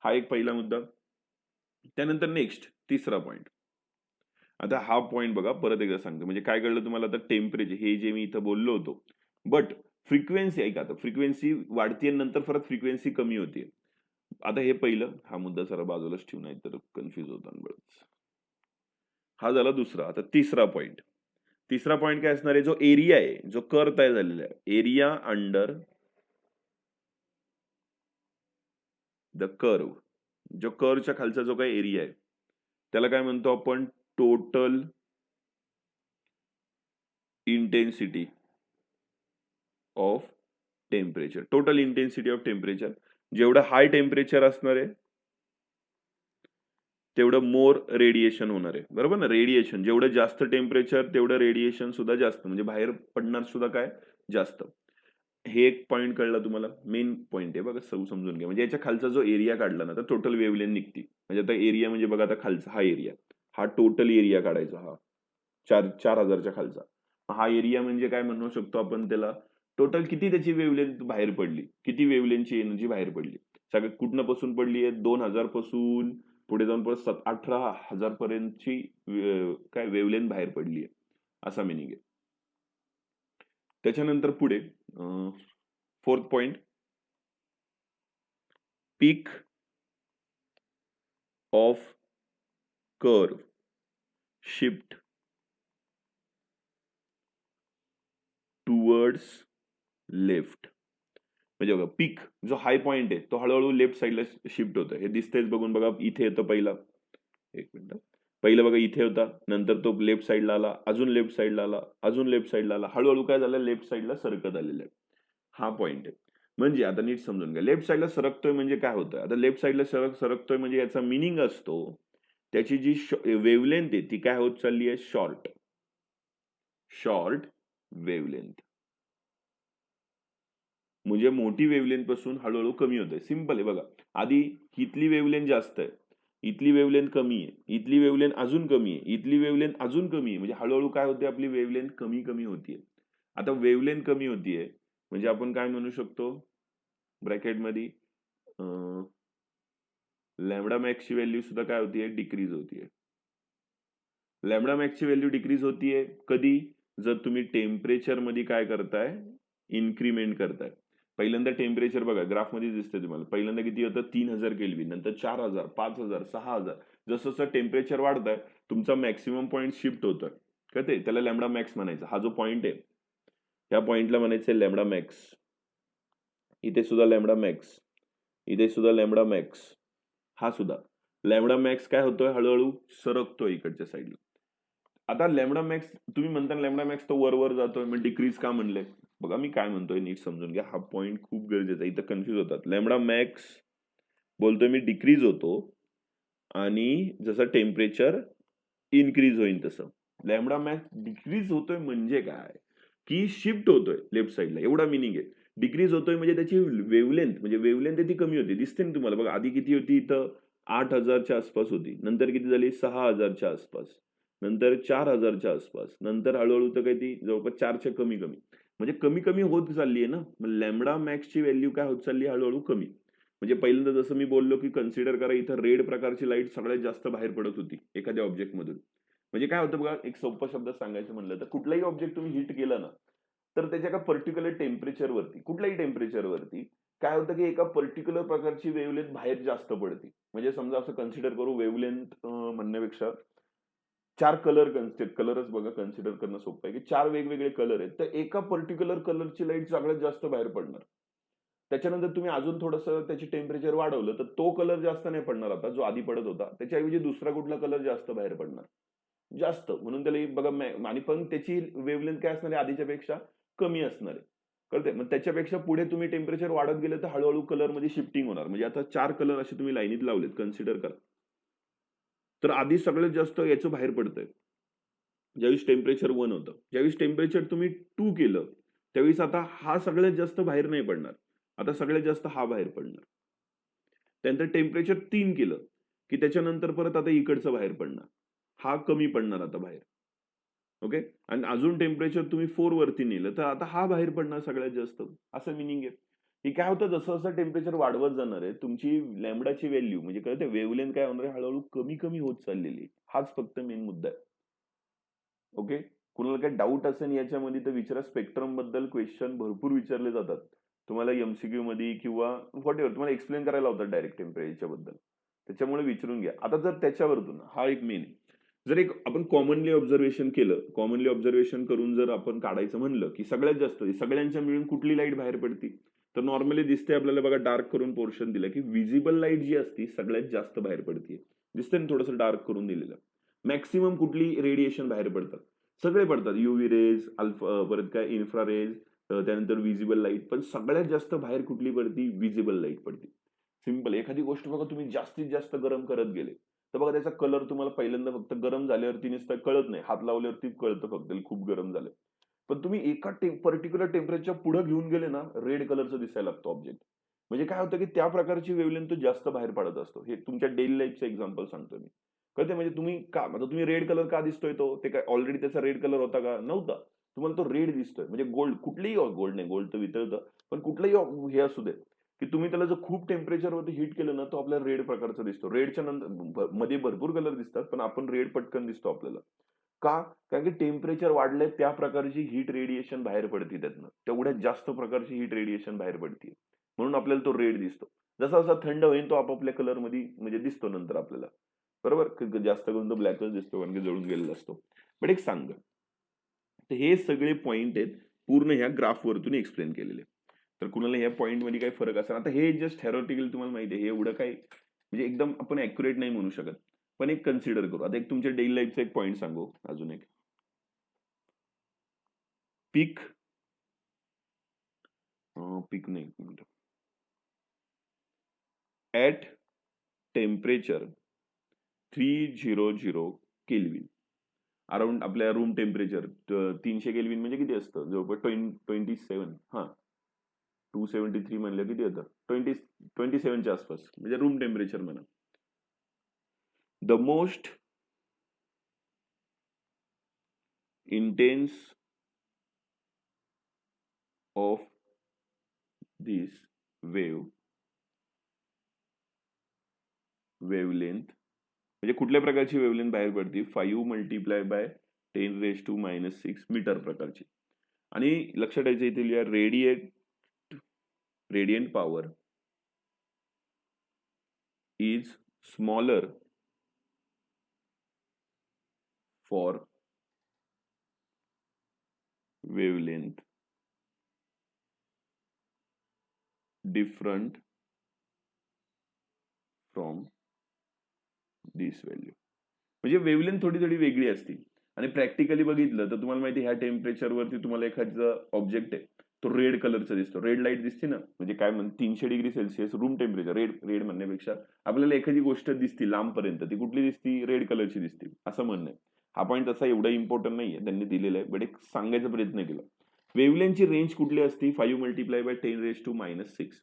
हा एक पहिला मुद्दा. त्यानंतर नेक्स्ट तिसरा पॉइंट. आता हा पॉइंट बघा, परत एकदा सांगतो. म्हणजे काय कळलं तुम्हाला आता, टेम्परेचर हे जे मी इथं बोललो होतो, बट फ्रिक्वेन्सी ऐका, आता फ्रिक्वेन्सी वाढतीये नंतर परत फ्रिक्वेन्सी कमी होते. आता हे पहिलं, हा मुद्दा जरा बाजूलाच ठेवू नाही तर कन्फ्युज होतात बरंच. हा झाला दुसरा. आता तिसरा पॉइंट. तिसरा पॉइंट काय असणार आहे, जो एरिया आहे, जो कर्व तयार झालेला आहे, एरिया अंडर द कर्व, जो कर्वच्या खालचा जो काही एरिया आहे त्याला काय म्हणतो आपण, total intensity of temperature. Total intensity of temperature, जेवढं हाय टेम्परेचर असणार आहे तेवढं मोर रेडिएशन होणार आहे, बरोबर ना. रेडिएशन जेवढं जास्त टेम्परेचर तेवढं रेडिएशन सुद्धा जास्त, म्हणजे बाहेर पडणार सुद्धा काय जास्त. हे एक पॉईंट कळलं तुम्हाला, मेन पॉईंट आहे बघा, समजून घ्या. म्हणजे याच्या खालचा जो एरिया काढला ना तर टोटल वेव्हलेंथ निघते. म्हणजे आता एरिया म्हणजे बघा, आता खालचा हा एरिया, हा टोटल एरिया काढायचा, हा 4,000च्या खालचा. हा एरिया म्हणजे काय म्हणू शकतो आपण त्याला, टोटल किती त्याची वेव्हलेंथ बाहेर पडली, किती वेव्हलेंथची एनर्जी बाहेर पडली. सगळ्यात कुठनं पासून पडली आहे, 2000 पासून पुढे जाऊन परत 18,000 पर्यंतची काय वेव्हलेंथ बाहेर पडली आहे, असा मिनिंग आहे. त्याच्यानंतर पुढे 4th point, peak of curve shift towards left. म्हणजे बघा, पीक जो हाय पॉइंट आहे तो हळूहळू लेफ्ट साईडला शिफ्ट होतोय. हे दिसतेच बघून बघा, इथे येतं पहिला, एक मिनिट, पहिलं बघा इथे होता, नंतर तो लेफ्ट साईडला आला, अजून लेफ्ट साईडला आला, अजून लेफ्ट साईडला आला, हळूहळू काय झालं, लेफ्ट साईडला सरकत आलेलं आहे. हा पॉइंट आहे. म्हणजे आता नीट समजून घ्या, लेफ्ट साईडला सरकतोय म्हणजे काय होतं. आता लेफ्ट साईडला सरकतोय म्हणजे याचा मिनिंग असतो, त्याची जी वेव्हलेंथ आहे ती काय होत चालली आहे, शॉर्ट वेव्हलेंथ. म्हणजे मोठी वेव्हलेंथ पासून हळूहळू कमी होते. सिंपल आहे बघा, आधी इथली वेव्हलेंथ जास्त आहे, इथली वेव्हलेंथ कमी आहे, इथली वेव्हलेंथ अजून कमी आहे, इथली वेव्हलेंथ अजून कमी आहे, म्हणजे हळूहळू काय होते, आपली वेव्हलेंथ कमी कमी होतीये. आता वेव्हलेंथ कमी होतीये म्हणजे आपण काय म्हणू शकतो, ब्रॅकेटमध्ये लॅम्बडा मॅक्सची व्हॅल्यू सुद्धा काय होतीये, डिक्रीज होतीये. लॅम्बडा मॅक्सची व्हॅल्यू डिक्रीज होतीये कधी, जर तुम्ही टेम्परेचर मध्ये काय करताय, इन्क्रीमेंट करताय. पहिल्यांदा टेम्परेचर बघा, ग्राफ मध्ये दिसतंय तुम्हाला, पहिल्यांदा किती होतं, 3000 केल्विन, नंतर 4000, 5000, 6000. जसं जसं टेम्परेचर वाढतंय तुमचा मॅक्सिमम पॉईंट शिफ्ट होतोय, कळते, त्याला लॅम्बडा मॅक्स म्हणायचं. हा जो पॉईंट आहे, त्या पॉइंटला म्हणायचं लॅम्बडा मॅक्स. इथे सुद्धा लॅम्बडा मॅक्स, इथे सुद्धा लॅम्बडा मॅक्स, हा सुद्धा लॅम्बडा मॅक्स काय होतोय, हळूहळू सरकतोय इकडच्या साईडला. आता लॅम्बडा मॅक्स तुम्ही म्हणता, लॅम्बडा मॅक्स तो वर जातोय, मग डिक्रीज का म्हणले. बघा मी काय म्हणतोय नीट समजून घ्या, हा पॉइंट खूप गरजेचा आहे, इथं कन्फ्युज होतात. लॅम्बडा मॅक्स बोलतोय मी डिक्रीज होतो, आणि जसं टेम्परेचर इन्क्रीज होईल तसं. लॅम्बडा मॅक्स डिक्रीज होतोय म्हणजे काय, की शिफ्ट होतोय लेफ्ट साईडला, एवढा मिनिंग आहे. डिक्रीज होतोय म्हणजे त्याची वेव्हलेंथ, म्हणजे वेव्हलेंथ ती कमी होती, दिसते ना तुम्हाला. बघा आधी किती होती, इथं 8000च्या आसपास होती, नंतर किती झाली, 6000च्या आसपास, नंतर 4000च्या आसपास, नंतर हळूहळू तर काही ती जवळपास 4च्या कमी कमी, म्हणजे कमी कमी होत चालली आहे ना. मग लॅम्बडा मॅक्सची व्हॅल्यू काय होत चालली, हळूहळू कमी. म्हणजे पहिल्यांदा जसं मी बोललो की कन्सिडर करा, इथं रेड प्रकारची लाईट सगळ्यात जास्त बाहेर पडत होती एखाद्या ऑब्जेक्ट मधून. म्हणजे काय होतं बघा, एक सोपं शब्द सांगायचं म्हणलं तर, कुठलाही ऑब्जेक्ट तुम्ही हिट केलं ना, तर त्याच्या एका पर्टिक्युलर टेम्परेचरवरती, कुठल्याही टेम्परेचरवरती काय होतं, की एका पर्टिक्युलर प्रकारची वेव्हलेंथ बाहेर जास्त पडते. म्हणजे समजा असं कन्सिडर करू, वेव्हलेंथ म्हणण्यापेक्षा 4 कलरच बघा कन्सिडर करणं सोपं आहे, की 4 वेगवेगळे कलर आहेत, तर एका पर्टिक्युलर कलरची लाईट सगळ्यात जास्त बाहेर पडणार. त्याच्यानंतर तुम्ही अजून थोडंसं त्याची टेम्परेचर वाढवलं तर तो कलर जास्त नाही पडणार, आता जो आधी पडत होता त्याच्याऐवजी दुसरा कुठला कलर जास्त बाहेर पडणार, जास्त. म्हणून त्याला बघा, आणि पण त्याची वेव्हलेंथ काय असणार आहे, आधीच्या पेक्षा कमी असणार आहे, कळते. मग त्याच्यापेक्षा पुढे तुम्ही टेम्परेचर वाढत गेले तर हळूहळू कलर मध्ये शिफ्टिंग होणार. म्हणजे आता 4 कलर असे तुम्ही लाईनीत लावलेत, कन्सिडर करा. तर आधी सगळ्यात जास्त याचं बाहेर पडतंय ज्यावेळेस टेम्परेचर 1 होतं. ज्यावेळेस टेम्परेचर तुम्ही 2 केलं त्यावेळेस आता हा सगळ्यात जास्त बाहेर नाही पडणार, आता सगळ्यात जास्त हा बाहेर पडणार. त्यानंतर टेम्परेचर 3 केलं की त्याच्यानंतर परत आता इकडचं बाहेर पडणार, हा कमी पडणार आता बाहेर. ओके, आणि अजून टेम्परेचर तुम्ही 4 वरती नेलं तर आता हा बाहेर पडणार सगळ्यात जास्त, असं मिनिंग आहे. की काय होतं, जसं जसं टेम्परेचर वाढवत जाणार आहे तुमची लॅम्बडाची व्हॅल्यू, म्हणजे कळते वेव्हलेंथ काय होणार आहे, हळूहळू कमी कमी होत चाललेली. हाच फक्त मेन मुद्दा आहे. ओके, कुणाला काही डाऊट असेल याच्यामध्ये तर विचारा. स्पेक्ट्रम बद्दल क्वेश्चन भरपूर विचारले जातात तुम्हाला एमसीक्यू मध्ये, किंवा व्हॉट एव्हर तुम्हाला एक्सप्लेन करायला होतं डायरेक्ट टेम्परेचर बद्दल, त्याच्यामुळे विचारून घ्या. आता जर त्याच्यावरतून हा एक मेन, जर एक आपण कॉमनली ऑब्झर्वेशन केलं, कॉमनली ऑब्झर्वेशन करून जर आपण काढायचं म्हणलं की सगळ्यात जास्त सगळ्यांच्या मिळून कुठली लाईट बाहेर पडते, तर नॉर्मली दिसते आपल्याला बघा, डार्क करून पोर्शन दिलं की विजिबल लाईट जी असती सगळ्यात जास्त बाहेर पडते. दिसते ना थोडंसं डार्क करून दिलेलं. मॅक्सिमम कुठली रेडिएशन बाहेर पडतात, सगळे पडतात, युव्ही रेज, अल्फा, परत काय इन्फ्रारेज, त्यानंतर विजिबल लाईट, पण सगळ्यात जास्त बाहेर कुठली पडती, विजिबल लाईट पडते. सिंपल. एखादी गोष्ट बघा, तुम्ही जास्तीत जास्त गरम करत गेले तर बघा त्याचा कलर तुम्हाला पहिल्यांदा फक्त गरम झाल्यावरती नुसतं कळत नाही, हात लावल्यावरती कळतं फक्त खूप गरम झालं. पण तुम्ही एका पर्टिक्युलर टेम्परेचर पुढे घेऊन गेले ना, रेड कलरचं दिसायला लागतो ऑब्जेक्ट. म्हणजे काय होतं की त्या प्रकारची वेवलेंथ तो जास्त बाहेर पडत असतो. हे तुमच्या डेली लाईफचं एक्झाम्पल सांगतो मी. कळतंय? म्हणजे तुम्ही का आता तुम्ही रेड कलर का दिसतोय तो? ते काय ऑलरेडी त्याचा रेड कलर होता का? नव्हता. तुम्हाला तो रेड दिसतोय. म्हणजे गोल्ड कुठलीही गोल्ड नाही, गोल्ड तर वितळतं. पण कुठलंही हे असू दे, की तुम्ही त्याला जर खूप टेम्परेचरवरती हीट केलं ना, तो आपल्याला रेड प्रकारचा दिसतो. रेडच्या नंतर मध्ये भरपूर कलर दिसतात, पण आपण रेड पटकन दिसतो आपल्याला. का? कारण की टेम्परेचर वाढलंय त्या प्रकारची हीट रेडिएशन बाहेर पडते त्यातनं. तेवढ्यात जास्त प्रकारची हीट रेडिएशन बाहेर पडते. म्हणून आपल्याला तो रेड दिसतो. जसा जसा थंड होईल तो आपापल्या कलरमध्ये म्हणजे दिसतो नंतर आपल्याला. बरोबर? जास्त करून तो ब्लॅकच दिसतो कारण की जळून गेलेला असतो. पण एक सांग, तर हे सगळे पॉइंट आहेत पूर्ण ह्या ग्राफवरतून एक्सप्लेन केलेले. तर कुणाला ह्या पॉइंटमध्ये काही फरक असेल, आता हे जस्ट थेरॉटिकल तुम्हाला माहिती आहे, हे एवढं काही म्हणजे एकदम आपण ॲक्युरेट नाही म्हणू शकत. पण एक कन्सिडर करू. आता एक तुमच्या डेली लाईफचा एक पॉइंट सांगू अजून एक. पीक पीक नाही, एक minute. At temperature 300 kelvin, around आपल्या रूम टेम्परेचर 300 केल्विन म्हणजे किती असतं? जवळपास 27 हां 273 म्हणलं किती होतं? 27च्या आसपास म्हणजे रूम टेम्परेचर म्हणा. The most intense of this wavelength म्हणजे कुठल्या प्रकारची वेवलेंथ बाहेर पडते? 5 मल्टिप्लाय बाय 10⁻⁻6 मीटर प्रकारची. आणि लक्षात ठेवायचं इथे लिहा radiant power is smaller for wavelength different from this value. म्हणजे वेवलेंथ थोडी थोडी वेगळी असते. आणि प्रॅक्टिकली बघितलं तर तुम्हाला माहिती ह्या टेम्परेचरवरती तुम्हाला एखादा ऑब्जेक्ट आहे, तो रेड कलरचा दिसतो. रेड लाईट दिसते ना, म्हणजे काय 300 degree Celsius room temperature. Red red म्हणण्यापेक्षा आपल्याला एखादी गोष्ट दिसती लांबपर्यंत, ती कुठली दिसती? रेड कलरची दिसते असं म्हणणं आहे. हा पॉईंट तसा एवढा इम्पॉर्टंट नाहीये, त्यांनी दिलेला आहे, बट एक सांगायचा प्रयत्न केला. वेवलेंथची रेंज कुठली असती? 5 मल्टिप्लाय बाय 10⁻⁻6.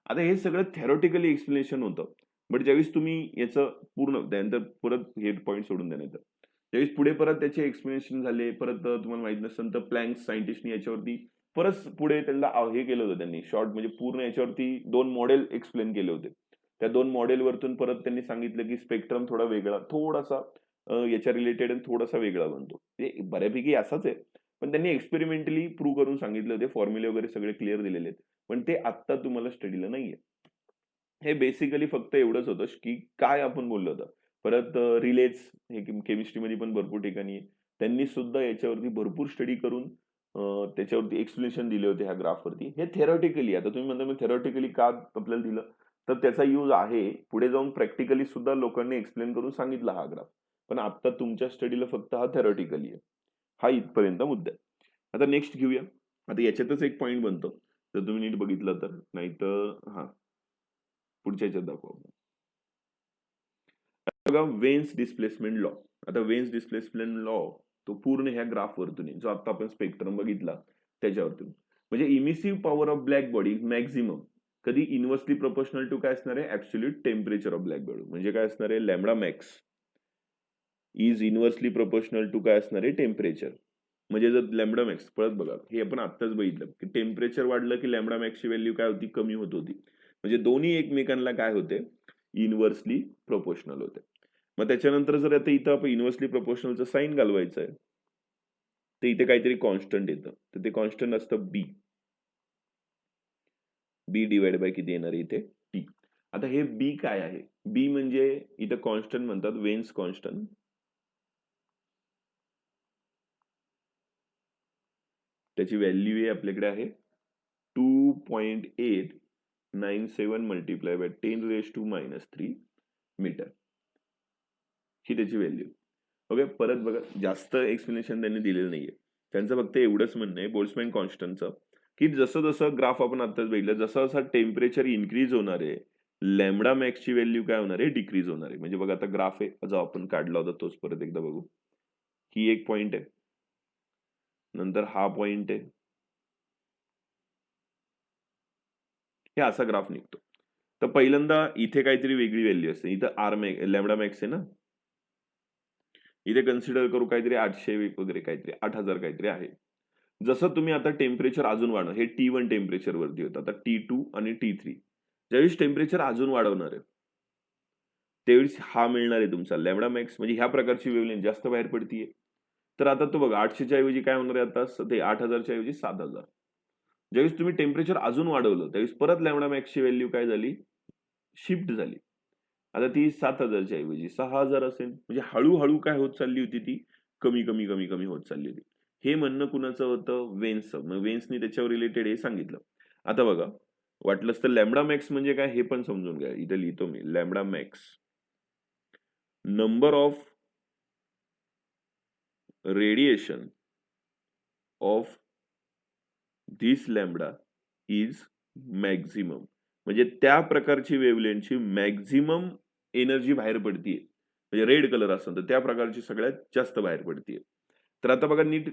आता हे सगळं थेरॉटिकली एक्सप्लेनेशन होतं. बट ज्यावेळेस तुम्ही याचं पूर्ण त्यानंतर परत हे पॉईंट सोडून देण्यात, ज्यावेळेस पुढे परत त्याचे एक्सप्लेनेशन झाले, परत तुम्हाला माहित नसेल तर प्लँक सायंटिस्टनी याच्यावरती परत पुढे त्याला हे केलं होतं त्यांनी शॉर्ट, म्हणजे पूर्ण याच्यावरती 2 मॉडेल एक्सप्लेन केले होते. त्या 2 मॉडेलवरतून परत त्यांनी सांगितलं की स्पेक्ट्रम थोडा वेगळा, थोडासा याच्या रिलेटेड आणि थोडासा वेगळा बनतो. म्हणजे बऱ्यापैकी असाच आहे. पण त्यांनी एक्सपेरिमेंटली प्रूव्ह करून सांगितले होते. फॉर्म्युले वगैरे सगळे क्लिअर दिलेले आहेत. पण ते आत्ता तुम्हाला स्टडीला नाहीये. हे बेसिकली फक्त एवढंच होतं की काय आपण बोललो होतो. परत रिलेज हे केमिस्ट्रीमध्ये पण भरपूर ठिकाणी त्यांनी सुद्धा याच्यावरती भरपूर स्टडी करून त्याच्यावरती एक्सप्लेनेशन दिले होते ह्या ग्राफवरती. हे थेरॉटिकली, आता तुम्ही म्हणता मी थेरॉटिकली का आपल्याला दिलं, तर त्याचा यूज आहे. पुढे जाऊन प्रॅक्टिकली सुद्धा लोकांनी एक्सप्लेन करून सांगितला हा ग्राफ. पण आता तुमच्या स्टडीला फक्त हा थेरॉटिकली आहे. हा इथपर्यंत मुद्दा आहे. आता नेक्स्ट घेऊया. आता याच्यातच एक पॉईंट बनतो, जर तुम्ही नीट बघितलं तर. नाहीतर हा पुढच्या याच्यात दाखवू आपण. बघा वेन्स डिस्प्लेसमेंट लॉ. आता वेन्स डिस्प्लेसमेंट लॉ तो पूर्ण ह्या ग्राफवरतून जो आता आपण स्पेक्ट्रम बघितला त्याच्यावरतून. म्हणजे emissive power of black body maximum कधी इन्व्हर्सली प्रोपोर्शनल टू काय असणार आहे? Absolute temperature of black body. म्हणजे काय असणार आहे? Lambda max is inversely proportional to काय असणार आहे? टेम्परेचर. म्हणजे जर लॅम्बडा मॅक्स परत बघा, हे आपण आत्ताच बघितलं की टेम्परेचर वाढलं की लॅम्बडा मॅक्सची व्हॅल्यू काय होती? कमी होत होती. म्हणजे दोन्ही एकमेकांना काय होते? इन्व्हर्सली प्रोपोर्शनल होते. मग त्याच्यानंतर जर आता इथं आपण इन्व्हर्सली प्रोपोर्शनलचं साईन घालवायचं आहे, तर इथे काहीतरी कॉन्स्टंट येतं. तर ते कॉन्स्टंट असतं बी. बी डिवाइड बाय किती येणार आहे इथे? टी. आता हे बी काय आहे? बी म्हणजे इथं कॉन्स्टंट म्हणतात, वेन्स कॉन्स्टंट. त्याची व्हॅल्यू आहे आपल्याकडे आहे 2.897 मल्टिप्लाय बाय 10⁻³ मीटर. ही त्याची व्हॅल्यू. ओके, परत बघा, जास्त एक्सप्लेनेशन त्यांनी दिलेलं नाहीये. त्यांचं फक्त एवढंच म्हणणं आहे बोल्ट्झमॅन कॉन्स्टंटचं, की जसं जसं ग्राफ आपण आत्ताच बघितलं, जसं जसं टेम्परेचर इन्क्रीज होणार आहे, लॅम्बडा मॅक्सची व्हॅल्यू काय होणार आहे? डिक्रीज होणार आहे. म्हणजे बघा, आता ग्राफ आहे जो आपण काढला होता तोच परत एकदा बघू. ही एक पॉइंट आहे, नंतर हा पॉइंट आहे, हे असा ग्राफ निघतो. तर पहिल्यांदा इथे काहीतरी वेगळी व्हॅल्यू असते. इथं लॅम्बडा मॅक्स आहे ना, इथे कन्सिडर करू काहीतरी 800 वगैरे काहीतरी 8000 काहीतरी आहे. जसं तुम्ही आता टेम्परेचर अजून वाढवणार, हे T1 टेम्परेचर वरती होतं, आता T2 आणि T3 ज्यावेळेस टेम्परेचर अजून वाढवणार आहे त्यावेळेस हा मिळणार आहे तुमचा लॅम्बडा मॅक्स. म्हणजे ह्या प्रकारची वेव्हलेंथ जास्त बाहेर पडतीये. तर आता तो बघा 800च्या ऐवजी काय होणार आहे आता ते 8000च्या ऐवजी 7000. ज्यावेळेस तुम्ही टेम्परेचर अजून वाढवलं त्यावेळेस परत लॅम्बडा मॅक्सची व्हॅल्यू काय झाली, शिफ्ट झाली. आता ती 7000च्या ऐवजी 6000 असेल. म्हणजे हळूहळू काय होत चालली होती ती कमी कमी कमी कमी होत चालली होती. हे म्हणणं कुणाचं होतं, वेन्सचं. मग वेन्सनी त्याच्यावर रिलेटेड हे सांगितलं. आता बघा वाटलंच तर लॅम्बडा मॅक्स म्हणजे काय हे पण समजून घ्या. इथे लिहितो मी lambda max, number of radiation of this lambda is maximum. म्हणजे त्या प्रकारची वेव्हलेंथची मॅक्झिमम एनर्जी बाहेर पडतीये. म्हणजे रेड कलर असेल तर त्या प्रकारची सगळ्यात जास्त बाहेर पडतीये. तर आता बघा नीट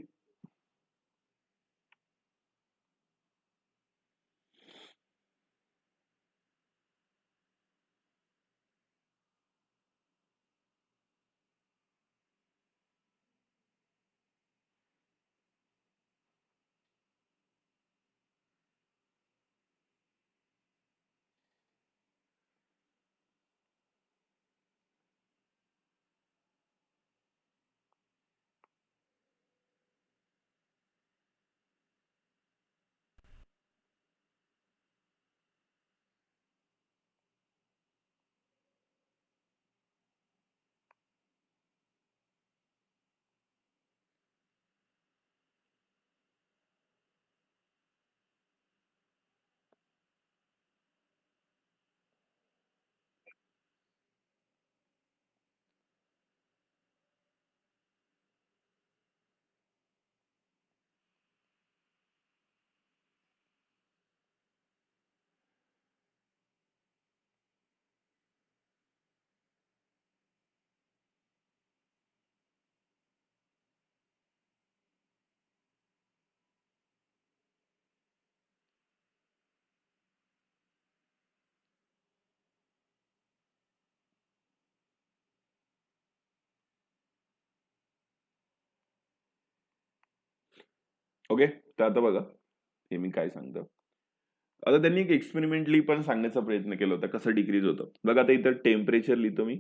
ओके. तर आता बघा हे मी काय सांगतो. आता त्यांनी एक एक्सपेरिमेंटली पण सांगण्याचा प्रयत्न केला होता कसं डिक्रीज होतं. बघा आता इथं टेम्परेचर लिहितो मी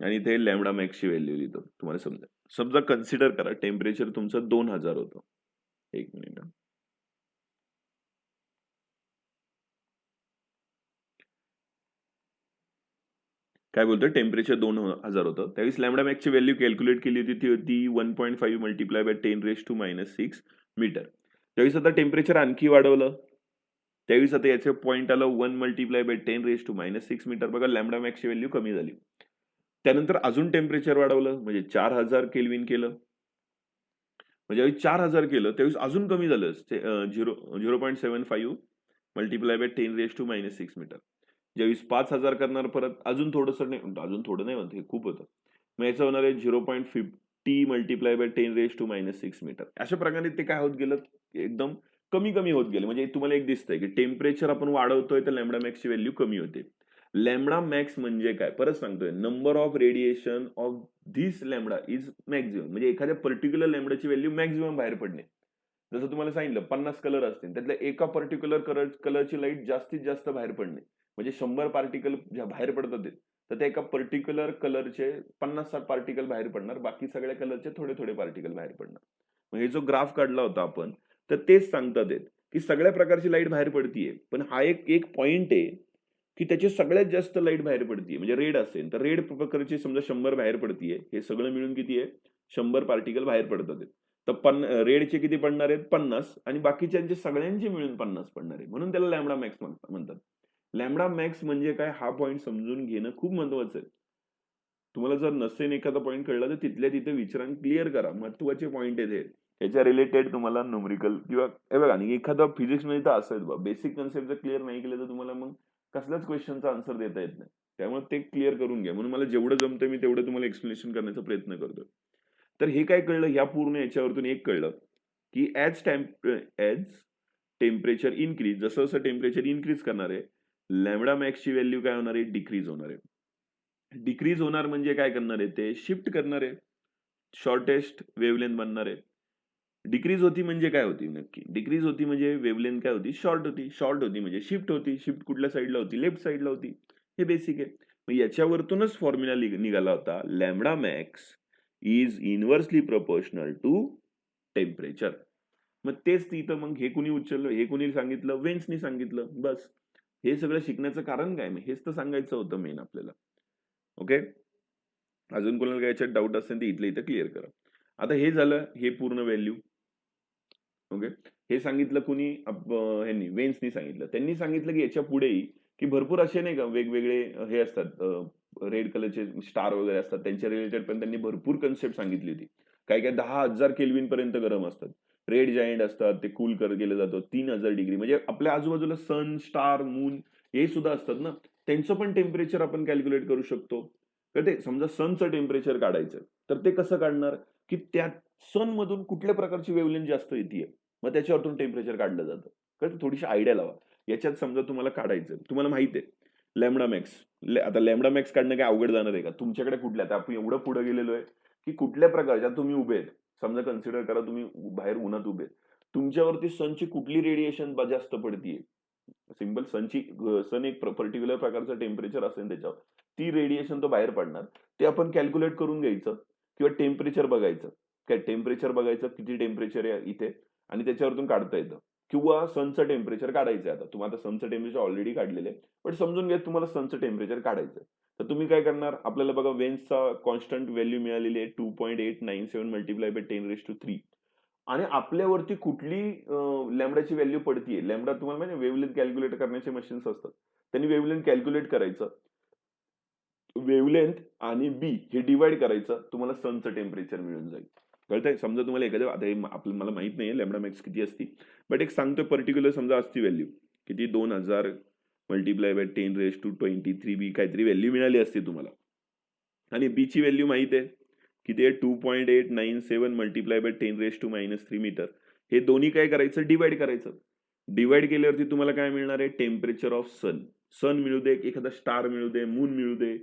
आणि इथे लॅम्बडा मॅक्सची व्हॅल्यू लिहितो. तुम्हाला समजा समजा कन्सिडर करा टेम्परेचर तुमचं 2000 होतं. एक मिनिट. काय बोलतोय टेम्परेचर 2000 होतं. त्यावेळेस लॅम्बडा मॅक्सची व्हॅल्यू कॅल्क्युलेट केली होती ती होती 1.5 मल्टिप्लाय बाय 10⁻⁻6 मीटर. त्यावेळेस आता टेम्परेचर आणखी वाढवलं. त्यावेळेस आता याचं पॉईंट आलं 1 मल्टिप्लाय बाय 10⁻⁻6 मीटर. बघा लॅम्बडा मॅक्सची व्हॅल्यू कमी झाली. त्यानंतर अजून टेम्परेचर वाढवलं म्हणजे 4000 केल्विन केलं. मग ज्यावेळी 4000 केलं त्यावेळेस अजून कमी झालं. 0.75 मल्टिप्लाय बाय 10⁻⁻6 मीटर. ज्यावेळेस 5000 करणार परत अजून थोडंसं नाही, अजून थोडं नाही म्हणत, हे खूप होतं. मग याचं होणार आहे 0.50 मल्टिप्लाय बाय 10⁻⁻6 मीटर. अशा प्रकारे ते काय होत गेलं, एकदम कमी कमी होत गेले. म्हणजे तुम्हाला एक दिसतंय की टेम्परेचर आपण वाढवतोय तर लॅम्बडा मॅक्सची व्हॅल्यू कमी होते. लॅम्बडा मॅक्स म्हणजे काय परत सांगतोय, number of radiation of this lambda is maximum. म्हणजे एखाद्या पर्टिक्युलर लॅम्बडाची व्हॅल्यू मॅक्झिमम बाहेर पडणे. जसं तुम्हाला सांगितलं 50 कलर असतील त्यातल्या एका पर्टिक्युलर कलरची लाईट जास्तीत जास्त बाहेर पडणे. म्हणजे 100 पार्टिकल ज्या बाहेर पडतात तर त्या एका पर्टिक्युलर कलरचे 50-60 पार्टिकल बाहेर पडणार, बाकी सगळ्या कलरचे थोडे थोडे पार्टिकल बाहेर पडणार. मग हे जो ग्राफ काढला होता आपण तर तेच सांगतात की सगळ्या प्रकारची लाईट बाहेर पडतीये, पण हा एक एक पॉइंट आहे की त्याची सगळ्यात जास्त लाईट बाहेर पडतीये. म्हणजे रेड असेल तर रेड प्रकारची समजा 100 बाहेर पडतीये, हे सगळं मिळून किती आहे 100 पार्टिकल बाहेर पडतात. तर रेडचे किती पडणार आहेत 50 आणि बाकीच्यांचे सगळ्यांचे मिळून 50 पडणार आहे. म्हणून त्याला लॅम्बडा मॅक्स म्हणतात. लॅम्बडा मॅक्स म्हणजे काय हा पॉईंट समजून घेणं खूप महत्वाचं आहे. तुम्हाला जर नसेल एखादा पॉईंट कळला तर तिथल्या तिथे विचारून क्लिअर करा. महत्वाचे पॉईंट आहेत हे. याच्या रिलेटेड तुम्हाला न्यूमेरिकल किंवा हे बघा आणि एखादा फिजिक्स मध्ये तर असेल बेसिक कन्सेप्ट जर क्लिअर नाही केलं तर तुम्हाला मग कसल्याच क्वेश्चनचा आन्सर देता येत नाही. त्यामुळे ते क्लिअर करून घ्या. म्हणून मला जेवढं जमतं मी तेवढं तुम्हाला एक्सप्लेनेशन करण्याचा प्रयत्न करतो. तर हे काय कळलं या पूर्ण याच्यावरतून एक कळलं की ऍज टेम्परेचर इन्क्रीज, जसं जसं टेम्परेचर इन्क्रीज करणार आहे लॅम्बडा मॅक्सची व्हॅल्यू काय होणार आहे? डिक्रीज होणार आहे. डिक्रीज होणार म्हणजे काय करणार आहे? ते शिफ्ट करणार आहे. शॉर्टेस्ट वेव्हलेंथ बनणार आहे. डिक्रीज होती म्हणजे काय होती नक्की? डिक्रीज होती म्हणजे वेव्हलेंथ काय होती? शॉर्ट होती. शॉर्ट होती म्हणजे शिफ्ट होती. शिफ्ट कुठल्या साईडला होती? लेफ्ट साईडला होती. हे बेसिक आहे. मग याच्यावरतूनच फॉर्म्युला निघाला होता, lambda max is inversely proportional to temperature. मग तेच तिथं मग हे कुणी उचललं? हे कुणी सांगितलं? वेन्सनी सांगितलं. बस. हे सगळं शिकण्याचं कारण काय? मग हेच तर सांगायचं होतं मेन आपल्याला. ओके? अजून कोणाला काय याच्यात डाऊट असेल तर इथल्या इथं क्लिअर करा. आता हे झालं, हे पूर्ण व्हॅल्यू. ओके. हे सांगितलं कुणी? ह्यांनी वेन्सनी सांगितलं. त्यांनी सांगितलं की याच्या पुढेही की भरपूर असे नाही का वेगवेगळे हे असतात, रेड कलरचे स्टार वगैरे असतात, त्यांच्या रिलेटेड पण त्यांनी भरपूर कन्सेप्ट सांगितली होती. काही काही 10,000 केल्विन पर्यंत गरम असतात. रेड जायंट असतात, ते कूल केलं जातं 3,000 डिग्री. म्हणजे आपल्या आजूबाजूला सन, स्टार, मून हे सुद्धा असतात ना, त्यांचं पण टेम्परेचर आपण कॅल्क्युलेट करू शकतो. तर ते समजा सनचं टेम्परेचर काढायचं, तर ते कसं काढणार? की त्या सन मधून कुठल्या प्रकारची वेव्हलेंथ जास्त येते, मग त्याच्यावरतून टेम्परेचर काढलं जातं. कळतं? थोडीशी आयडिया लावा. याच्यात समजा तुम्हाला काढायचं, तुम्हाला माहिती आहे लॅम्बडा मॅक्स. आता लॅम्बडा मॅक्स काढणं काय अवघड जाणार आहे का? तुमच्याकडे कुठल्या, आता आपण एवढं पुढे गेलेलो आहे की कुठल्या प्रकारच्या तुम्ही उभे आहेत. समजा कन्सिडर करा तुम्ही बाहेर उन्हात उभे आहेत. तुमच्यावरती सनची कुठली रेडिएशन जास्त पडतीये? सिंपल सन एक पर्टिक्युलर प्रकारचं टेम्परेचर असेल त्याच्यावर, ती रेडिएशन तो बाहेर पडणार. ते आपण कॅल्क्युलेट करून घ्यायचं किंवा टेम्परेचर बघायचं. काय टेम्परेचर बघायचं, किती टेम्परेचर आहे इथे, आणि त्याच्यावरतून काढता येतं. किंवा सनचं टेम्परेचर काढायचं आहे. आता तुम्हाला सनचं टेम्परेचर ऑलरेडी काढलेलं आहे, पण समजून घ्या तुम्हाला सनचं टेम्परेचर काढायचं. तर तुम्ही काय करणार? आपल्याला बघा वेन्सचा कॉन्स्टंट व्हॅल्यू मिळालेली आहे 2.897 मल्टिप्लाय बाय 10⁻³ आणि आपल्यावरती कुठली लॅम्बडाची व्हॅल्यू पडतीये. लॅम्बडा तुम्हाला माहिती वेव्हलेंथ कॅल्क्युलेट करण्याचे मशीन्स असतात. त्यांनी वेव्हलेंथ कॅल्क्युलेट करायचं. वेव्हलेंथ आणि बी हे डिवाइड करायचं, तुम्हाला सनचं टेम्परेचर मिळून जाईल. कळतंय? समजा तुम्हाला एखाद्या, आता आपलं मला माहित नाहीये लॅम्बडा मॅक्स किती असती, बट एक सांगतोय पर्टिक्युलर समजा असती व्हॅल्यू किती 2000 मल्टिप्लाय बाय 10⁻23 बी काहीतरी व्हॅल्यू मिळाली असती तुम्हाला. आणि बी ची व्हॅल्यू माहित आहे किती आहे? 2.897 मल्टिप्लाय बाय 10⁻³ मीटर. हे दोन्ही काय करायचं? डिवाइड करायचं. डिवाइड केल्यावरती तुम्हाला काय मिळणार आहे? टेम्परेचर ऑफ सन. सन मिळू दे, एखादा स्टार मिळू दे, मून मिळू दे,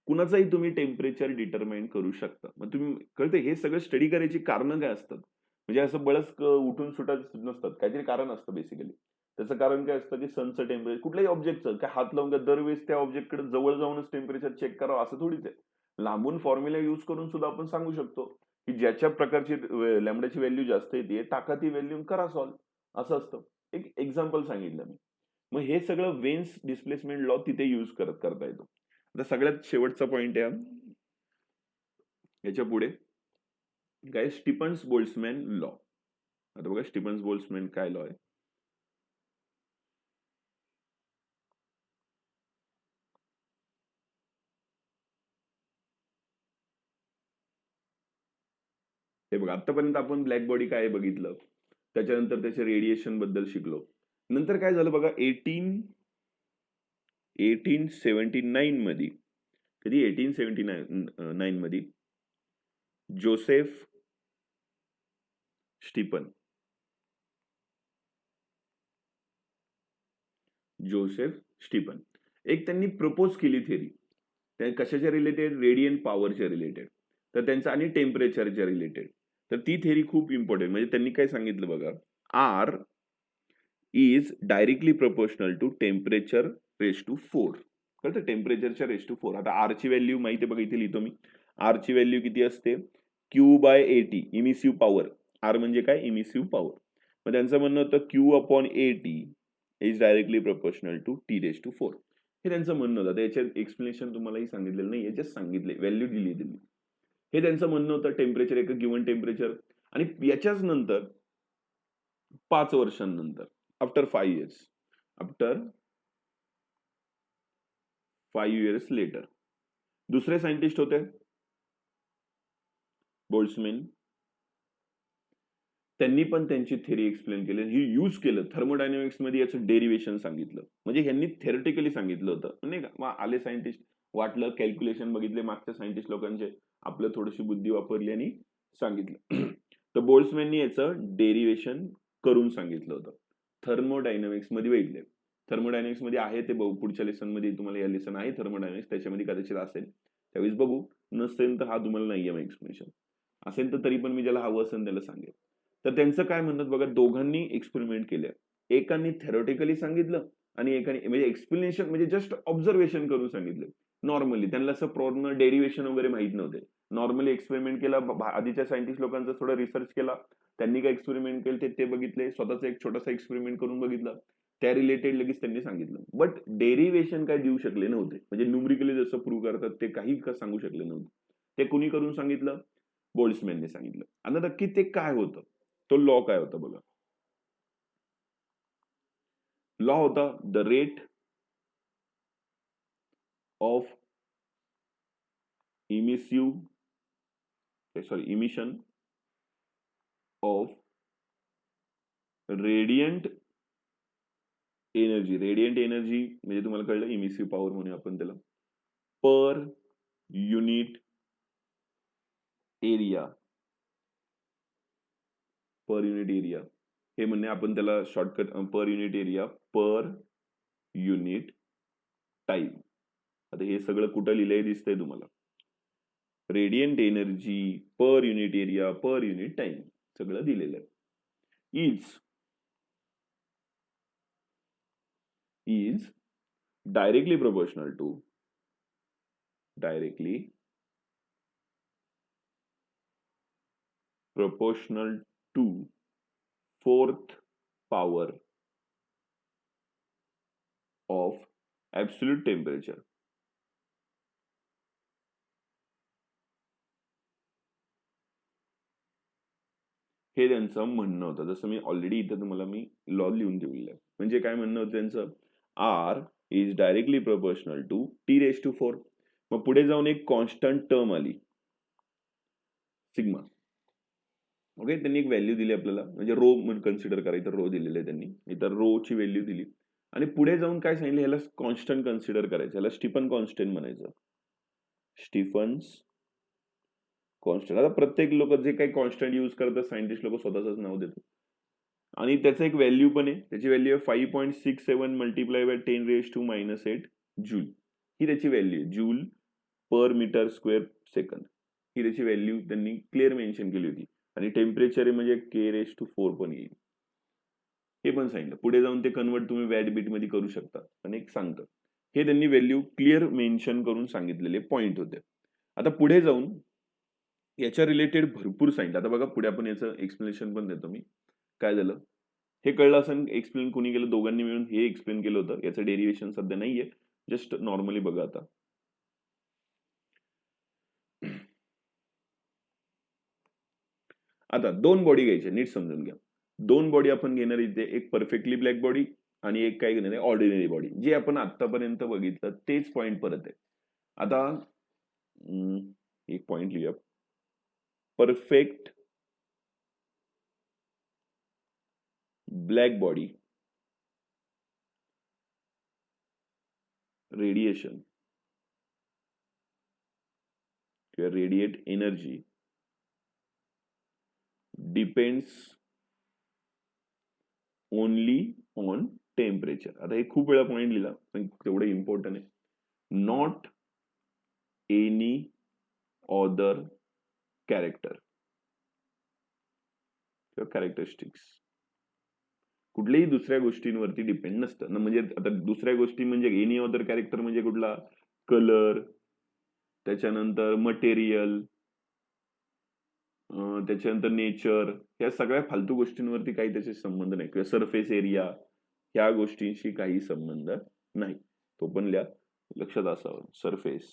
कुणाचाही तुम्ही टेम्परेचर डिटरमाइन करू शकता. मग तुम्ही कळते हे सगळं स्टडी करायची कारणं काय असतात? म्हणजे असं बळच उठून सुटत नसतात. काहीतरी कारण असतं बेसिकली. त्याचं कारण काय असतं की सनचं टेम्परेचर कुठल्याही ऑब्जेक्टचं काय हात लावून दरवेळेस त्या ऑब्जेक्टकडे जवळ जाऊनच टेम्परेचर चेक करावं असं थोडीच आहे. लांबून फॉर्म्युला यूज करून सुद्धा आपण सांगू शकतो की ज्याच्या प्रकारची लॅम्बडाची व्हॅल्यू जास्त येते टाका ती व्हॅल्यू करा सॉल्व्ह, असं असतं. एक एक्झाम्पल सांगितलं मी. मग हे सगळं वेन्स डिस्प्लेसमेंट लॉ तिथे यूज करता येतो. आता सगळ्यात शेवटचा पॉइंट आहे याच्या पुढे काय? Stefan's Boltzmann law. आता बघा स्टीफन्स बोल्ट्झमॅन काय लॉ आहे. हे बघा आतापर्यंत आपण ब्लॅक बॉडी काय बघितलं, त्याच्यानंतर त्याच्या रेडिएशन बद्दल शिकलो. नंतर काय झालं बघा 1879 मध्ये, कधी 1879 मध्ये जोसेफ स्टीफन एक त्यांनी प्रपोज केली थेरी. त्या कशाच्या रिलेटेड? रेडियंट पॉवरच्या रिलेटेड. तर त्यांचं आणि टेम्परेचरच्या रिलेटेड. तर ती थेरी खूप इम्पॉर्टंट. म्हणजे त्यांनी काय सांगितलं बघा, R is directly proportional to temperature raise to 4. कळतं? टेम्परेचरच्या रेस टू 4. आता आर ची व्हॅल्यू माहिती आहे बघा, इथे लिहितो मी. आर ची व्हॅल्यू किती असते? Q/AT emissive power. आर म्हणजे काय? Emissive power. मग त्यांचं म्हणणं होतं Q/AT is directly proportional to T⁴. हे त्यांचं म्हणणं होतं. याच्यात एक्सप्लेनेशन तुम्हालाही सांगितलेलं नाही, याच्यात सांगितले, व्हॅल्यू दिली त्यांनी. हे त्यांचं म्हणणं होतं. टेम्परेचर एक गिव्हन टेम्परेचर. आणि याच्याच नंतर 5 वर्षांनंतर, आफ्टर 5 years लेटर, दुसरे सायंटिस्ट होते बोल्ट्झमॅन. त्यांनी पण त्यांची थेरी एक्सप्लेन केली. ही यूज केलं थर्मोडायनामिक्स मध्ये, याचं डेरिव्हेशन सांगितलं. म्हणजे ह्यांनी थेरटिकली सांगितलं होतं नाही का. मग आले सायंटिस्ट, वाटलं कॅल्क्युलेशन बघितले मागच्या सायंटिस्ट लोकांचे, आपलं थोडीशी बुद्धी वापरली आणि सांगितलं. तर बोल्ट्झमॅननी याचं डेरिव्हेशन करून सांगितलं होतं. थर्मोडायनामिक्स मध्ये बघितले. थर्मोडायनामिक्स मध्ये आहे ते बघू, पुढच्या लेसन मध्ये तुम्हाला या लेसन आहे थर्मोडायनामिक्स, त्याच्यामध्ये कदाचित असेल, त्यावेळेस बघू. नसेल तर हा तुम्हाला नाहीये मग एक्सप्लेनेशन. असेल तर तरी पण मी ज्याला हवं असेल त्याला सांगेल. तर त्यांचं काय म्हणतात बघा, दोघांनी एक्सपेरिमेंट केले. एकांनी थेरोटिकली सांगितलं आणि एकाने म्हणजे एक्सप्लेनेशन म्हणजे जस्ट ऑब्झर्वेशन करून सांगितलं. नॉर्मली त्यांना असं पूर्ण डेरिव्हेशन वगैरे माहित नव्हते. नॉर्मली एक्सपेरिमेंट केला. आधीच्या सायंटिस्ट लोकांचा थोडा रिसर्च केला. त्यांनी काय एक्सपेरिमेंट केले ते बघितले. स्वतःचा एक छोटासा एक्सपेरिमेंट करून बघितलं. त्या रिलेटेड लगेच त्यांनी सांगितलं. बट डेरिव्हेशन काय देऊ शकले नव्हते. म्हणजे न्यूमरिकली जसं प्रूव्ह करतात ते काही सांगू शकले नव्हते. ते कुणी करून सांगितलं? बोल्ट्झमॅनने सांगितलं. आता नक्की ते काय होतं? तो लॉ काय होता बघा. लॉ होता the rate of emission of radiant energy. Radiant energy म्हणजे तुम्हाला कळलं, इमिसिव्ह पॉवर म्हणून आपण त्याला, पर unit area. Per unit area हे म्हणणे आपण त्याला शॉर्टकट पर unit area per unit time. आता हे सगळं कुठं लिहिलंय दिसतंय तुम्हाला. रेडियंट एनर्जी पर unit area per unit time सगळं दिलेलं आहे. is directly proportional to fourth power of absolute temperature. हे त्यांचं म्हणणं होतं. जसं मी ऑलरेडी इथं तुम्हाला मी लॉ लिहून दिलेलं आहे. म्हणजे काय म्हणणं होतं त्यांचं, R is directly proportional to T⁴. मग पुढे जाऊन एक कॉन्स्टंट टर्म आली सिग्मा. ओके, त्यांनी एक व्हॅल्यू दिली आपल्याला, म्हणजे रो म्हणून कन्सिडर करायचं. रो दिलेलं आहे त्यांनी, इथं रो ची व्हॅल्यू दिली. आणि पुढे जाऊन काय सांगितलं, ह्याला कॉन्स्टंट कन्सिडर करायचं, ह्याला स्टीफन कॉन्स्टंट म्हणायचं. Stefan's constant. आता प्रत्येक लोक जे काही कॉन्स्टंट युज करतात सायंटिस्ट लोक स्वतःच नाव देतात. आणि त्याचं एक व्हॅल्यू पण आहे. त्याची व्हॅल्यू आहे 5.67 मल्टिप्लाय बाय 10⁻⁸ जूल. ही त्याची व्हॅल्यू आहे. Joule per metre square second ही त्याची व्हॅल्यू त्यांनी क्लिअर मेन्शन केली होती. आणि टेम्परेचर म्हणजे K⁴ पण येईल. हे पण सांगितलं. पुढे जाऊन ते कन्वर्ट तुम्ही वॅट बीट मध्ये करू शकता. आणि एक सांगतं. हे त्यांनी व्हॅल्यू क्लिअर मेन्शन करून सांगितलेले पॉइंट होते. आता पुढे जाऊन याच्या रिलेटेड भरपूर सांगितलं. आता बघा पुढे आपण याचं एक्सप्लेनेशन पण देतो मी. काय झालं हे कळलं असं. एक्सप्लेन कोणी केलं? दोघांनी मिळून हे एक्सप्लेन केलं होतं. याचं डेरिव्हेशन सध्या नाहीये. जस्ट नॉर्मली बघा. आता दोन बॉडी घ्यायचे, नीट समजून घ्या. दोन बॉडी आपण घेणार इथे, एक परफेक्टली ब्लॅक बॉडी आणि एक काय घेणार आहे ऑर्डिनरी बॉडी. जे आपण आतापर्यंत बघितलं तेच पॉइंट परत आहे. आता एक पॉइंट लिहूया. परफेक्ट ब्लॅक बॉडी रेडिएशन किंवा radiate energy depends only on temperature. आता हे खूप वेळा पॉइंट लिहिला पण तेवढं इम्पॉर्टंट आहे. नॉट एनी अदर कॅरेक्टर किंवा कॅरेक्टरिस्टिक्स. कुठल्याही दुसऱ्या गोष्टींवरती डिपेंड नसतं ना. म्हणजे आता दुसऱ्या गोष्टी म्हणजे एनी अदर कॅरेक्टर म्हणजे कुठला? कलर, त्याच्यानंतर मटेरियल, त्याच्यानंतर नेचर. या सगळ्या फालतू गोष्टींवरती काही त्याचे संबंध नाही. किंवा सरफेस एरिया, ह्या गोष्टींशी काही संबंध नाही. तो पण लक्षात असावं. सरफेस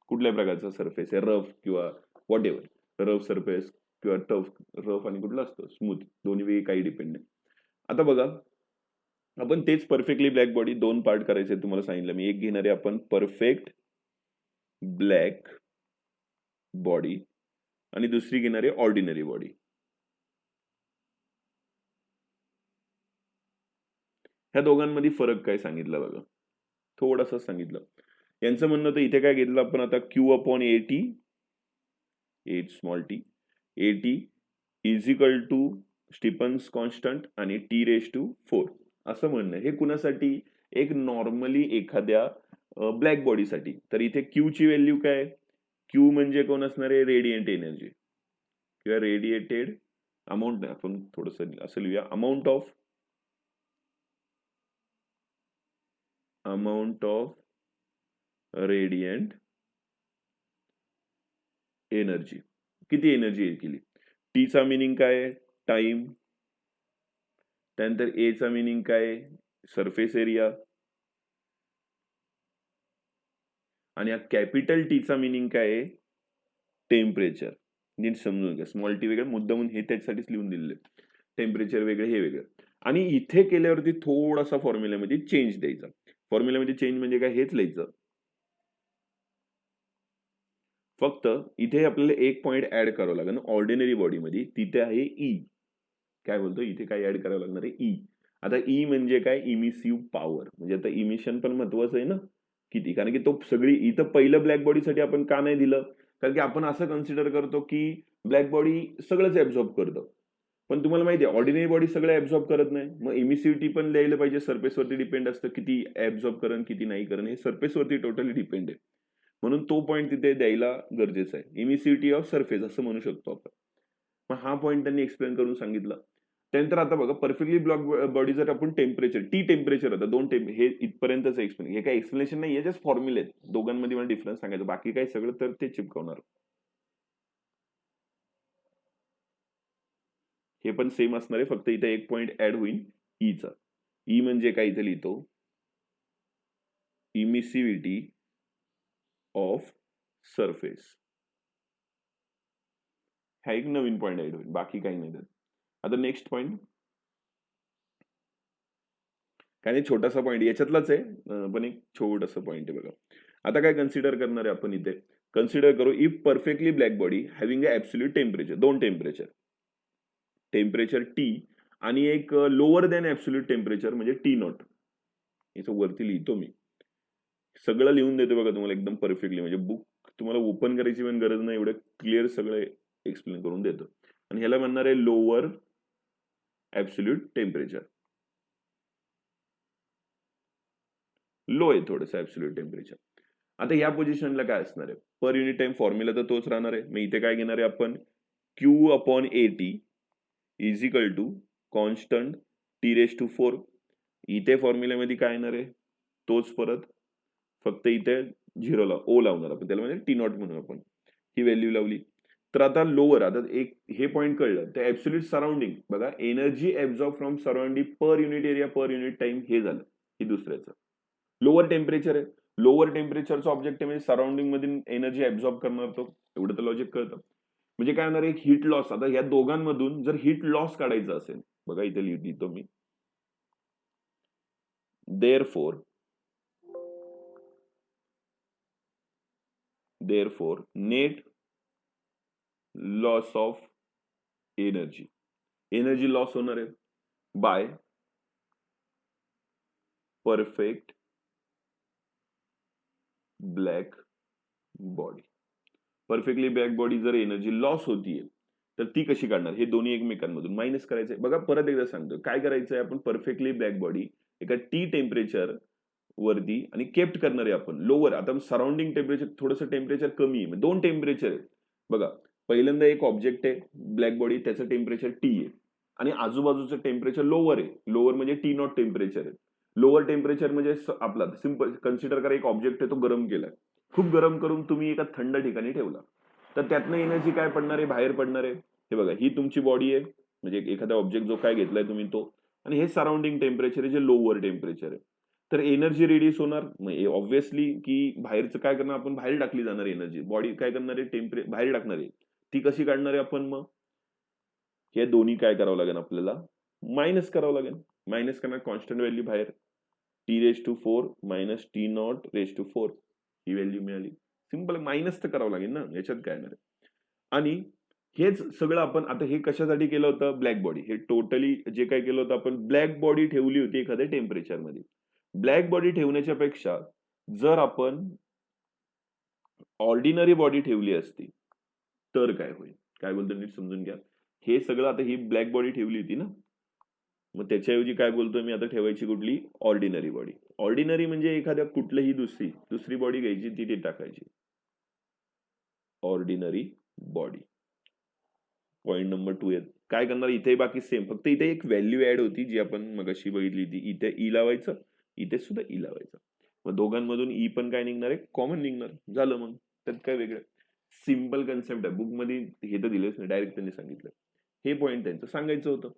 कुठल्या प्रकारचा सरफेस आहे? रफ किंवा व्हॉट एव्हर. रफ सरफेस किंवा टफ. रफ आणि कुठला असतो स्मूथ, दोन्ही वेगळी काही डिपेंड नाही. आता बघा आपण तेच परफेक्टली ब्लॅक बॉडी दोन पार्ट करायचे तुम्हाला सांगितलं मी. एक घेणारे आपण परफेक्ट ब्लॅक बॉडी आणि दुसरी घेणारे ऑर्डिनरी बॉडी. ह्या दोघांमध्ये फरक काय सांगितला बघा, थोडासा सांगितलं. यांचं म्हणणं तर इथे काय घेतलं आपण आता, Q/AT 8 small t AT is equal to Stefan's constant आणि T⁴ असं म्हणणं आहे. हे कुणासाठी? एक नॉर्मली एखाद्या ब्लॅक बॉडीसाठी. तर इथे क्यूची व्हॅल्यू काय? क्यू म्हणजे कोण असणार आहे? रेडियंट एनर्जी किंवा रेडिएटेड अमाऊंट. आपण थोडंसं असं लिहूया, अमाऊंट ऑफ रेडियंट एनर्जी. किती एनर्जी केली? टीचा मिनिंग काय आहे? टाइम. त्यानंतर एचा मिनिंग काय आहे? Surface area. आणि या कॅपिटल टीचा मिनिंग काय आहे? टेम्परेचर. नीट समजून घ्या. स्मॉल टी वेगळं, मुद्दामून हे त्याच्यासाठीच लिहून दिलेलं आहे. टेम्परेचर वेगळं, हे वेगळं. आणि इथे केल्यावरती थोडासा फॉर्म्युल्यामध्ये चेंज द्यायचा. फॉर्म्युल्यामध्ये चेंज म्हणजे काय? हेच लिहायचं. फक्त इथे आपल्याला एक पॉइंट ऍड करावं लागेल. ऑर्डिनरी बॉडीमध्ये तिथे आहे ई. काय बोलतो? इथे काय ऍड करावं लागणार आहे? ई. आता ई म्हणजे काय? Emissive power. म्हणजे आता इमिशन पण महत्वाचं आहे ना किती, कारण की तो सगळी इथं पहिलं ब्लॅक बॉडीसाठी आपण का नाही दिलं? कारण की आपण असं कन्सिडर करतो की ब्लॅक बॉडी सगळंच ऍब्झॉर्ब करतं. पण तुम्हाला माहिती आहे ऑर्डिनरी बॉडी सगळं ऍब्झॉर्ब करत नाही. मग इमिसिव्हिटी पण लिहायला पाहिजे. सरफेसवरती डिपेंड असतं किती ऍब्झॉर्ब करण किती नाही करण. हे सरफेसवरती टोटली डिपेंड आहे. म्हणून तो पॉईंट तिथे द्यायला गरजेचं आहे. इमिसिव्हिटी ऑफ सरफेस असं म्हणू शकतो आपण. मग हा पॉईंट त्यांनी एक्सप्लेन करून सांगितला. त्यानंतर आता बघा, परफेक्टली ब्लॉक बॉडी जर आपण टेम्परेचर, टी टेम्परेचर होतं, हे इथपर्यंतच एक्सप्लेन. हे काय एक्सप्लेनेशन नाही, जस्ट फॉर्म्युले आहेत. दोघांमध्ये मला डिफरन्स सांगायचं, बाकी काय सगळं तर ते चिपकवणार. हे पण सेम असणार आहे, फक्त इथे एक पॉईंट ऍड होईल ईचा. ई म्हणजे काय इथे लिहितो? इमिसिव्हिटी ऑफ सरफेस. हा एक नवीन पॉईंट ऍड होईल, बाकी काही नाही. आता नेक्स्ट पॉईंट काय नाही, छोटासा पॉईंट याच्यातलाच आहे, पण एक छोटासा पॉईंट आहे बघा. आता काय कन्सिडर करणार आहे आपण इथे? कन्सिडर करू if perfectly black body having a absolute temperature. दोन टेम्परेचर टी आणि एक लोअर दॅन ऍब्सोल्यूट टेम्परेचर म्हणजे टी नॉट. याचं वरती लिहितो मी, सगळं लिहून देतो बघा तुम्हाला एकदम परफेक्टली. म्हणजे बुक तुम्हाला ओपन करायची पण गरज नाही, एवढं क्लिअर सगळं एक्सप्लेन करून देतो. आणि ह्याला म्हणणार आहे लोअर ऍब्सोल्यूट टेम्परेचर. लो आहे थोडंसं ऍब्सोल्यूट टेम्परेचर. आता या पोझिशनला काय असणार आहे? पर युनिट टाइम फॉर्म्युला तर तोच राहणार आहे. मग इथे काय घेणार आहे आपण? Q upon A T is equal to constant T⁴. इथे फॉर्म्युल्यामध्ये काय येणार आहे? तोच परत, फक्त इथे झिरोला ओ लावणार आपण, त्याला म्हणजे टी नॉट म्हणून आपण ही व्हॅल्यू लावली. तर आता लोअर, आता एक हे पॉईंट कळलं तर ऍब्सोल्यूट सराउंडिंग बघा, energy absorb from surrounding per unit area per unit time, हे झालं हे दुसऱ्याचं. लोअर टेम्परेचर आहे, लोअर टेम्परेचरचा ऑब्जेक्ट म्हणजे सराउंडिंग मधून एनर्जी ऍब्झॉर्ब करणार तो, एवढं तर लॉजिक कळतं. म्हणजे काय होणार? एक हीट लॉस. आता या दोघांमधून जर हीट लॉस काढायचं असेल, बघा इथे लिहितो मी, therefore net loss of energy loss होणार आहे by perfect black body. Perfectly black body जर एनर्जी लॉस होतीये तर ती कशी काढणार? हे दोन्ही एकमेकांमधून मायनस करायचंय. बघा परत एकदा सांगतो काय करायचंय आपण. परफेक्टली ब्लॅक बॉडी एका टी टेम्परेचर वरती आणि केप्ट करणार आहे आपण लोअर. आता सराउंडिंग टेम्परेचर थोडंसं टेम्परेचर कमी आहे, दोन टेम्परेचर आहे बघा. पहिल्यांदा एक ऑब्जेक्ट आहे ब्लॅक बॉडी, त्याचं टेम्परेचर टी आहे आणि आजूबाजूचं टेम्परेचर लोअर आहे. लोअर म्हणजे टी नॉट टेम्परेचर आहे. लोअर टेम्परेचर म्हणजे आपला सिंपल कन्सिडर करा, एक ऑब्जेक्ट आहे तो गरम केलाय, खूप गरम करून तुम्ही एका थंड ठिकाणी ठेवला, तर त्यातनं एनर्जी काय पडणार आहे? बाहेर पडणार आहे. हे बघा, ही तुमची बॉडी आहे, म्हणजे एखादा ऑब्जेक्ट जो काय घेतलाय तुम्ही तो, आणि हे सराउंडिंग टेम्परेचर आहे जे लोअर टेम्परेचर आहे. तर एनर्जी रिड्यूस होणार. मग ऑब्व्हियसली की बाहेरचं काय करणार आपण? बाहेर टाकली जाणार एनर्जी. बॉडी काय करणार आहे? बाहेर टाकणार आहे. ती कशी काढणार आहे आपण? मग हे दोन्ही काय करावं लागेल आपल्याला? मायनस करावं लागेल. मायनस करणार, कॉन्स्टंट व्हॅल्यू बाहेर, T⁴ मायनस T⁻⁴ ही व्हॅल्यू मिळाली. सिंपल मायनस तर करावं लागेल ना, याच्यात काय येणार आहे? आणि हेच सगळं आपण आता हे कशासाठी केलं होतं? Black body. हे टोटली जे काय केलं होतं आपण, ब्लॅक बॉडी ठेवली होती एखाद्या टेम्परेचरमध्ये. ब्लॅक बॉडी ठेवण्याच्या पेक्षा जर आपण ऑर्डिनरी बॉडी ठेवली असती तर काय होईल? काय बोलतो नीट समजून घ्या. हे सगळं आता ही ब्लॅक बॉडी ठेवली होती ना, मग त्याच्याऐवजी काय बोलतोय मी आता, ठेवायची कुठली, ऑर्डिनरी बॉडी. ऑर्डिनरी म्हणजे एखाद्या कुठलीही दुसरी बॉडी घ्यायची, ती टाकायची, ऑर्डिनरी बॉडी. पॉईंट नंबर 2 आहे. काय करणार इथे, बाकी सेम, फक्त इथे एक व्हॅल्यू ऍड होती जी आपण मगाशी बघितली ती. इथे ई लावायचं, इथे सुद्धा ई लावायचं. मग दोघांमधून ई पण काय निघणार आहे, कॉमन निघणार. झालं. मग त्यात काय वेगळं, सिम्पल कन्सेप्ट आहे. बुक मध्ये हे तर दिलेच नाही, डायरेक्ट त्यांनी सांगितलं. हे पॉईंट त्यांचं सांगायचं होतं.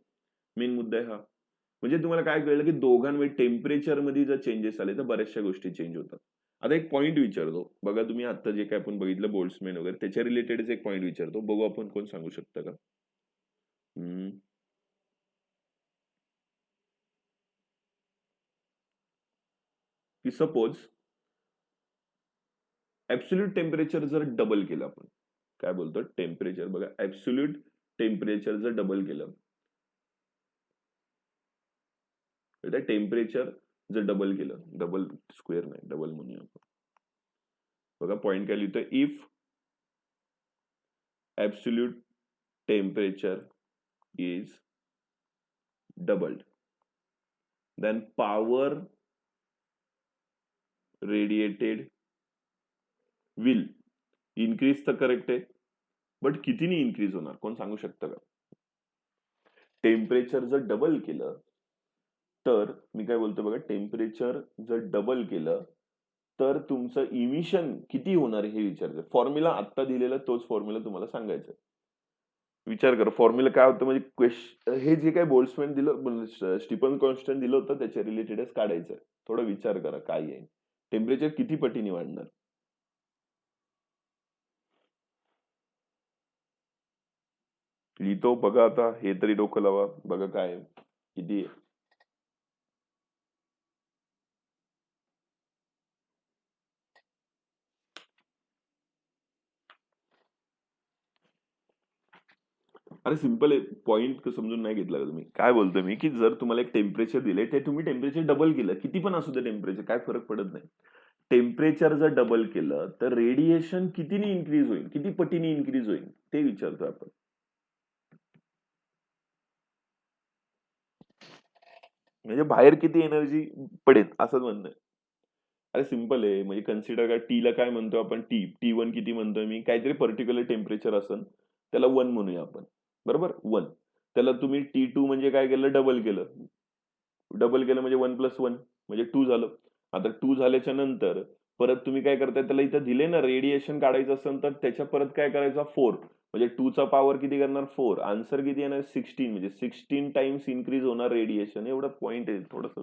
मेन मुद्दा आहे हा. म्हणजे तुम्हाला काय कळलं की दोघांमध्ये टेम्परेचर मध्ये जर चेंजेस आले तर बऱ्याचशा गोष्टी चेंज होतात. आता एक पॉईंट विचारतो बघा, तुम्ही आता जे काय आपण बघितलं बोल्ट्झमॅन वगैरे, त्याच्या रिलेटेडच एक पॉईंट विचारतो, बघू आपण, कोण सांगू शकतं का? की सपोज ऍब्सोल्यूट टेम्परेचर जर डबल केलं, आपण काय बोलतो टेम्परेचर, बघा ऍब्सोल्यूट टेम्परेचर जर डबल केलं, टेम्परेचर जर डबल केलं, डबल स्क्वेअर नाही, डबल म्हणूया आपण. बघा पॉइंट काय लिहितोय, if absolute temperature is doubled then power radiated will increase. तर करेक्ट आहे, बट कितीने इन्क्रीज होणार, कोण सांगू शकतं का? टेम्परेचर जर डबल केलं तर, मी काय बोलतो बघा, टेम्परेचर जर डबल केलं तर तुमचं इमिशन किती होणार हे विचारायचं. फॉर्म्युला आत्ता दिलेला तोच फॉर्म्युला तुम्हाला सांगायचा. विचार करा फॉर्म्युला काय होतं, म्हणजे हे जे काही बोल्ट्झमॅन दिलं, स्टीफन कॉन्स्टंट दिलं होतं, त्याच्या रिलेटेडच काढायचं. थोडा विचार करा काय आहे, टेम्परेचर किती पटीने वाढणार. लिहितो बघा आता, हे तरी डोकं लावा, बघा काय किती आहे. अरे सिंपल आहे, पॉईंट समजून नाही घेतला का तुम्ही? काय बोलतोय मी, की जर तुम्हाला एक टेम्परेचर दिले, ते तुम्ही टेम्परेचर डबल केलं, किती पण असू दे टेम्परेचर, काय फरक पडत नाही. टेम्परेचर जर डबल केलं तर रेडिएशन कितीने इन्क्रीज होईल, किती पटीने इन्क्रीज होईल, ते विचारतोय आपण. म्हणजे बाहेर किती एनर्जी पडेल असं म्हणणं आहे. अरे सिंपल आहे, म्हणजे कन्सिडर काय, टीला काय म्हणतो आपण, T1 किती म्हणतोय मी, काहीतरी पर्टिक्युलर टेम्परेचर असेल, त्याला 1 म्हणूया आपण, बरोबर 1. त्याला तुम्ही T2 म्हणजे काय केलं, डबल केलं. डबल केलं म्हणजे 1+1 म्हणजे 2 झालं. आता 2 झाल्याच्या नंतर परत तुम्ही काय करताय, त्याला इथं दिले ना रेडिएशन काढायचं असेल तर त्याच्या परत काय करायचं, 4 म्हणजे 2 चा पॉवर किती करणार, 4. आन्सर किती येणार, 16. म्हणजे 16 टाइम्स इन्क्रीज होणार रेडिएशन. एवढा पॉईंट आहे, थोडस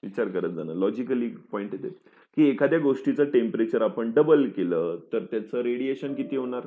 विचार करत जाणं, लॉजिकली पॉईंट येते की एखाद्या गोष्टीचं टेम्परेचर आपण डबल केलं तर त्याचं रेडिएशन किती होणार,